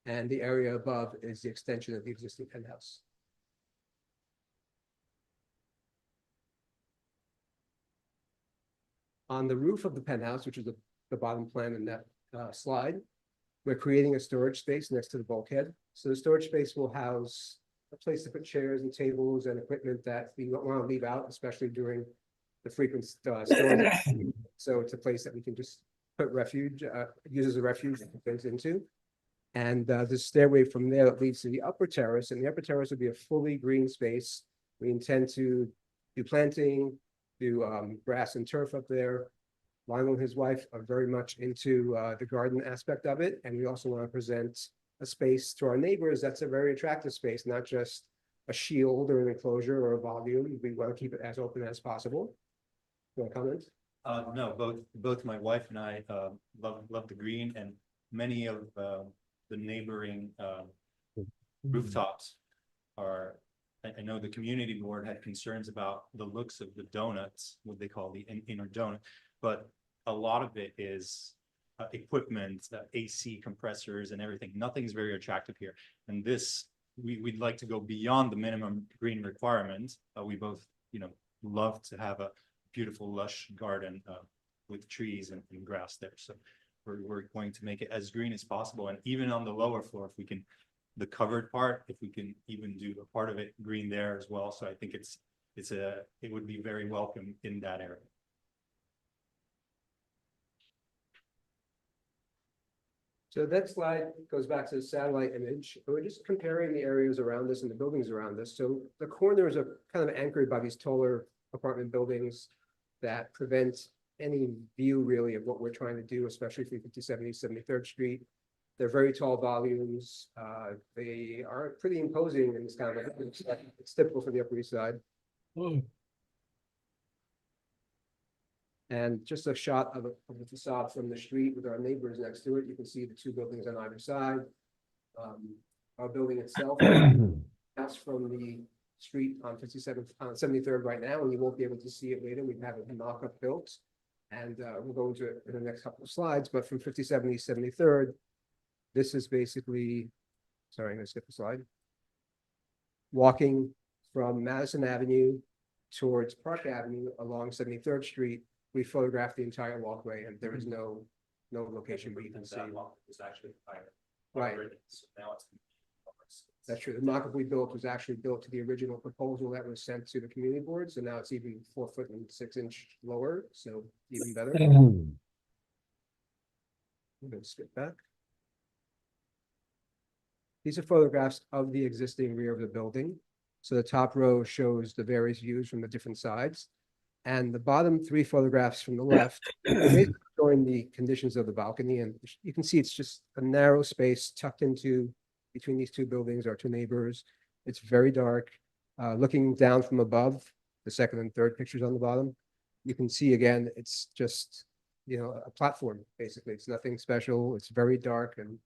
And the area above is the extension of the existing penthouse. On the roof of the penthouse, which is the bottom plan in that slide, we're creating a storage space next to the bulkhead. So the storage space will house a place to put chairs and tables and equipment that we don't want to leave out, especially during the frequent storms. So it's a place that we can just put refuge, use as a refuge things into. And the stairway from there that leads to the upper terrace, and the upper terrace would be a fully green space. We intend to do planting, do grass and turf up there. Lionel and his wife are very much into the garden aspect of it, and we also want to present a space to our neighbors that's a very attractive space, not just a shield or an enclosure or a volume. We want to keep it as open as possible. You want to comment? No, both my wife and I love the green, and many of the neighboring rooftops are. I know the community board had concerns about the looks of the donuts, what they call the inner donut, but a lot of it is equipment, AC compressors and everything. Nothing's very attractive here. And this, we'd like to go beyond the minimum green requirement. We both, love to have a beautiful lush garden with trees and grass there. So we're going to make it as green as possible. And even on the lower floor, if we can, the covered part, if we can even do a part of it green there as well. So I think it would be very welcome in that area. So that slide goes back to the satellite image. We're just comparing the areas around us and the buildings around us. So the corners are kind of anchored by these taller apartment buildings that prevent any view really of what we're trying to do, especially 350, 73rd Street. They're very tall volumes. They are pretty imposing in this kind of, it's typical for the Upper East Side. And just a shot of the facade from the street with our neighbors next to it. You can see the two buildings on either side. Our building itself, that's from the street on 73rd right now, and you won't be able to see it later. We have a mock-up built, and we'll go into it in the next couple of slides. But from 5070 73rd, this is basically, sorry, I'm gonna skip the slide. Walking from Madison Avenue towards Park Avenue along 73rd Street, we photographed the entire walkway, and there is no location where you can see. Was actually higher. Right. So now it's. That's true. The mock-up we built was actually built to the original proposal that was sent to the community board. So now it's even 4 foot and 6 inch lower. So even better. I'm going to skip back. These are photographs of the existing rear of the building. So the top row shows the various views from the different sides. And the bottom three photographs from the left, are basically showing the conditions of the balcony. And you can see it's just a narrow space tucked into between these two buildings, our two neighbors. It's very dark. Looking down from above, the second and third pictures on the bottom, you can see again, it's just, you know, a platform, basically. It's nothing special. It's very dark. And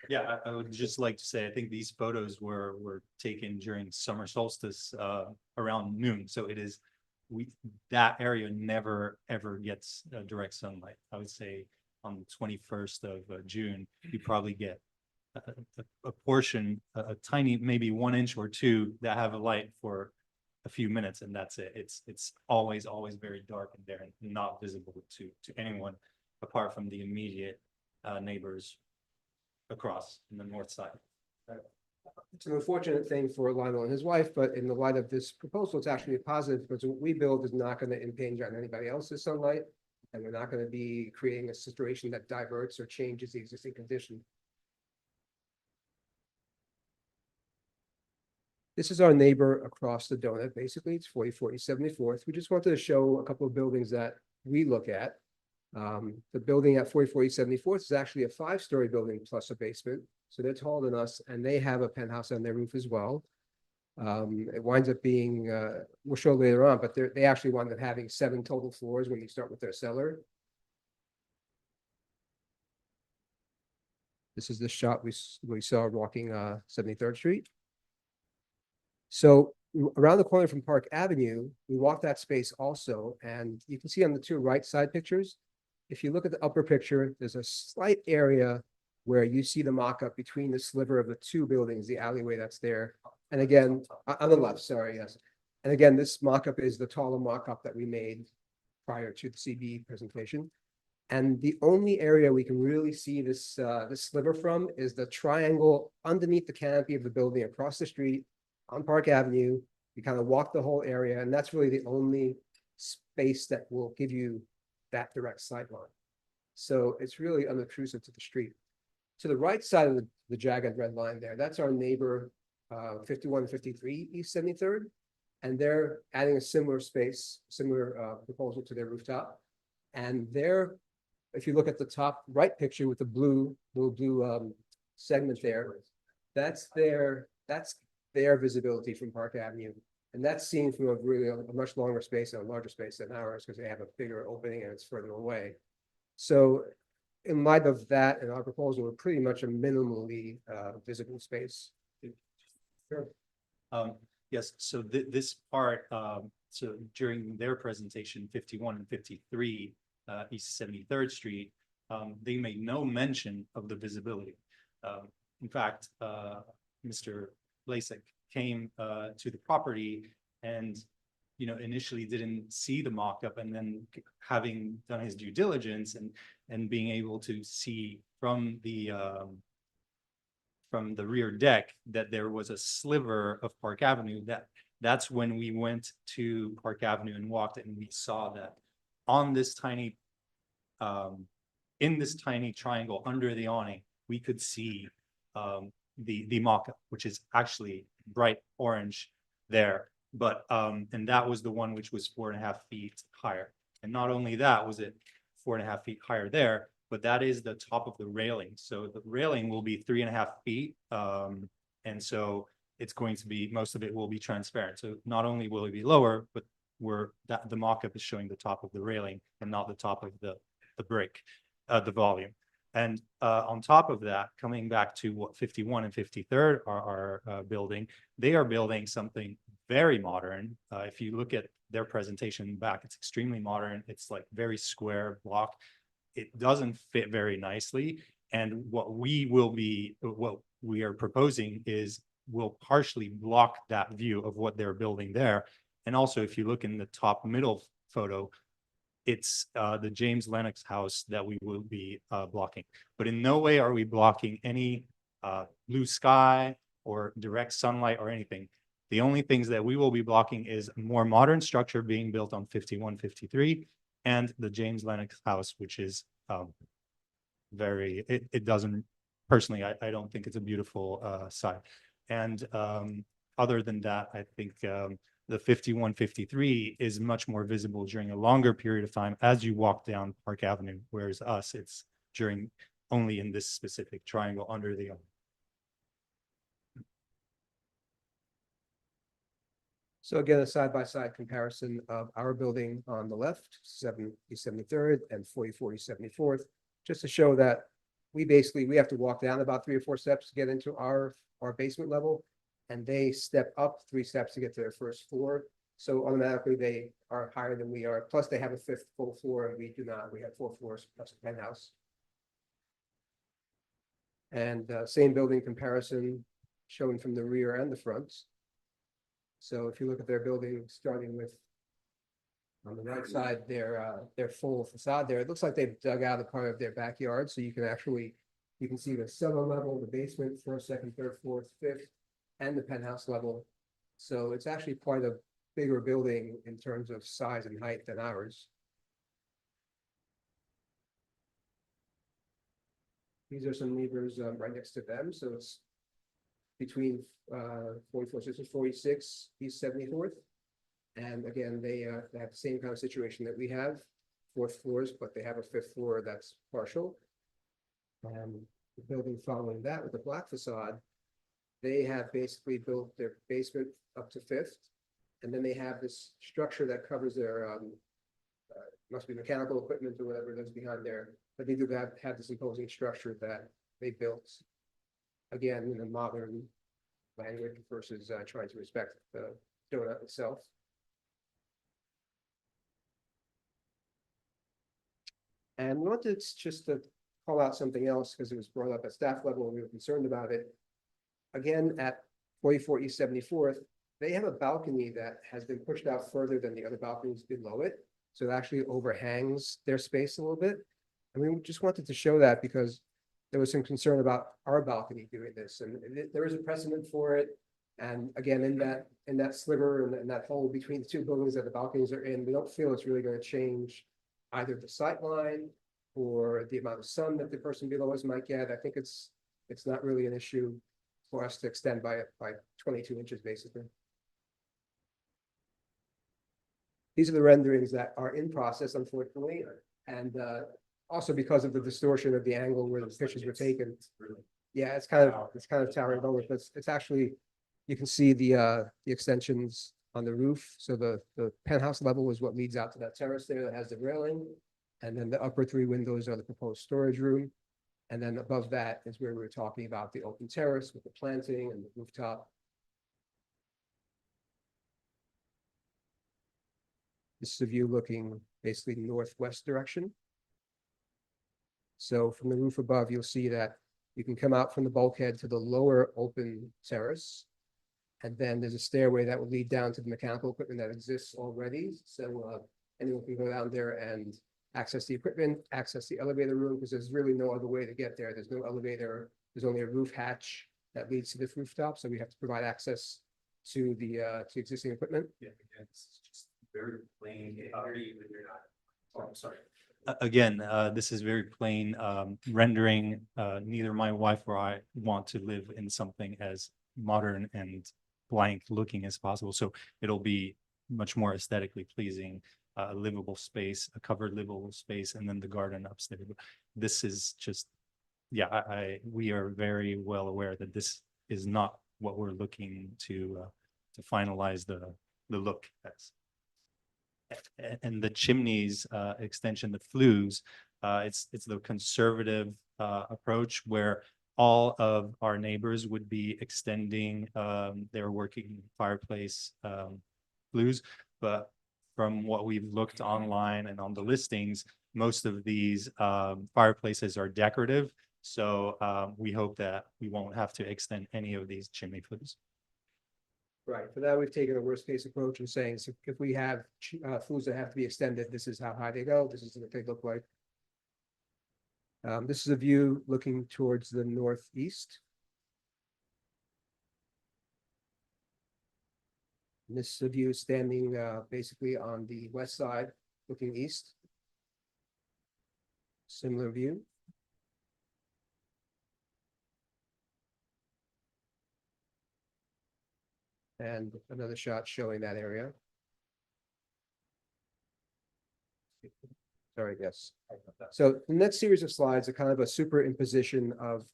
Yeah, I would just like to say, I think these photos were taken during summer solstice around noon. So it is, that area never ever gets direct sunlight. I would say on the 21st of June, you probably get a portion, a tiny, maybe 1 inch or two that have a light for a few minutes, and that's it. It's always very dark in there and not visible to anyone apart from the immediate neighbors across in the north side. it's an unfortunate thing for Lionel and his wife, but in the light of this proposal, it's actually a positive because what we build is not going to impinge on anybody else's sunlight. And we're not going to be creating a situation that diverts or changes the existing condition. This is our neighbor across the donut. Basically, it's 4040 74th. We just wanted to show a couple of buildings that we look at. The building at 4040 74th is actually a 5-story building plus a basement. So they're taller than us, and they have a penthouse on their roof as well. It winds up being, we'll show later on, but they actually wind up having 7 total floors when you start with their cellar. This is the shot we saw walking 73rd Street. So around the corner from Park Avenue, we walk that space also, and you can see on the two right side pictures, if you look at the upper picture, there's a slight area where you see the mock-up between the sliver of the two buildings, the alleyway that's there. And again, on the left, sorry, yes. And again, this mock-up is the taller mock-up that we made prior to the CB presentation. And the only area we can really see this, this sliver from is the triangle underneath the canopy of the building across the street on Park Avenue. You kind of walk the whole area, and that's really the only space that will give you that direct sight line. So it's really unobtrusive to the street. To the right side of the jagged red line there, that's our neighbor, 5153 East 73rd. And they're adding a similar space, similar proposal to their rooftop. And they're, if you look at the top right picture with the blue segment there, that's their visibility from Park Avenue. And that's seen from a much longer space and a larger space than ours because they have a bigger opening and it's further away. So in light of that and our proposal, we're pretty much a minimally visible space. Sure. Yes, so this part, so during their presentation, 51 and 53 East 73rd Street, they made no mention of the visibility. In fact, Mr. Lasik came to the property and, you know, initially didn't see the mock-up, and then having done his due diligence and being able to see from the rear deck that there was a sliver of Park Avenue, that's when we went to Park Avenue and walked it, and we saw that on this tiny in this tiny triangle under the awning, we could see the mock-up, which is actually bright orange there. But and that was the one which was 4.5 feet higher. And not only that was it 4.5 feet higher there, but that is the top of the railing. So the railing will be 3.5 feet. And so it's going to be, most of it will be transparent. So not only will it be lower, but the mock-up is showing the top of the railing and not the top of the brick, the volume. And on top of that, coming back to what 51 and 53rd are building, they are building something very modern. If you look at their presentation back, it's extremely modern. It's like very square block. It doesn't fit very nicely. And what we are proposing is will partially block that view of what they're building there. And also, if you look in the top middle photo, it's the James Lennox house that we will be blocking. But in no way are we blocking any blue sky or direct sunlight or anything. The only things that we will be blocking is a more modern structure being built on 51, 53, and the James Lennox house, which is it doesn't, personally, I don't think it's a beautiful site. And other than that, I think The 5153 is much more visible during a longer period of time as you walk down Park Avenue, whereas us, it's during only in this specific triangle under the. So again, a side-by-side comparison of our building on the left, 73rd and 74th, just to show that we have to walk down about 3 or 4 steps to get into our basement level, and they step up 3 steps to get to their first floor. So automatically they are higher than we are. Plus they have a 5th full floor and we do not. We have 4 floors plus a penthouse. And same building comparison shown from the rear and the front. So if you look at their building, starting with on the right side, their full facade there, it looks like they've dug out a part of their backyard. So you can see the cellar level, the basement, 1st, 2nd, 3rd, 4th, 5th, and the penthouse level. So it's actually quite a bigger building in terms of size and height than ours. These are some neighbors right next to them. So it's between 46 East 74th. And again, they have the same kind of situation that we have, 4th floors, but they have a 5th floor that's partial. And the building following that with the black facade, they have basically built their basement up to 5th. And then they have this structure that covers their, must be mechanical equipment or whatever it is behind there. But they do have this imposing structure that they built, again, in a modern language versus trying to respect the donut itself. And we wanted just to call out something else because it was brought up at staff level and we were concerned about it. Again, at 44 East 74th, they have a balcony that has been pushed out further than the other balconies below it. So it actually overhangs their space a little bit. And we just wanted to show that because there was some concern about our balcony doing this, and there is a precedent for it. And again, in that sliver and that hole between the 2 buildings that the balconies are in, we don't feel it's really going to change either the sight line or the amount of sun that the person below us might get. I think it's not really an issue for us to extend by 22 inches, basically. These are the renderings that are in process, unfortunately, and also because of the distortion of the angle where the pictures were taken. Yeah, it's kind of towering over, but it's actually, you can see the extensions on the roof. So the penthouse level is what leads out to that terrace there that has the railing, and then the upper 3 windows are the proposed storage room, and then above that is where we were talking about the open terrace with the planting and the rooftop. This is a view looking basically northwest direction. So from the roof above, you'll see that you can come out from the bulkhead to the lower open terrace. And then there's a stairway that will lead down to the mechanical equipment that exists already. So anyone can go down there and access the equipment, access the elevator room, because there's really no other way to get there. There's no elevator. There's only a roof hatch that leads to this rooftop. So we have to provide access to the to existing equipment. Yeah, it's just very plain. Oh, I'm sorry. Again, this is very plain rendering. Neither my wife or I want to live in something as modern and blank looking as possible. So it'll be much more aesthetically pleasing, livable space, a covered livable space, and then the garden upstairs. This is just, yeah, we are very well aware that this is not what we're looking to finalize the look as. And the chimneys extension, the flues, it's the conservative approach where all of our neighbors would be extending their working fireplace flues. But from what we've looked online and on the listings, most of these fireplaces are decorative. So we hope that we won't have to extend any of these chimney flues. Right, for that, we've taken a worst case approach and saying, so if we have flues that have to be extended, this is how high they go, this is what they look like. This is a view looking towards the northeast. And this is a view standing basically on the west side, looking east. Similar view. And another shot showing that area. Sorry, yes. So the next series of slides are kind of a superimposition of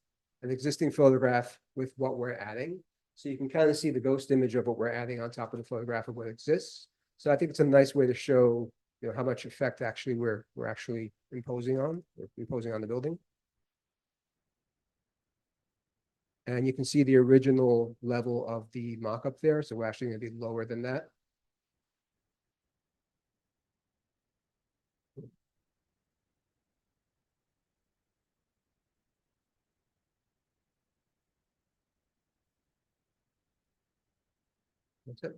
an existing photograph with what we're adding. So you can kind of see the ghost image of what we're adding on top of the photograph of what exists. So I think it's a nice way to show, you know, how much effect actually we're actually imposing on the building. And you can see the original level of the mock-up there. So we're actually going to be lower than that. That's it.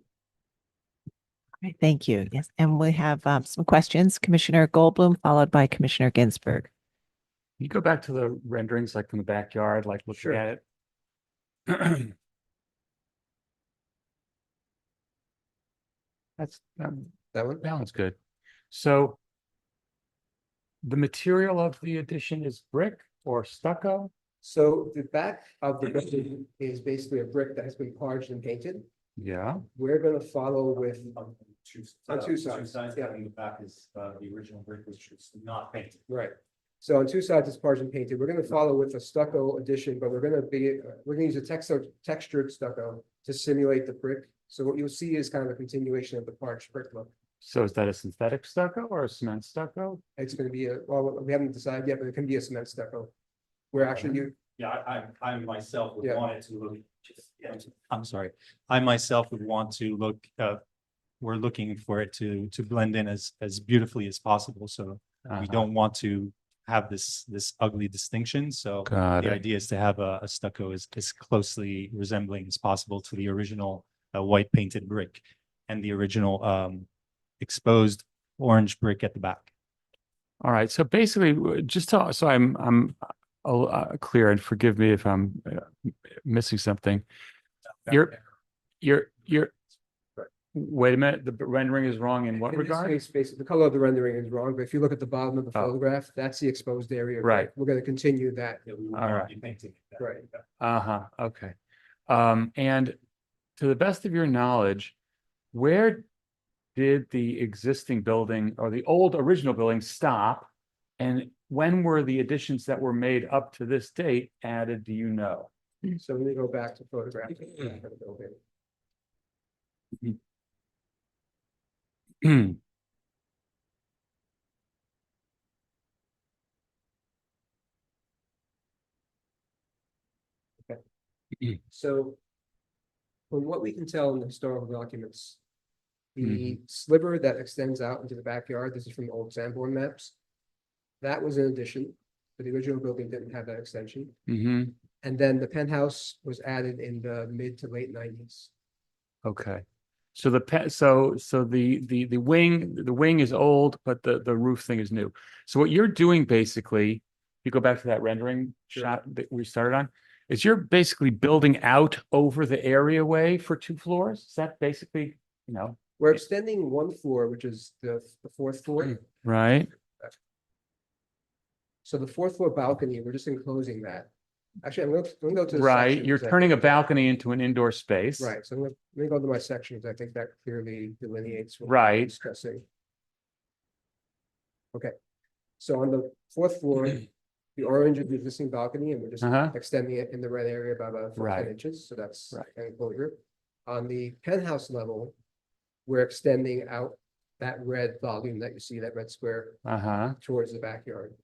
All right, thank you. Yes, and we have some questions. Commissioner Goldblum, followed by Commissioner Ginsburg. You go back to the renderings, like from the backyard, like looking Sure. at it. That's That one? that one's good. So the material of the addition is brick or stucco? So the back of the building is basically a brick that has been parged and painted. Yeah. We're going to follow with On two sides, yeah. and the back is the original brick, which is not painted. Right. So on two sides, it's parged and painted. We're going to follow with a stucco addition, but we're going to use a textured stucco to simulate the brick. So what you'll see is kind of a continuation of the parged brick look. So is that a synthetic stucco or a cement stucco? It's going to be well, we haven't decided yet, but it can be a cement stucco. Where actually I myself would Yeah. want it to look. I'm sorry. I myself would want to look. We're looking for it to blend in as beautifully as possible. So we don't want to have this ugly distinction. So Got the it. idea is to have a stucco as closely resembling as possible to the original white painted brick and the original exposed orange brick at the back. All right. So basically, just so I'm clear, and forgive me if I'm missing something. You're wait a minute. The rendering is wrong in what in this regard? case, basically, the color of the rendering is wrong, but if you look at the bottom of the Oh. photograph, that's the exposed area. Right. We're going to continue that. All right. Right. Okay. And to the best of your knowledge, where did the existing building or the old original building stop? And when were the additions that were made up to this date added? Do you know? So let me go back to photograph. So from what we can tell in the historical documents, the sliver that extends out into the backyard, this is from the old Sanborn maps. That was an addition, but the original building didn't have that extension. Mm-hmm. And then the penthouse was added in the mid to late 90s. Okay. So the wing is old, but the roof thing is new. So what you're doing basically, you go back to that rendering shot that we started on, is you're basically building out over the areaway for 2 floors. Is that basically, you know? We're extending one floor, which is the fourth floor. Right. So the fourth floor balcony, we're just enclosing that. Actually, I'm going to go to the Right. section, You're 'cause I turning a think balcony into an indoor space. Right. So let me go to my section because I think that clearly delineates what Right. we're discussing. Okay. So on the fourth floor, the orange is the existing balcony, and we're just extending it in the red area by about 10 Right. inches. So that's enclosure. On the penthouse level, we're extending out that red volume that you see, that red square, towards the backyard.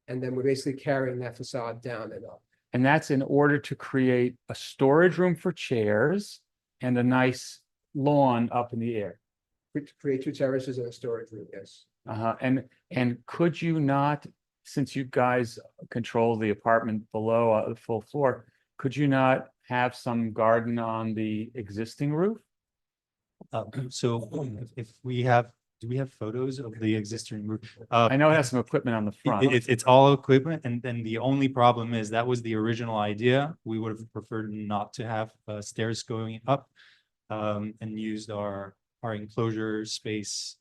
And then we're basically carrying that facade down and up. And that's in order to create a storage room for chairs and a nice lawn up in the air. To create 2 terraces and a storage room, yes. And could you not, since you guys control the apartment below the full floor, could you not have some garden on the existing roof? So if we have, do we have photos of the existing roof? I know it has some equipment on the front. It's all equipment, and then the only problem is that was the original idea. We would have preferred not to have stairs going up, and used our enclosure space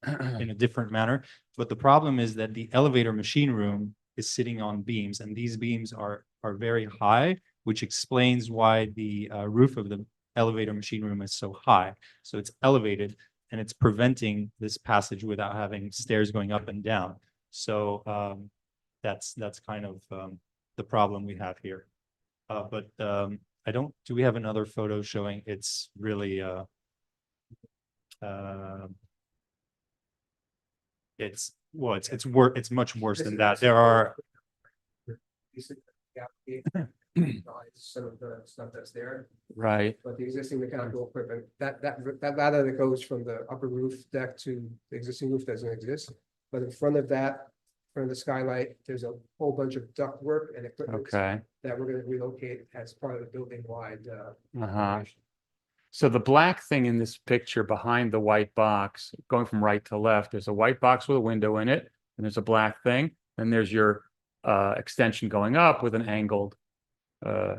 in a different manner. But the problem is that the elevator machine room is sitting on beams, and these beams are very high, which explains why the roof of the elevator machine room is so high. So it's elevated and it's preventing this passage without having stairs going up and down. So that's kind of the problem we have here. But I don't, do we have another photo showing it's really it's much worse than that. There are some of the stuff that's there, right. but the existing mechanical equipment, that ladder that goes from the upper roof deck to the existing roof doesn't exist. But in front of that, from the skylight, there's a whole bunch of duct work and equipment Okay. that we're gonna relocate as part of the building wide. So the black thing in this picture behind the white box, going from right to left, there's a white box with a window in it, and there's a black thing, and there's your extension going up with an angled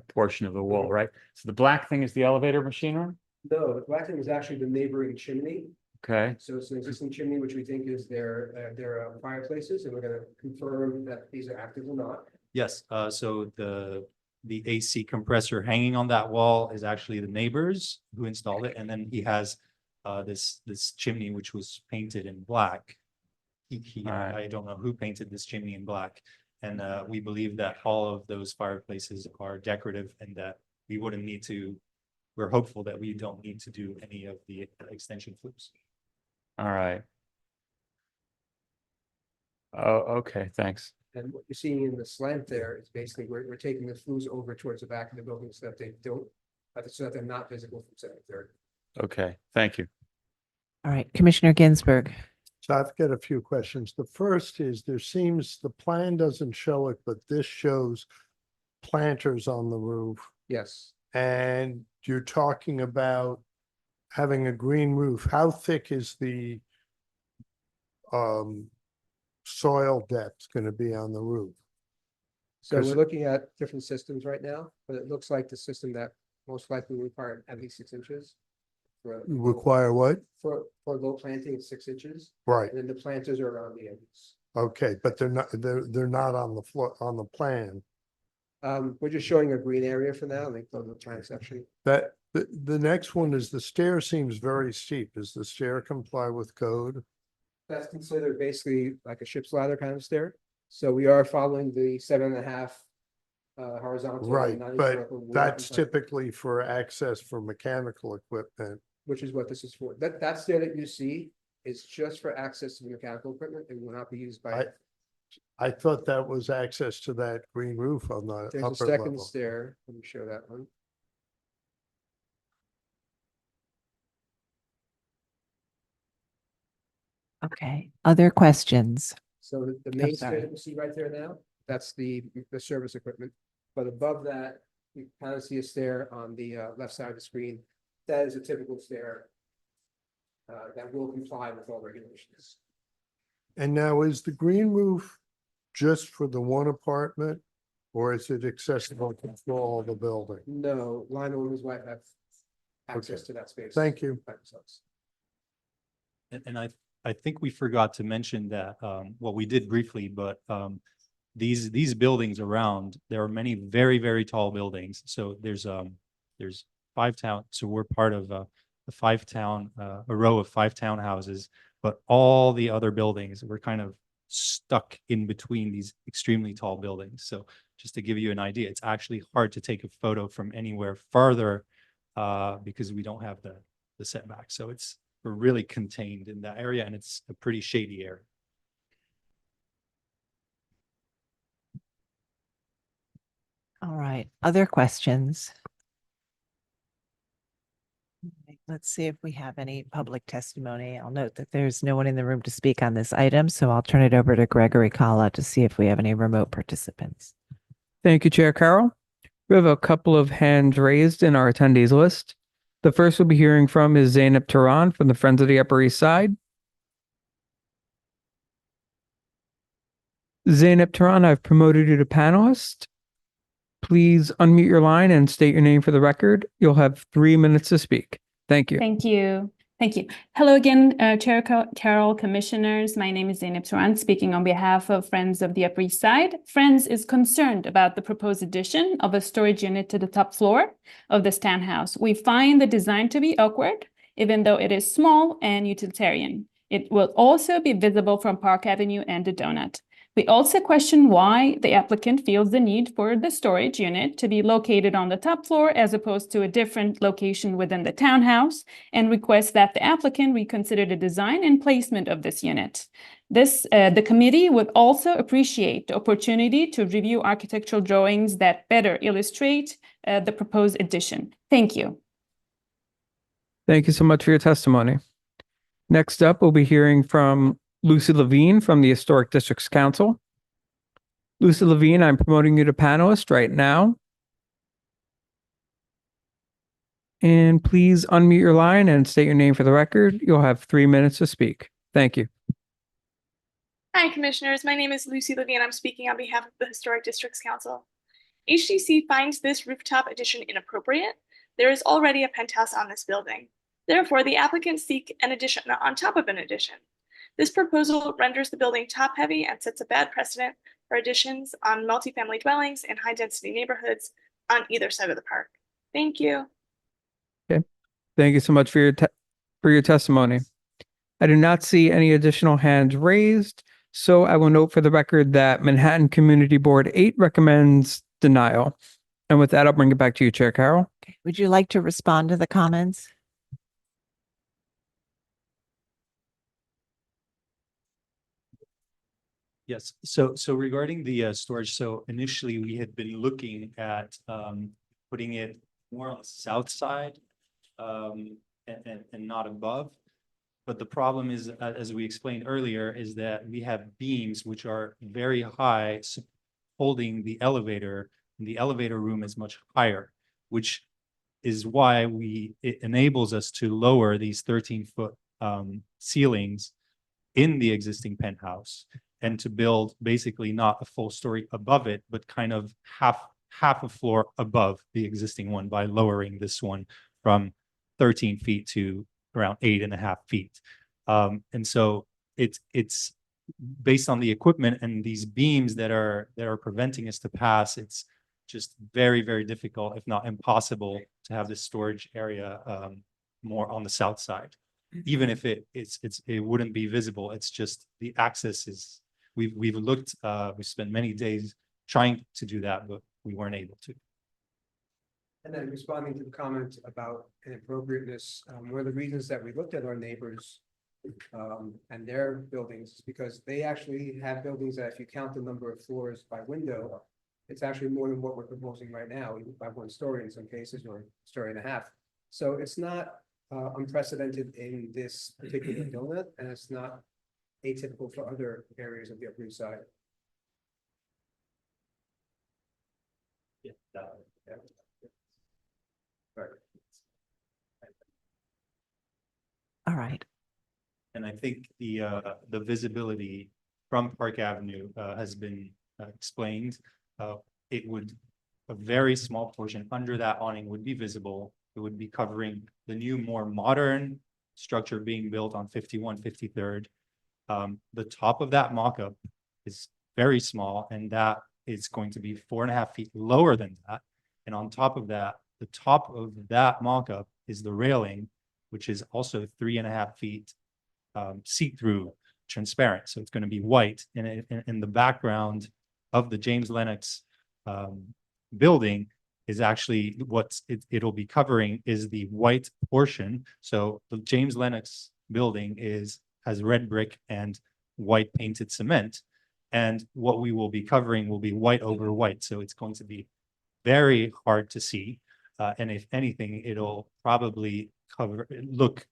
portion of the wall, right? So the black thing is the elevator machine room? No, the black thing is actually the neighboring chimney. Okay, So it's an existing chimney, which we think is their fireplaces, and we're gonna confirm that these are active or not. Yes, so the AC compressor hanging on that wall is actually the neighbors who installed it, and then he has this chimney which was painted in black. I don't know who painted this chimney in black, and we believe that all of those fireplaces are decorative and that we wouldn't need to. We're hopeful that we don't need to do any of the extension flues. all right. Oh, okay, thanks. And what you're seeing in the slant there is basically we're taking the flues over towards the back of the building so that they don't, so that they're not visible from 73rd. Okay, thank you. All right, Commissioner Ginsburg. So I've got a few questions. The first is there seems the plan doesn't show it, but this shows planters on the roof. Yes. And you're talking about having a green roof. How thick is the soil depth going to be on the roof? So 'Cause- we're looking at different systems right now, but it looks like the system that most likely will require at least 6 inches. Require what? For low planting, it's 6 inches. Right. And then the planters are around the edges. Okay, but they're not on the floor, on the plan. We're just showing a green area for now, like the plan section. That, the next one is the stair seems very steep. Does the stair comply with code? That's considered basically like a ship's ladder kind of stair. So we are following the 7.5 horizontal. Right, and 9 but vertical wall that's component, typically for access for mechanical equipment. which is what this is for. That stair that you see is just for access to the mechanical equipment. It will not be used by. I thought that was access to that green roof on the There's a upper second level. stair. Let me show that one. Okay, other questions? So the main stair that you see right there now, that's the service equipment. But above that, you kind of see a stair on the left side of the screen. That is a typical stair that will comply with all regulations. And now is the green roof just for the one apartment? Or is it accessible to all the building? No, Lionel and his wife have access Okay. to that space. Thank you. by themselves. And I think we forgot to mention that, well, we did briefly, but these buildings around, there are many very, very tall buildings. So there's 5 town, so we're part of a row of 5 townhouses, but all the other buildings, we're kind of stuck in between these extremely tall buildings. So just to give you an idea, it's actually hard to take a photo from anywhere farther because we don't have the setback. So we're really contained in that area, and it's a pretty shady area. All right, other questions? Let's see if we have any public testimony. I'll note that there's no one in the room to speak on this item, so I'll turn it over to Gregory Kala to see if we have any remote participants. Thank you, Chair Carroll. We have a couple of hands raised in our attendees list. The first we'll be hearing from is Zainab Tehran from the Friends of the Upper East Side. Zainab Tehran, I've promoted you to panelist. Please unmute your line and state your name for the record. You'll have 3 minutes to speak. Thank you. Thank you. Thank you. Hello again, Chair Carol, Commissioners. My name is Zeynep Turan, speaking on behalf of Friends of the Upper East Side. Friends is concerned about the proposed addition of a storage unit to the top floor of this townhouse. We find the design to be awkward, even though it is small and utilitarian. It will also be visible from Park Avenue and the Donut. We also question why the applicant feels the need for the storage unit to be located on the top floor as opposed to a different location within the townhouse, and request that the applicant reconsider the design and placement of this unit. The committee would also appreciate the opportunity to review architectural drawings that better illustrate the proposed addition. Thank you. Thank you so much for your testimony. Next up, we'll be hearing from Lucy Levine from the Historic Districts Council. Lucy Levine, I'm promoting you to panelist right now. And please unmute your line and state your name for the record. You'll have 3 minutes to speak. Thank you. Hi, Commissioners. My name is Lucy Levine. I'm speaking on behalf of the Historic Districts Council. HDC finds this rooftop addition inappropriate. There is already a penthouse on this building. Therefore, the applicants seek an addition on top of an addition. This proposal renders the building top-heavy and sets a bad precedent for additions on multifamily dwellings in high-density neighborhoods on either side of the park. Thank you. Okay. Thank you so much for your testimony. I do not see any additional hands raised, so I will note for the record that Manhattan Community Board 8 recommends denial. And with that, I'll bring it back to you, Chair Carroll. Okay. Would you like to respond to the comments? Yes, so regarding the storage, so initially we had been looking at putting it more on the south side and not above. But the problem is, as we explained earlier, is that we have beams which are very high holding the elevator, and the elevator room is much higher, which is why it enables us to lower these 13-foot ceilings in the existing penthouse, and to build basically not a full story above it, but kind of half a floor above the existing one by lowering this one from 13 feet to around 8.5 feet. And so it's based on the equipment and these beams that are preventing us to pass. It's just very, very difficult, if not impossible, to have this storage area more on the south side. Even if it wouldn't be visible, it's just the access is. We've looked. We spent many days trying to do that, but we weren't able to. And then responding to the comment about inappropriateness, one of the reasons that we looked at our neighbors and their buildings is because they actually have buildings that, if you count the number of floors by window, it's actually more than what we're proposing right now, even by 1 story in some cases, or 1.5 stories. So it's not unprecedented in this particular donut, and it's not atypical for other areas of the Upper East Side. Yeah. Right. All right. And I think the visibility from Park Avenue has been explained. A very small portion under that awning would be visible. It would be covering the new, more modern structure being built on 51 53rd. The top of that mock-up is very small, and that is going to be 4.5 feet lower than that. And on top of that, the top of that mock-up is the railing, which is also 3.5 feet see-through, transparent. So it's going to be white. And in the background of the James Lennox building is actually it'll be covering is the white portion. So the James Lennox building has red brick and white painted cement. And what we will be covering will be white over white. So it's going to be very hard to see. And if anything, it'll probably look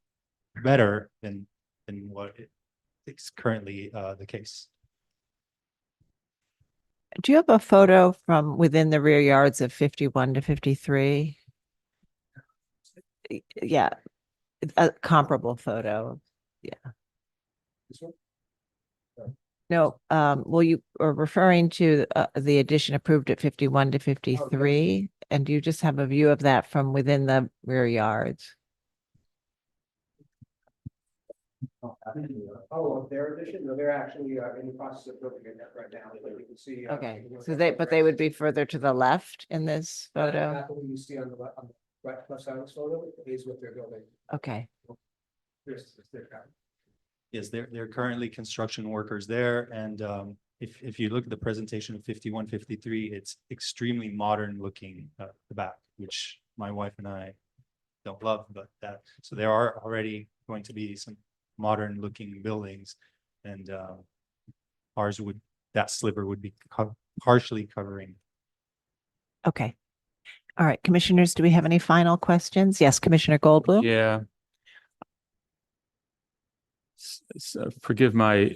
better than what is currently the case. Do you have a photo from within the rear yards of 51 to 53? Yeah, a comparable photo. Yeah. This one? No, well, you are referring to the addition approved at 51 to 53, and do you just have a view of that from within the rear yards? Oh, their addition, no, they're actually in the process of building it right now, but you can see. Okay, so they would be further to the left in this photo? That's what you see on the left, left side of this photo is what they're building. Okay, This is their house. Yes, they're currently construction workers there, and if you look at the presentation of 5153, it's extremely modern looking the back, which my wife and I don't love, but so there are already going to be some modern looking buildings, and that sliver would be partially covering. okay. All right, commissioners, do we have any final questions? Yes, Commissioner Goldblum? Yeah. Forgive my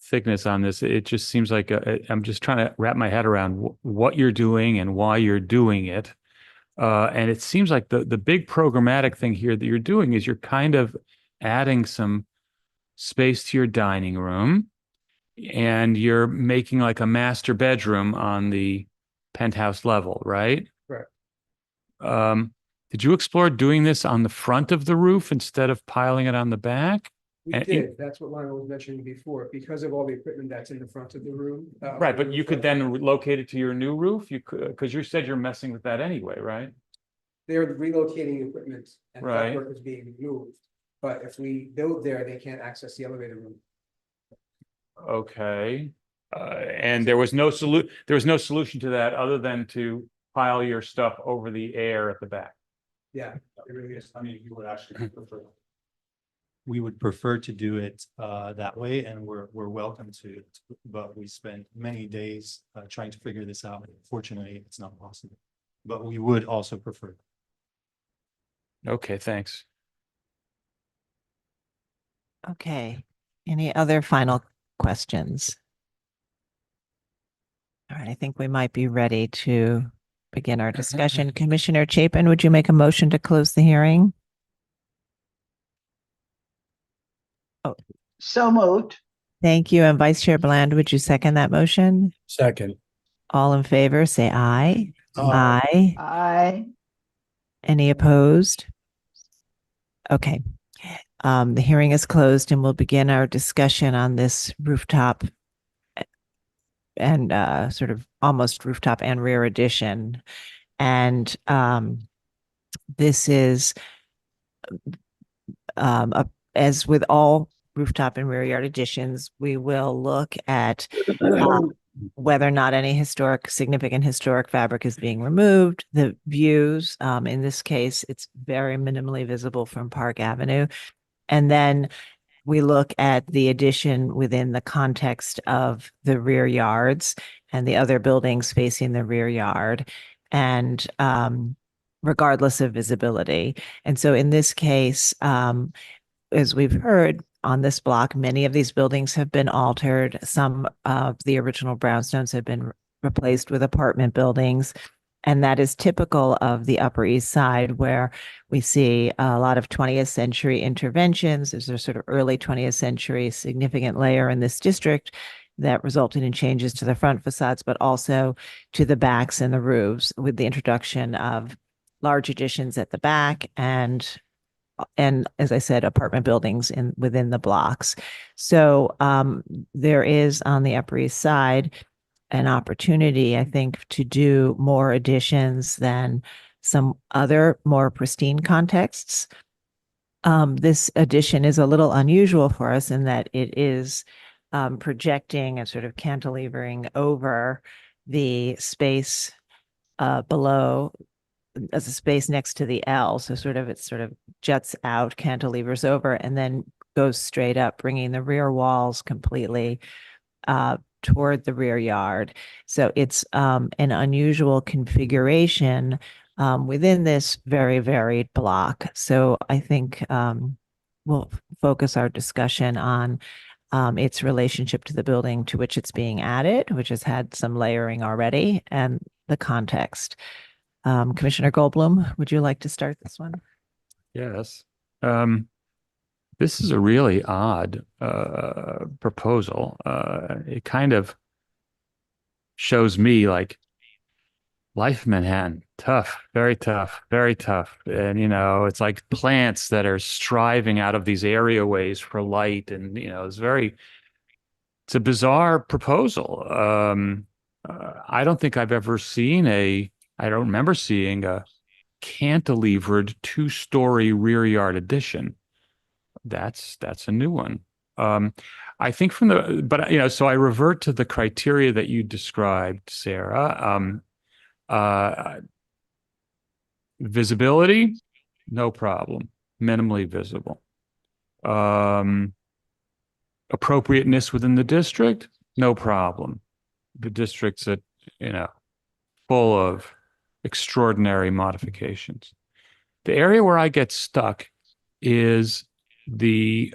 thickness on this. It just seems like I'm just trying to wrap my head around what you're doing and why you're doing it. And it seems like the big programmatic thing here that you're doing is you're kind of adding some space to your dining room, and you're making like a master bedroom on the penthouse level, right? Correct. Did you explore doing this on the front of the roof instead of piling it on the back? We And- did, that's what Lionel was mentioning before, because of all the equipment that's in the front of the room. Right, but you could then relocate it to your new roof? You could, because you said you're messing with that anyway, right? They're relocating equipment and Right. that work is being moved. But if we build there, they can't access the elevator room. Okay. And there was no solution to that other than to pile your stuff over the air at the back. Yeah, it really is. I mean, you would actually prefer. We would prefer to do it that way, and we're welcome to, but we spent many days trying to figure this out. Fortunately, it's not possible, but we would also prefer. Okay, thanks. Okay, any other final questions? All right, I think we might be ready to begin our discussion. Commissioner Chapin, would you make a motion to close the hearing? So moved. Thank you. And Vice Chair Bland, would you second that motion? Second. All in favor, say aye. Aye. Aye. Aye. Any opposed? Okay. The hearing is closed and we'll begin our discussion on this rooftop and sort of almost rooftop and rear addition. And this is as with all rooftop and rear yard additions, we will look at whether or not any significant historic fabric is being removed, the views. In this case, it's very minimally visible from Park Avenue. And then we look at the addition within the context of the rear yards and the other buildings facing the rear yard, and regardless of visibility. And so in this case, as we've heard on this block, many of these buildings have been altered. Some of the original brownstones have been replaced with apartment buildings. And that is typical of the Upper East Side, where we see a lot of 20th century interventions. There's a sort of early 20th century significant layer in this district that resulted in changes to the front facades, but also to the backs and the roofs, with the introduction of large additions at the back and as I said, apartment buildings within the blocks. So there is on the Upper East Side an opportunity, I think, to do more additions than some other more pristine contexts. This addition is a little unusual for us in that it is projecting and sort of cantilevering over the space below, as a space next to the L. So it sort of jets out, cantilevers over, and then goes straight up, bringing the rear walls completely toward the rear yard. So it's an unusual configuration within this very varied block. So I think we'll focus our discussion on its relationship to the building to which it's being added, which has had some layering already, and the context. Commissioner Goldblum, would you like to start this one? Yes. This is a really odd proposal. It kind of shows me like Life in Manhattan, tough, very tough, very tough. And, it's like plants that are striving out of these areaways for light. And, it's a bizarre proposal. I don't think I've ever seen I don't remember seeing a cantilevered 2-story rear yard addition. That's a new one. I think so I revert to the criteria that you described, Sarah. Visibility, no problem. Minimally visible. Appropriateness within the district, no problem. The district's full of extraordinary modifications. The area where I get stuck is the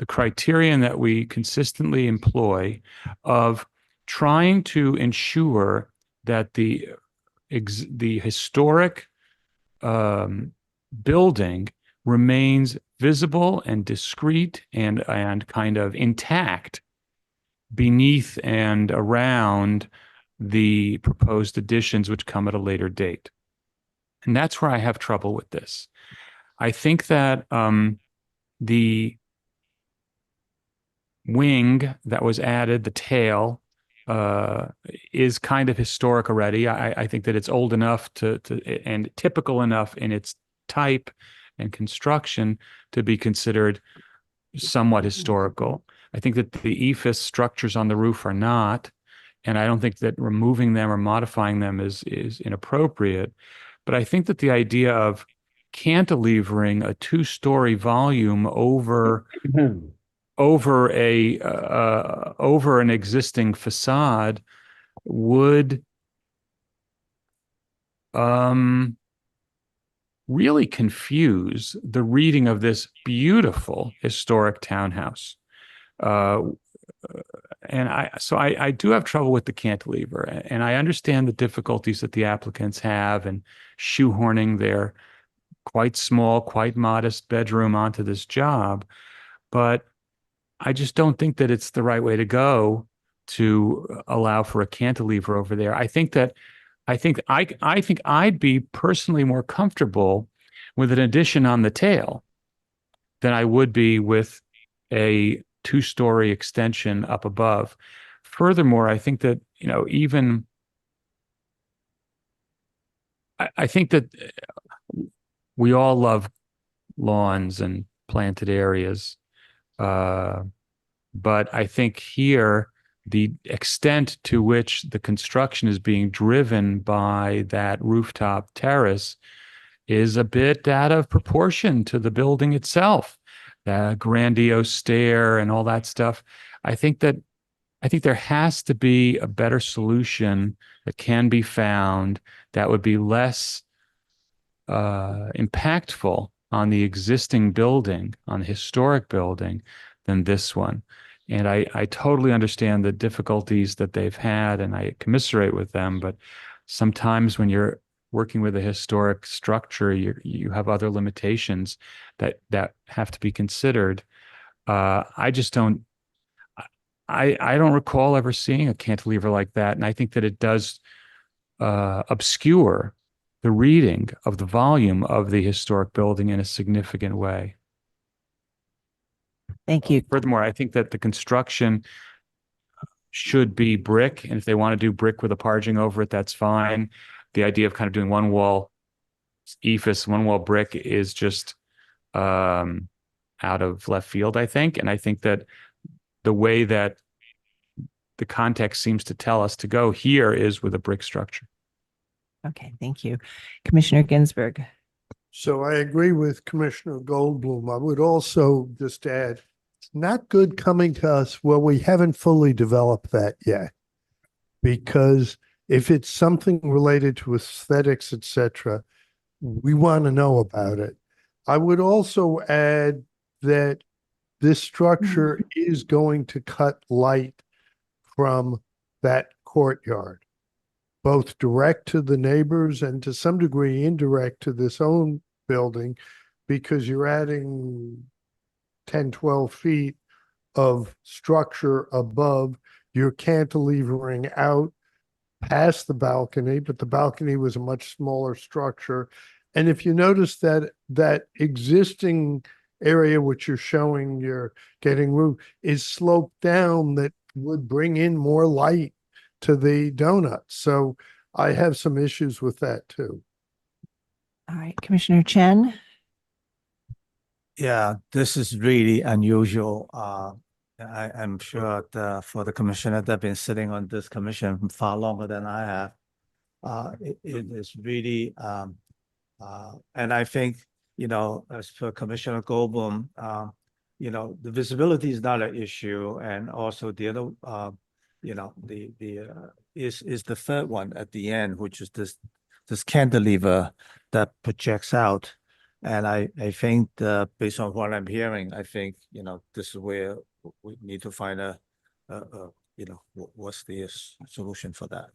criterion that we consistently employ of trying to ensure that the historic building remains visible and discreet and kind of intact beneath and around the proposed additions which come at a later date. And that's where I have trouble with this. I think that the wing that was added, the tail, is kind of historic already. I think that it's old enough and typical enough in its type and construction to be considered somewhat historical. I think that the ephes structures on the roof are not, and I don't think that removing them or modifying them is inappropriate. But I think that the idea of cantilevering a 2-story volume over an existing facade would really confuse the reading of this beautiful historic townhouse. And I do have trouble with the cantilever, and I understand the difficulties that the applicants have in shoehorning their quite small, quite modest bedroom onto this job. But I just don't think that it's the right way to go to allow for a cantilever over there. I think I'd be personally more comfortable with an addition on the tail than I would be with a 2-story extension up above. Furthermore, I think that, I think that we all love lawns and planted areas. But I think here, the extent to which the construction is being driven by that rooftop terrace is a bit out of proportion to the building itself. The grandiose stair and all that stuff. I think there has to be a better solution that can be found that would be less impactful on the existing building, on the historic building, than this one. And I totally understand the difficulties that they've had, and I commiserate with them. But sometimes when you're working with a historic structure, you have other limitations that have to be considered. I don't recall ever seeing a cantilever like that, and I think that it does obscure the reading of the volume of the historic building in a significant way. Thank you. Furthermore, I think that the construction should be brick, and if they want to do brick with a parging over it, that's fine. The idea of kind of doing one wall ephes, one wall brick is just out of left field, I think. And I think that the way that the context seems to tell us to go here is with a brick structure. Okay, thank you. Commissioner Ginsburg. So I agree with Commissioner Goldblum. I would also just add, it's not good coming to us where we haven't fully developed that yet. Because if it's something related to aesthetics, etc., we want to know about it. I would also add that this structure is going to cut light from that courtyard, both direct to the neighbors and to some degree indirect to this own building, because you're adding 10, 12 feet of structure above you're cantilevering out past the balcony, but the balcony was a much smaller structure. And if you notice that that existing area which you're showing you're getting roof is sloped down, that would bring in more light to the donuts. So I have some issues with that too. All right, Commissioner Chen. Yeah, this is really unusual. I'm sure for the commissioner that have been sitting on this commission far longer than I have, it is really, and I think, as per Commissioner Goldblum, the visibility is not an issue, and also the other, is the third one at the end, which is this cantilever that projects out. And I think based on what I'm hearing, I think, this is where we need to find what's the solution for that.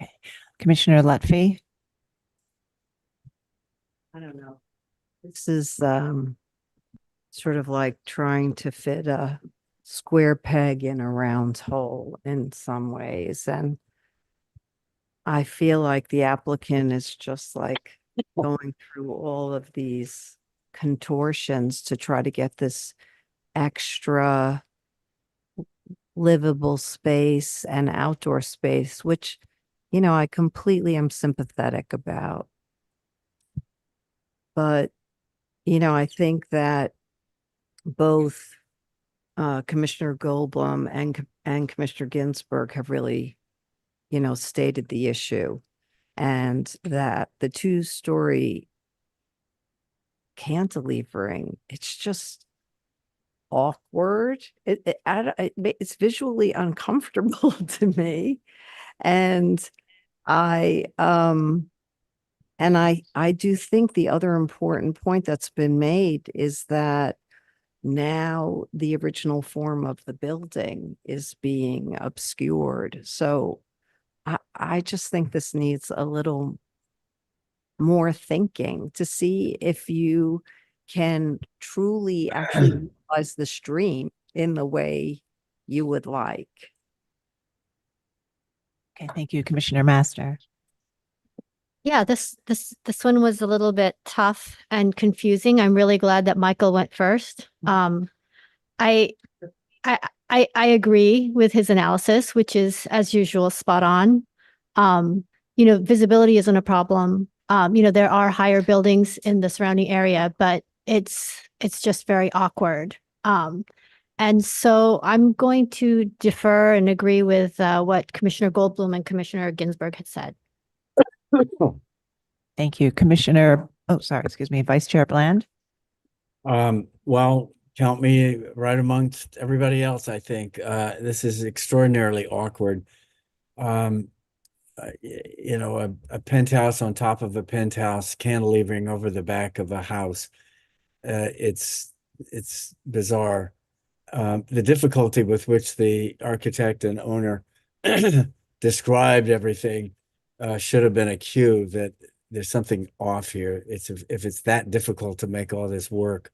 Okay. Commissioner Lutfi. I don't know. This is sort of like trying to fit a square peg in a round hole in some ways. And I feel like the applicant is just like going through all of these contortions to try to get this extra livable space and outdoor space, which, I completely am sympathetic about. But, I think that both Commissioner Goldblum and Commissioner Ginsburg have really, stated the issue, and that the two-story cantilevering, it's just awkward. It's visually uncomfortable to me. And I do think the other important point that's been made is that now the original form of the building is being obscured. So I just think this needs a little more thinking to see if you can truly actually utilize the stream in the way you would like. Okay, thank you, Commissioner Master. Yeah, this one was a little bit tough and confusing. I'm really glad that Michael went first. I agree with his analysis, which is, as usual, spot on. Visibility isn't a problem. There are higher buildings in the surrounding area, but it's just very awkward. And so I'm going to defer and agree with what Commissioner Goldblum and Commissioner Ginsburg had said. Thank you, Commissioner. Oh, sorry, excuse me, Vice Chair Bland. Well, count me right amongst everybody else. I think this is extraordinarily awkward. A penthouse on top of a penthouse, cantilevering over the back of a house. It's bizarre. The difficulty with which the architect and owner described everything should have been a cue that there's something off here. If it's that difficult to make all this work,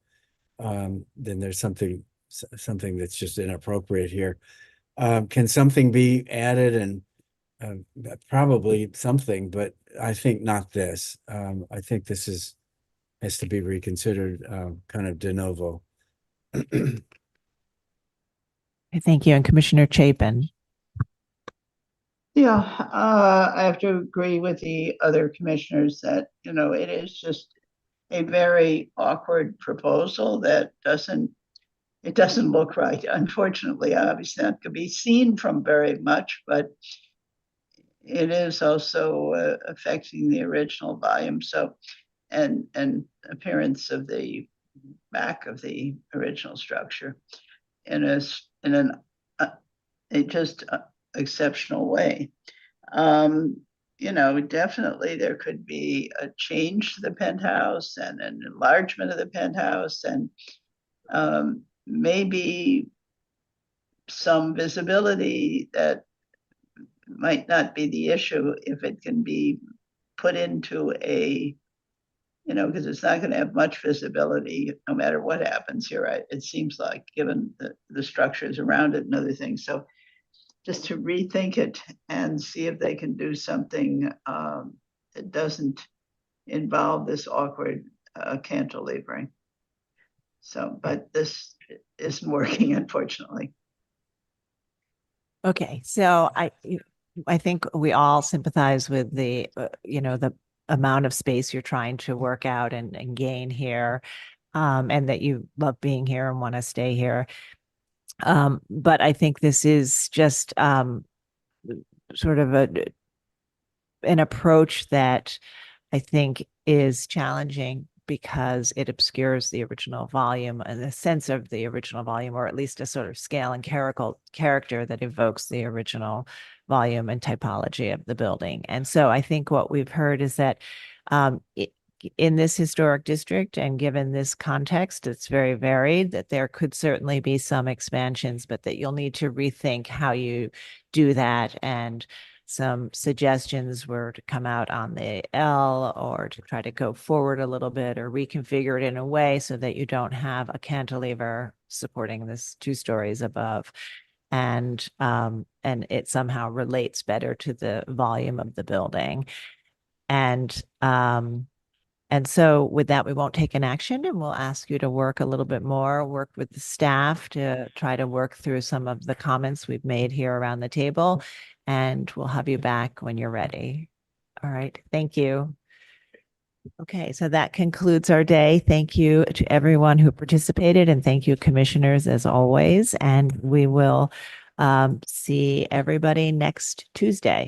then there's something that's just inappropriate here. Can something be added? And probably something, but I think not this. I think this has to be reconsidered, kind of de novo. Thank you, and Commissioner Chapin. Yeah, I have to agree with the other commissioners that, it is just a very awkward proposal that doesn't look right. Unfortunately, obviously that could be seen from very much, but it is also affecting the original volume. So, and appearance of the back of the original structure in a just exceptional way. Definitely there could be a change to the penthouse and an enlargement of the penthouse, and maybe some visibility that might not be the issue if it can be put into because it's not going to have much visibility no matter what happens here, right? It seems like, given the structures around it and other things. So just to rethink it and see if they can do something that doesn't involve this awkward cantilevering. So, but this isn't working, unfortunately. Okay, so I think we all sympathize with the, the amount of space you're trying to work out and gain here, and that you love being here and want to stay here. But I think this is just sort of an approach that I think is challenging because it obscures the original volume and the sense of the original volume, or at least a sort of scale and character that evokes the original volume and typology of the building. And so I think what we've heard is that in this historic district and given this context, it's very varied, that there could certainly be some expansions, but that you'll need to rethink how you do that. And some suggestions were to come out on the L or to try to go forward a little bit or reconfigure it in a way so that you don't have a cantilever supporting this 2 stories above. And it somehow relates better to the volume of the building. And so with that, we won't take an action and we'll ask you to work a little bit more, work with the staff to try to work through some of the comments we've made here around the table. And we'll have you back when you're ready. All right. Thank you. Okay, so that concludes our day. Thank you to everyone who participated, and thank you, commissioners, as always. And we will see everybody next Tuesday.